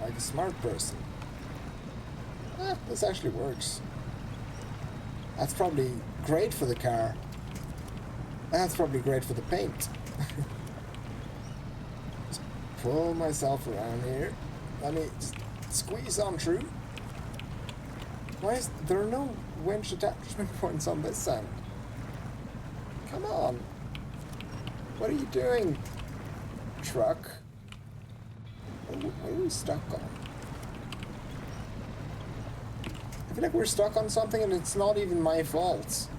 a smart person? This actually works. That's probably great for the car. That's probably great for the paint. Just pull myself around here. Let me just squeeze on through. Why is there are no winch attachment points on this end? Come on. What are you doing, truck? What are we stuck on? I feel like we're stuck on something and it's not even my fault.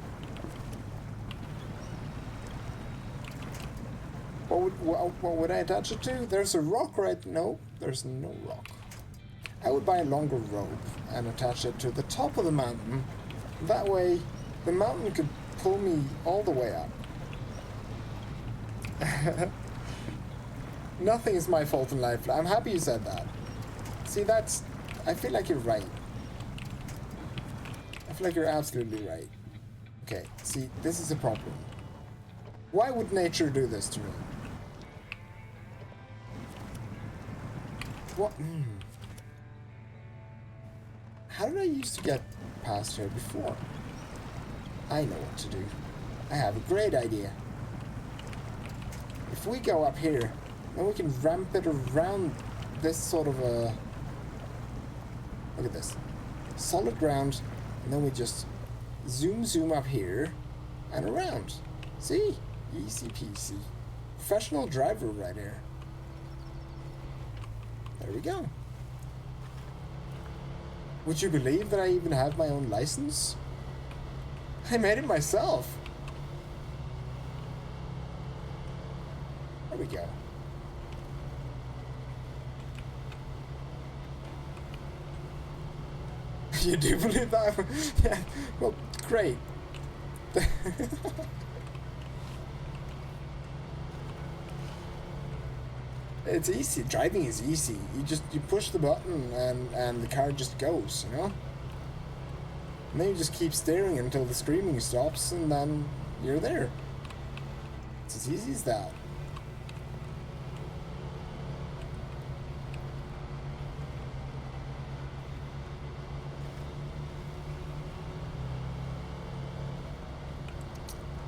What would I attach it to? There's a rock right... No, there's no rock. I would buy a longer rope and attach it to the top of the mountain. That way, the mountain could pull me all the way up. Nothing is my fault in life. I'm happy you said that. See, that's... I feel like you're right. I feel like you're absolutely right. Okay, see, this is a problem. Why would nature do this to me? What? How did I used to get past here before? I know what to do. I have a great idea. If we go up here, then we can ramp it around this sort of a... Look at this. Solid ground, and then we just zoom up here and around. See? Easy peasy. Professional driver right here. There we go. Would you believe that I even have my own license? I made it myself. There we go. You do believe that? Yeah. Well, great. It's easy. Driving is easy. You push the button and the car just goes, you know? And then you just keep steering until the screaming stops and then you're there. It's as easy as that.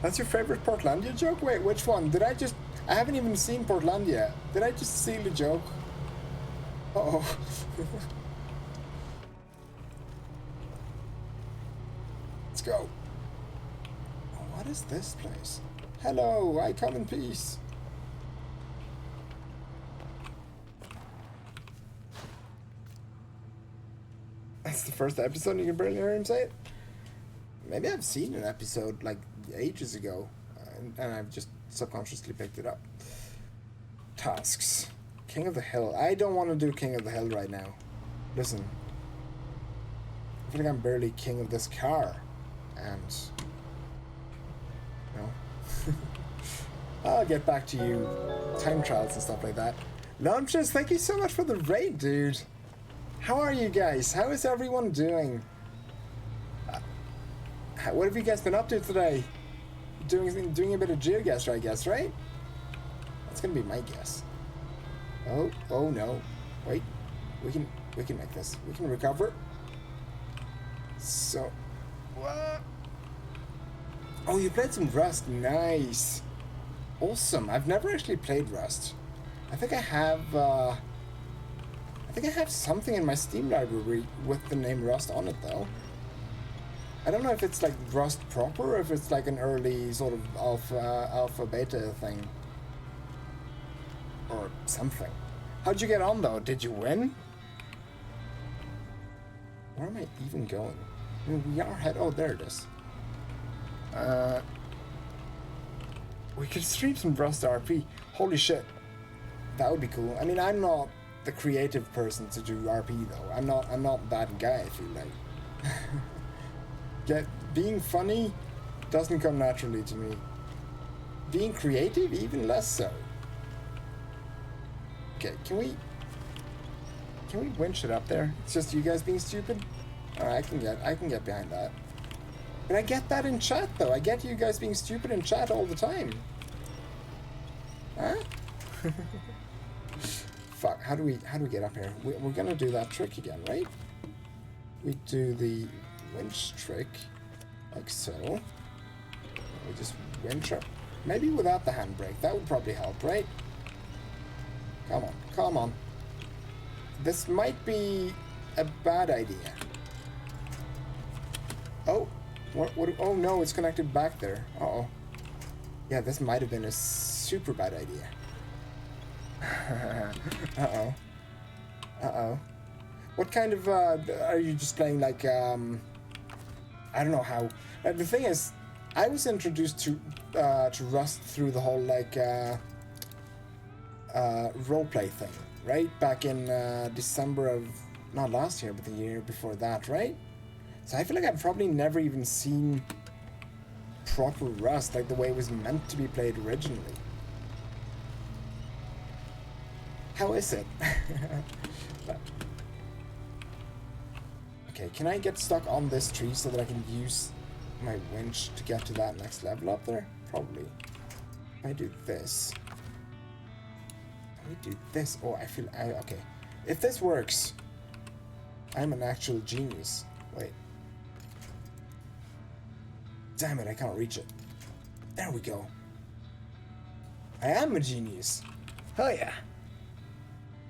That's your favorite Portlandia joke? Wait, which one? I haven't even seen Portlandia. Did I just steal a joke? Uh-oh. Let's go. Oh, what is this place? Hello, I come in peace. That's the first episode you can barely hear him say it? Maybe I've seen an episode like ages ago, and I've just subconsciously picked it up. Tasks. King of the Hill. I don't want to do King of the Hill right now. Listen. I feel like I'm barely king of this car. And... no. I'll get back to you. Time trials and stuff like that. Launches, thank you so much for the raid, dude. How are you guys? How is everyone doing? What have you guys been up to today? Doing a bit of GeoGuessr, I guess, right? That's gonna be my guess. Oh no. Wait. We can make this. We can recover. So, what? Oh, you played some Rust. Nice. Awesome. I've never actually played Rust. I think I have something in my Steam library with the name Rust on it, though. I don't know if it's like Rust proper or if it's like an early sort of alpha beta thing. Or something. How'd you get on, though? Did you win? Where am I even going? I mean, we are head. Oh, there it is. We could stream some Rust RP. Holy shit. That would be cool. I mean, I'm not the creative person to do RP, though. I'm not that guy, I feel like. Being funny doesn't come naturally to me. Being creative, even less so. Okay, can we winch it up there? It's just you guys being stupid? Alright, I can get behind that. But I get that in chat, though. I get you guys being stupid in chat all the time. Huh? Fuck, how do we get up here? We're gonna do that trick again, right? We do the winch trick, like so. We just winch up. Maybe without the handbrake. That would probably help, right? Come on, come on. This might be a bad idea. Oh, what? Oh no, it's connected back there. Uh-oh. Yeah, this might have been a super bad idea. Uh-oh. Uh-oh. What kind of, are you just playing like, I don't know how. The thing is, I was introduced to Rust through the whole, like, roleplay thing, right? Back in December of, not last year, but the year before that, right? So I feel like I've probably never even seen proper Rust, like the way it was meant to be played originally. How is it? Okay, can I get stuck on this tree so that I can use my winch to get to that next level up there? Probably. If I do this. Let me do this. Oh, I feel... okay. If this works, I'm an actual genius. Wait. Damn it, I can't reach it. There we go. I am a genius. Hell yeah.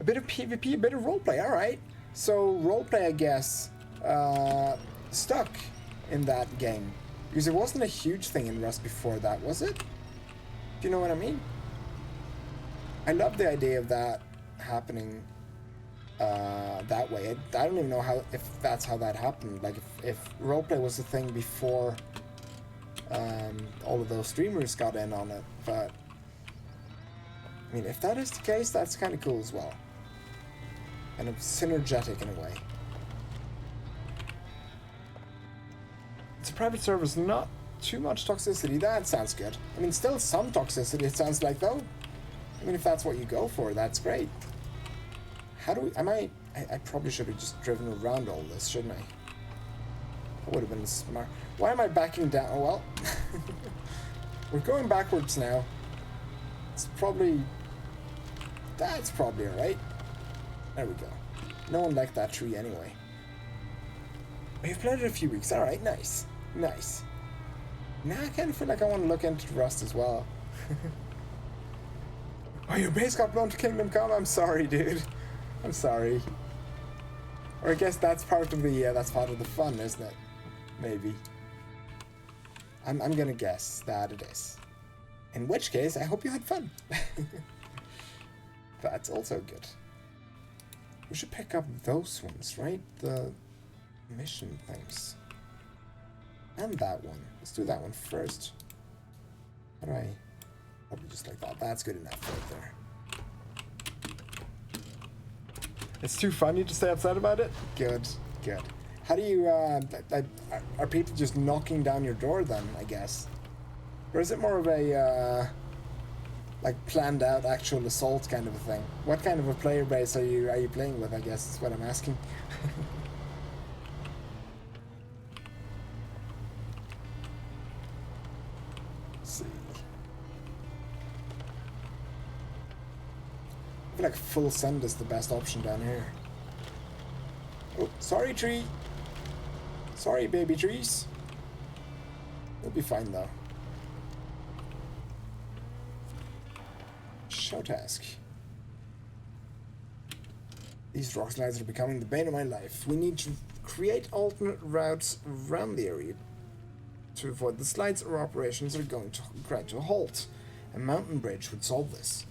A bit of PvP, a bit of roleplay, alright. So, roleplay, I guess, stuck in that game. Because it wasn't a huge thing in Rust before that, was it? Do you know what I mean? I love the idea of that happening that way. I don't even know if that's how that happened. Like, if roleplay was a thing before all of those streamers got in on it. But, I mean, if that is the case, that's kind of cool as well. Kind of synergetic in a way. It's a private service, not too much toxicity. That sounds good. I mean, still some toxicity, it sounds like, though. I mean, if that's what you go for, that's great. How do we... I probably should have just driven around all this, shouldn't I? That would have been smart. Why am I backing down? Oh, well. We're going backwards now. It's probably... That's probably alright. There we go. No one liked that tree anyway. We've played it a few weeks. Alright, nice. Nice. Now I kind of feel like I want to look into Rust as well. Oh, your base got blown to Kingdom Come? I'm sorry, dude. I'm sorry. Or I guess that's part of the fun, isn't it? Maybe. I'm gonna guess that it is. In which case, I hope you had fun. That's also good. We should pick up those ones, right? The mission things. And that one. Let's do that one first. How do I... Probably just like that. That's good enough right there. It's too funny to stay upset about it? Good, good. How do you, are people just knocking down your door then, I guess? Or is it more of a, like planned out actual assault kind of a thing. What kind of a player base are you playing with? I guess is what I'm asking. Let's see. I feel like full send is the best option down here. Oh, sorry, tree. Sorry, baby trees. We'll be fine though. Show task. These rock slides are becoming the bane of my life. We need to create alternate routes around the area to avoid the slides or operations are going to grind to a halt. A mountain bridge would solve this.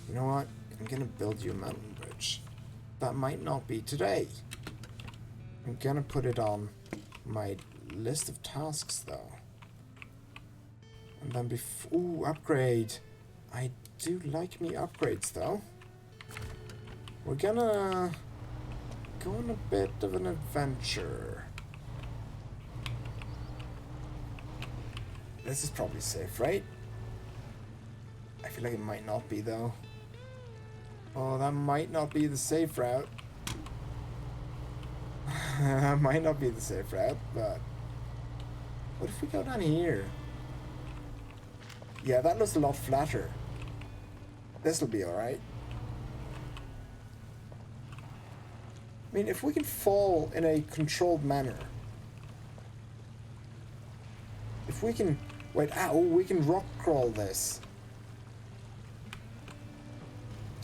You know what? I'm gonna build you a mountain bridge. That might not be today. I'm gonna put it on my list of tasks though. And then ooh, upgrade. I do like me upgrades though. We're gonna go on a bit of an adventure. This is probably safe, right? I feel like it might not be though. Oh, that might not be the safe route. That might not be the safe route, but what if we go down here? Yeah, that looks a lot flatter. This'll be alright. I mean, if we can fall in a controlled manner. If we can... Wait, ow, we can rock crawl this.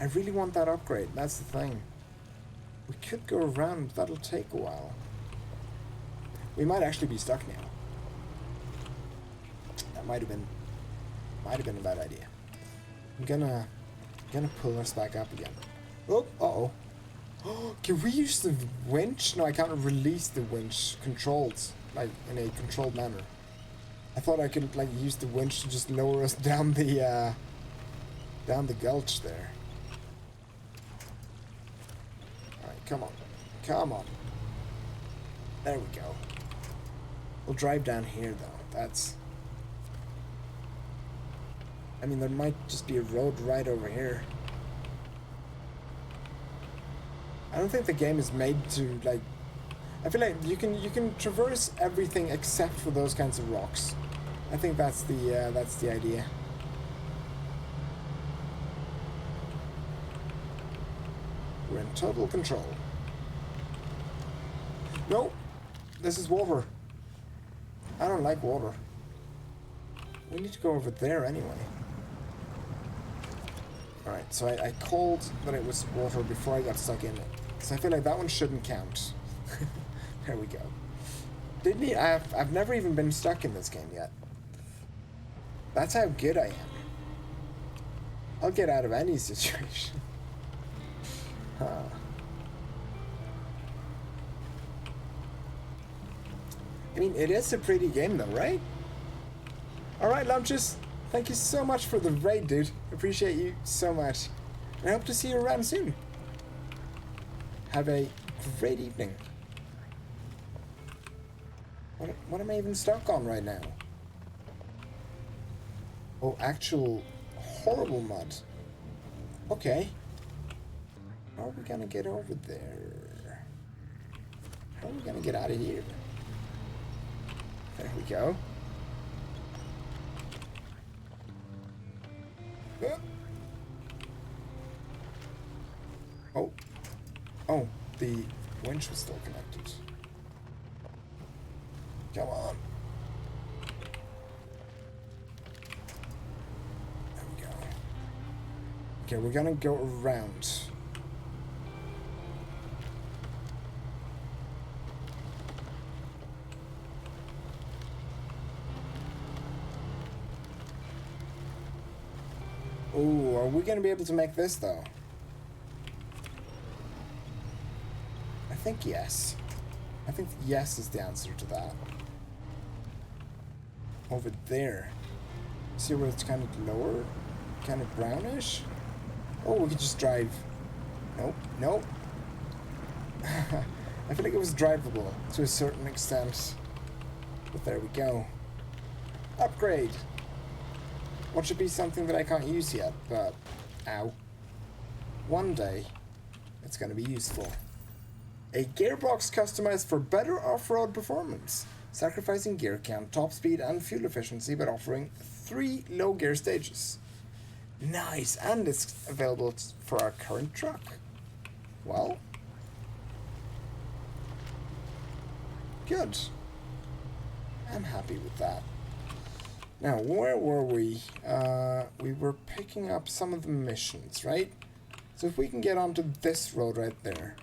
I really want that upgrade, that's the thing. We could go around, that'll take a while. We might actually be stuck now. That might have been a bad idea. I'm gonna pull us back up again. Oh, uh-oh. Can we use the winch? No, I can't release the winch controlled, like in a controlled manner. I thought I could like use the winch to just lower us down the gulch there. Alright, come on. Come on. There we go. We'll drive down here though. That's... I mean, there might just be a road right over here. I don't think the game is made to, like... I feel like you can traverse everything except for those kinds of rocks. I think that's the idea. We're in total control. No! This is water. I don't like water. We need to go over there anyway. Alright, so I called that it was water before I got stuck in it. Because I feel like that one shouldn't count. There we go. Didn't he? I've never even been stuck in this game yet. That's how good I am. I'll get out of any situation. Huh. I mean, it is a pretty game though, right? Alright, Lumptious. Thank you so much for the raid, dude. Appreciate you so much. And I hope to see you around soon. Have a great evening. What am I even stuck on right now? Oh, actual horrible mud. Okay. How are we gonna get over there? How are we gonna get out of here? There we go. Oh. Oh, the winch was still connected. Come on. There we go. Okay, we're gonna go around. Oh, are we gonna be able to make this though? I think yes. I think yes is the answer to that. Over there. See where it's kind of lower? Kind of brownish? Oh, we could just drive. Nope, nope. I feel like it was drivable to a certain extent. But there we go. Upgrade! What should be something that I can't use yet, but ow. One day, it's going to be useful. A gearbox customized for better off-road performance, sacrificing gear count, top speed, and fuel efficiency, but offering 3 low gear stages. Nice, and it's available for our current truck. Well, good. I'm happy with that. Now, where were we? We were picking up some of the missions, right? So if we can get onto this road right there,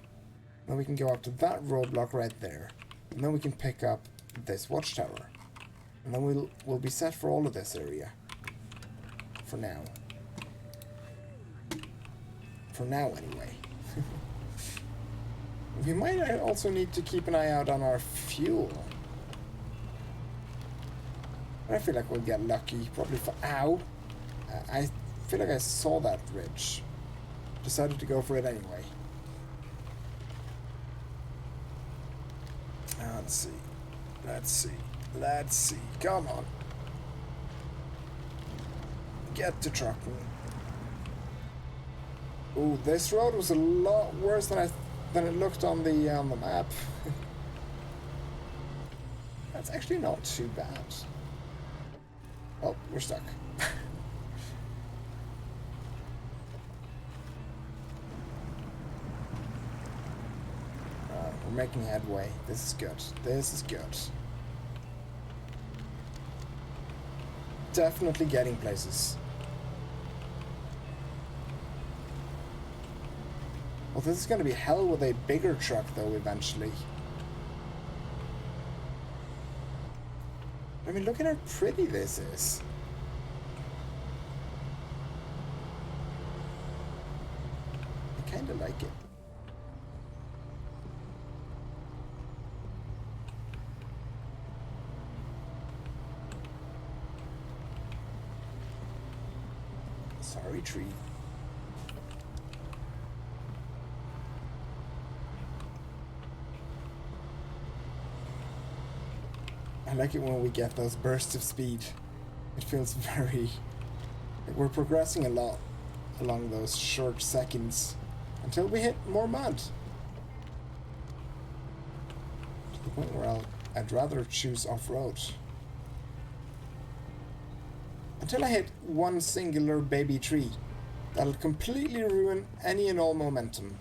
then we can go up to that roadblock right there, and then we can pick up this watchtower, and then we'll be set for all of this area. For now. For now, anyway. We might also need to keep an eye out on our fuel. I feel like we'll get lucky, probably for... Ow! I feel like I saw that ridge. Decided to go for it anyway. Let's see. Let's see. Let's see. Come on. Get to trucking. Ooh, this road was a lot worse than it looked on the map. That's actually not too bad. Oh, we're stuck. We're making headway. This is good. This is good. Definitely getting places. Well, this is going to be hell with a bigger truck, though, eventually. I mean, look at how pretty this is. I kind of like it. Sorry, tree. I like it when we get those bursts of speed. It feels very... like we're progressing a lot along those short seconds until we hit more mud. To the point where I'd rather choose off-road. Until I hit one singular baby tree that'll completely ruin any and all momentum.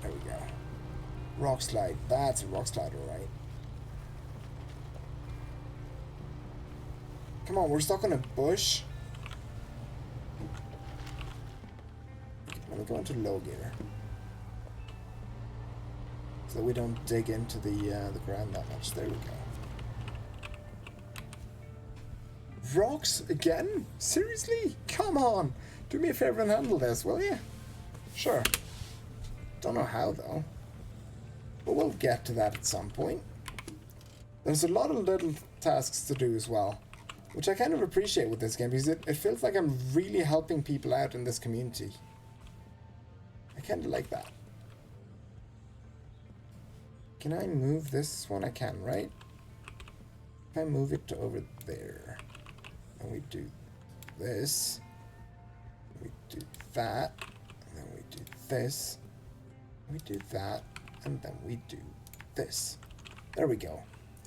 There we go. Rock slide. That's a rock slide, alright. Come on, we're stuck on a bush. Let me go into low gear. So we don't dig into the ground that much. There we go. Rocks again? Seriously? Come on! Do me a favor and handle this, will you? Sure. Don't know how, though. But we'll get to that at some point. There's a lot of little tasks to do as well, which I kind of appreciate with this game, because it feels like I'm really helping people out in this community. I kind of like that. Can I move this one? I can, right? If I move it to over there, and we do this, we do that, and then we do this, we do that, and then we do this. There we go.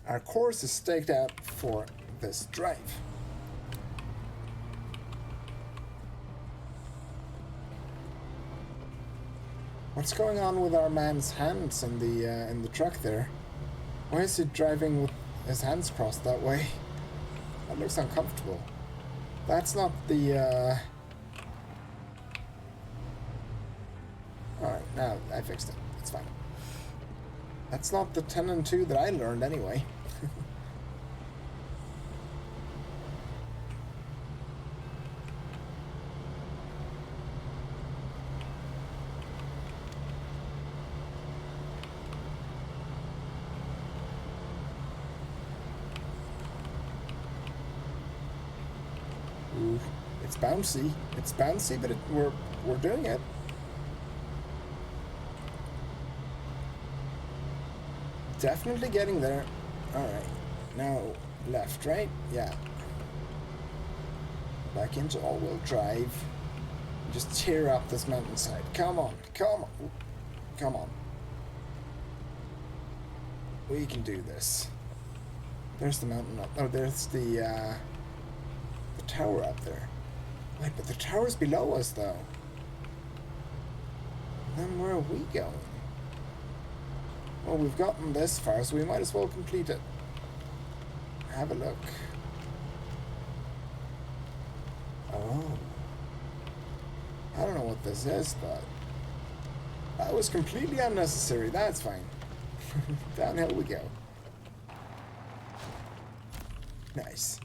Our course is staked out for this drive. What's going on with our man's hands in the truck there? Why is he driving with his hands crossed that way? That looks uncomfortable. That's not the Alright, now I fixed it. It's fine. That's not the 10 and 2 that I learned anyway. Ooh, it's bouncy. It's bouncy, but we're doing it. Definitely getting there. Alright. Now, left, right? Yeah. Back into all-wheel drive. Just tear up this mountainside. Come on. Come on. Come on. We can do this. There's the mountain up. Oh, there's the tower up there. Wait, but the tower's below us, though. Then where are we going? Well, we've gotten this far, so we might as well complete it. Have a look. Oh. I don't know what this is, but that was completely unnecessary. That's fine. Downhill we go. Nice.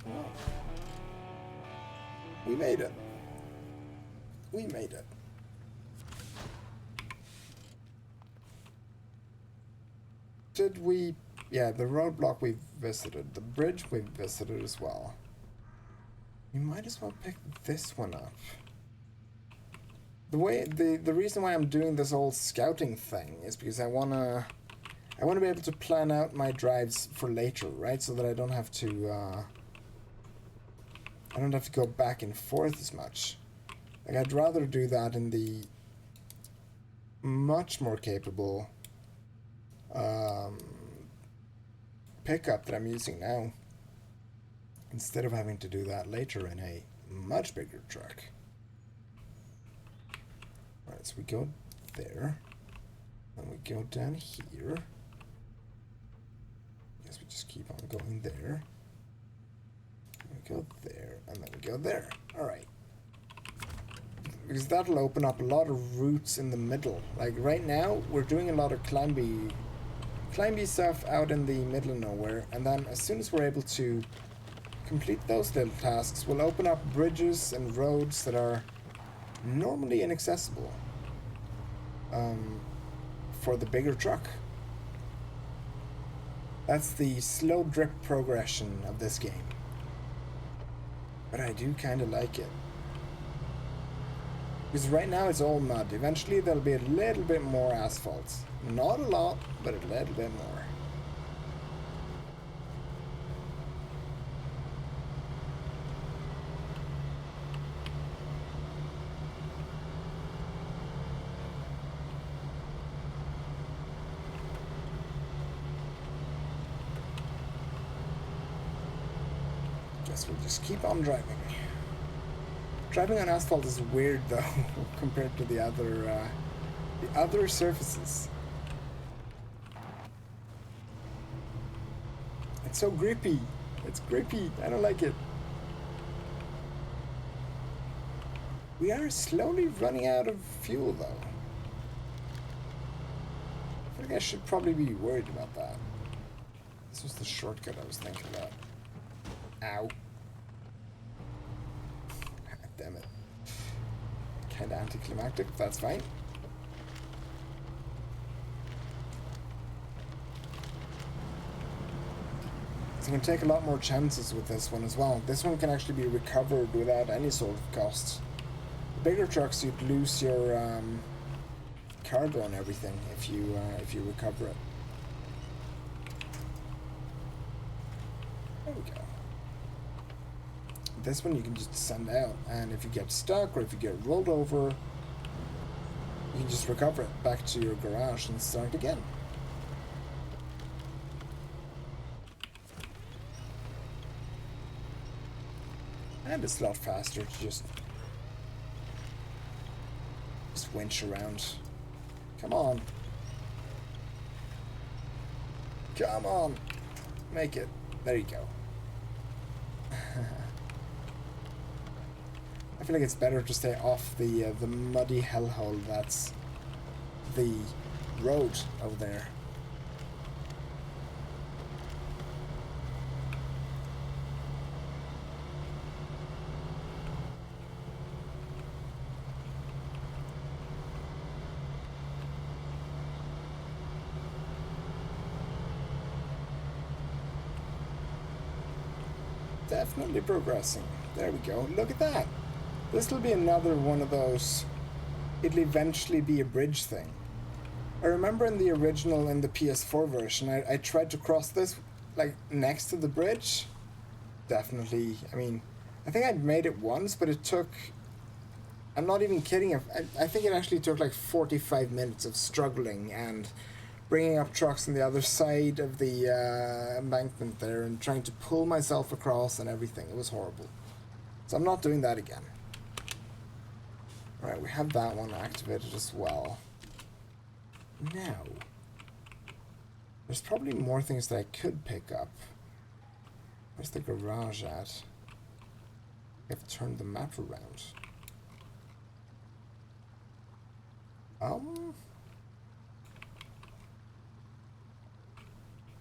Oh. We made it. We made it. Did we... Yeah, the roadblock we visited. The bridge we visited as well. We might as well pick this one up. The reason why I'm doing this whole scouting thing is because I wanna be able to plan out my drives for later, right? So that I don't have to go back and forth as much. Like, I'd rather do that in the much more capable pickup that I'm using now, instead of having to do that later in a much bigger truck. Alright, so we go there, and we go down here. I guess we just keep on going there. We go there, and then we go there. Alright. Because that'll open up a lot of routes in the middle. Like, right now, we're doing a lot of climby stuff out in the middle of nowhere, and then as soon as we're able to complete those little tasks, we'll open up bridges and roads that are normally inaccessible for the bigger truck. That's the slow drip progression of this game. But I do kind of like it. Because right now it's all mud. Eventually there'll be a little bit more asphalt. Not a lot, but a little bit more. Guess we'll just keep on driving. Driving on asphalt is weird though, compared to the other surfaces. It's so grippy. It's grippy. I don't like it. We are slowly running out of fuel though. I think I should probably be worried about that. This was the shortcut I was thinking about. Ow. Damn it. Kinda anticlimactic, but that's fine. So I'm gonna take a lot more chances with this one as well. This one can actually be recovered without any sort of cost. The bigger trucks, you'd lose your cargo and everything if you recover it. There we go. This one you can just send out, and if you get stuck or if you get rolled over, you can just recover it back to your garage and start again. And it's a lot faster to just winch around. Come on. Come on. Make it. There you go. I feel like it's better to stay off the muddy hellhole that's the road over there. Definitely progressing. There we go. Look at that. This will be another one of those, it'll eventually be a bridge thing. I remember in the original, in the PS4 version, I tried to cross this, like, next to the bridge. Definitely, I mean, I think I'd made it once, but it took, I'm not even kidding, I think it actually took like 45 minutes of struggling and bringing up trucks on the other side of the embankment there and trying to pull myself across and everything. It was horrible. So I'm not doing that again. Alright, we have that one activated as well. Now, there's probably more things that I could pick up. Where's the garage at? I have to turn the map around.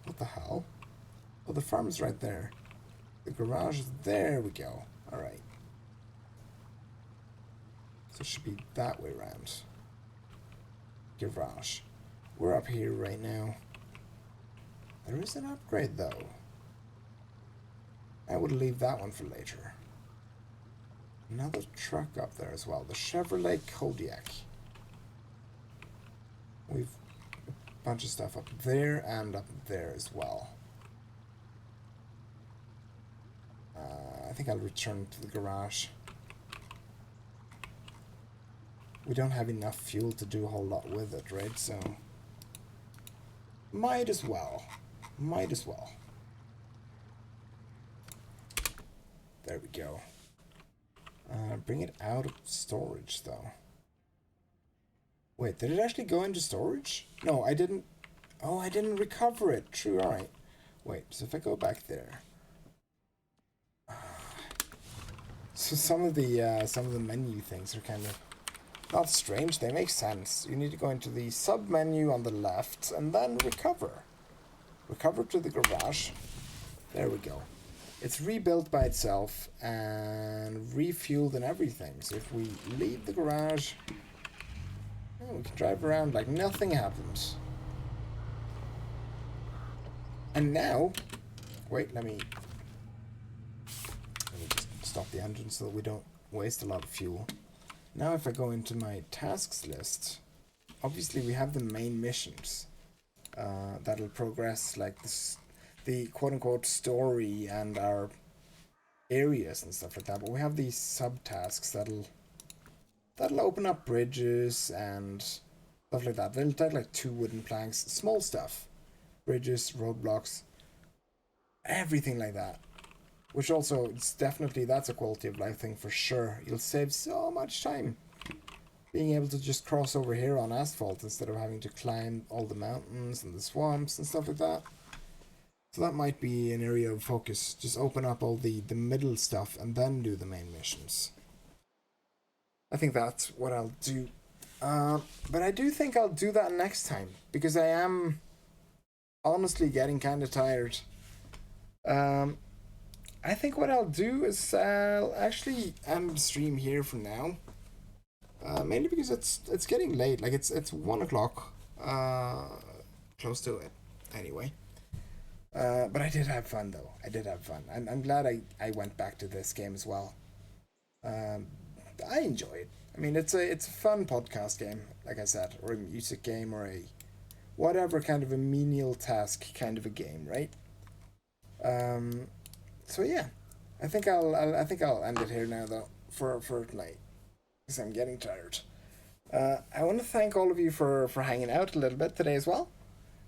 What the hell? Oh, the farm's right there. The garage is there. We go. Alright. So it should be that way around. Garage. We're up here right now. There is an upgrade though. I would leave that one for later. Another truck up there as well. The Chevrolet Kodiak. We've a bunch of stuff up there and up there as well. I think I'll return to the garage. We don't have enough fuel to do a whole lot with it, right? So, might as well. Might as well. There we go. Bring it out of storage, though. Wait, did it actually go into storage? No, I didn't. Oh, I didn't recover it. True, alright. Wait, so if I go back there. So some of the menu things are kind of not strange, they make sense. You need to go into the sub menu on the left and then recover. Recover to the garage. There we go. It's rebuilt by itself and refueled and everything. So if we leave the garage, we can drive around like nothing happened. And now, wait, let me just stop the engine so that we don't waste a lot of fuel. Now if I go into my tasks list, obviously we have the main missions that'll progress like this, the quote-unquote story and our areas and stuff like that, but we have these subtasks that'll open up bridges and stuff like that. They'll take like 2 wooden planks, small stuff, bridges, roadblocks, everything like that. Which also, it's definitely, that's a quality of life thing for sure. You'll save so much time being able to just cross over here on asphalt instead of having to climb all the mountains and the swamps and stuff like that. So that might be an area of focus. Just open up all the middle stuff and then do the main missions. I think that's what I'll do. But I do think I'll do that next time, because I am honestly getting kind of tired. I think what I'll do is I'll actually end the stream here for now. Mainly because it's getting late. Like it's 1 o'clock. Close to it. Anyway. But I did have fun though. I did have fun. I'm glad I went back to this game as well. I enjoy it. I mean, it's a fun podcast game, like I said, or a music game, or a whatever kind of a menial task kind of a game, right? So yeah, I think I'll end it here now though for tonight, because I'm getting tired. I want to thank all of you for hanging out a little bit today as well.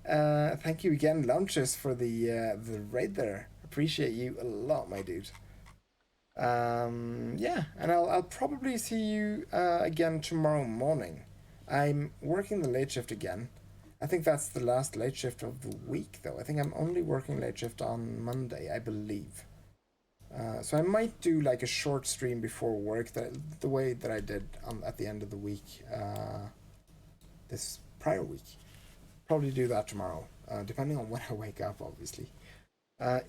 Thank you again, Lunches, for the raid there. Appreciate you a lot, my dude. Yeah, and I'll probably see you again tomorrow morning. I'm working the late shift again. I think that's the last late shift of the week, though. I think I'm only working late shift on Monday, I believe. So I might do like a short stream before work, the way that I did at the end of the week, this prior week. Probably do that tomorrow, depending on when I wake up, obviously.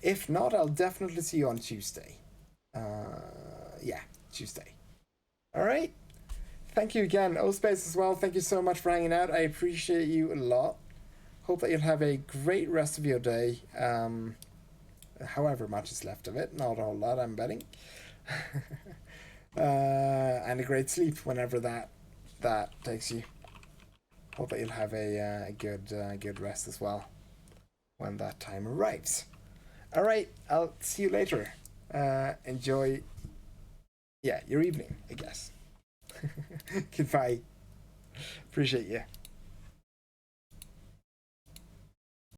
If not, I'll definitely see you on Tuesday. Yeah, Tuesday. All right. Thank you again, O-Space as well. Thank you so much for hanging out. I appreciate you a lot. Hope that you'll have a great rest of your day. However much is left of it, not a whole lot, I'm betting. And a great sleep whenever that takes you. hope that you'll have a good rest as well when that time arrives. All right, I'll see you later. Enjoy, yeah, your evening, I guess. Goodbye. Appreciate you.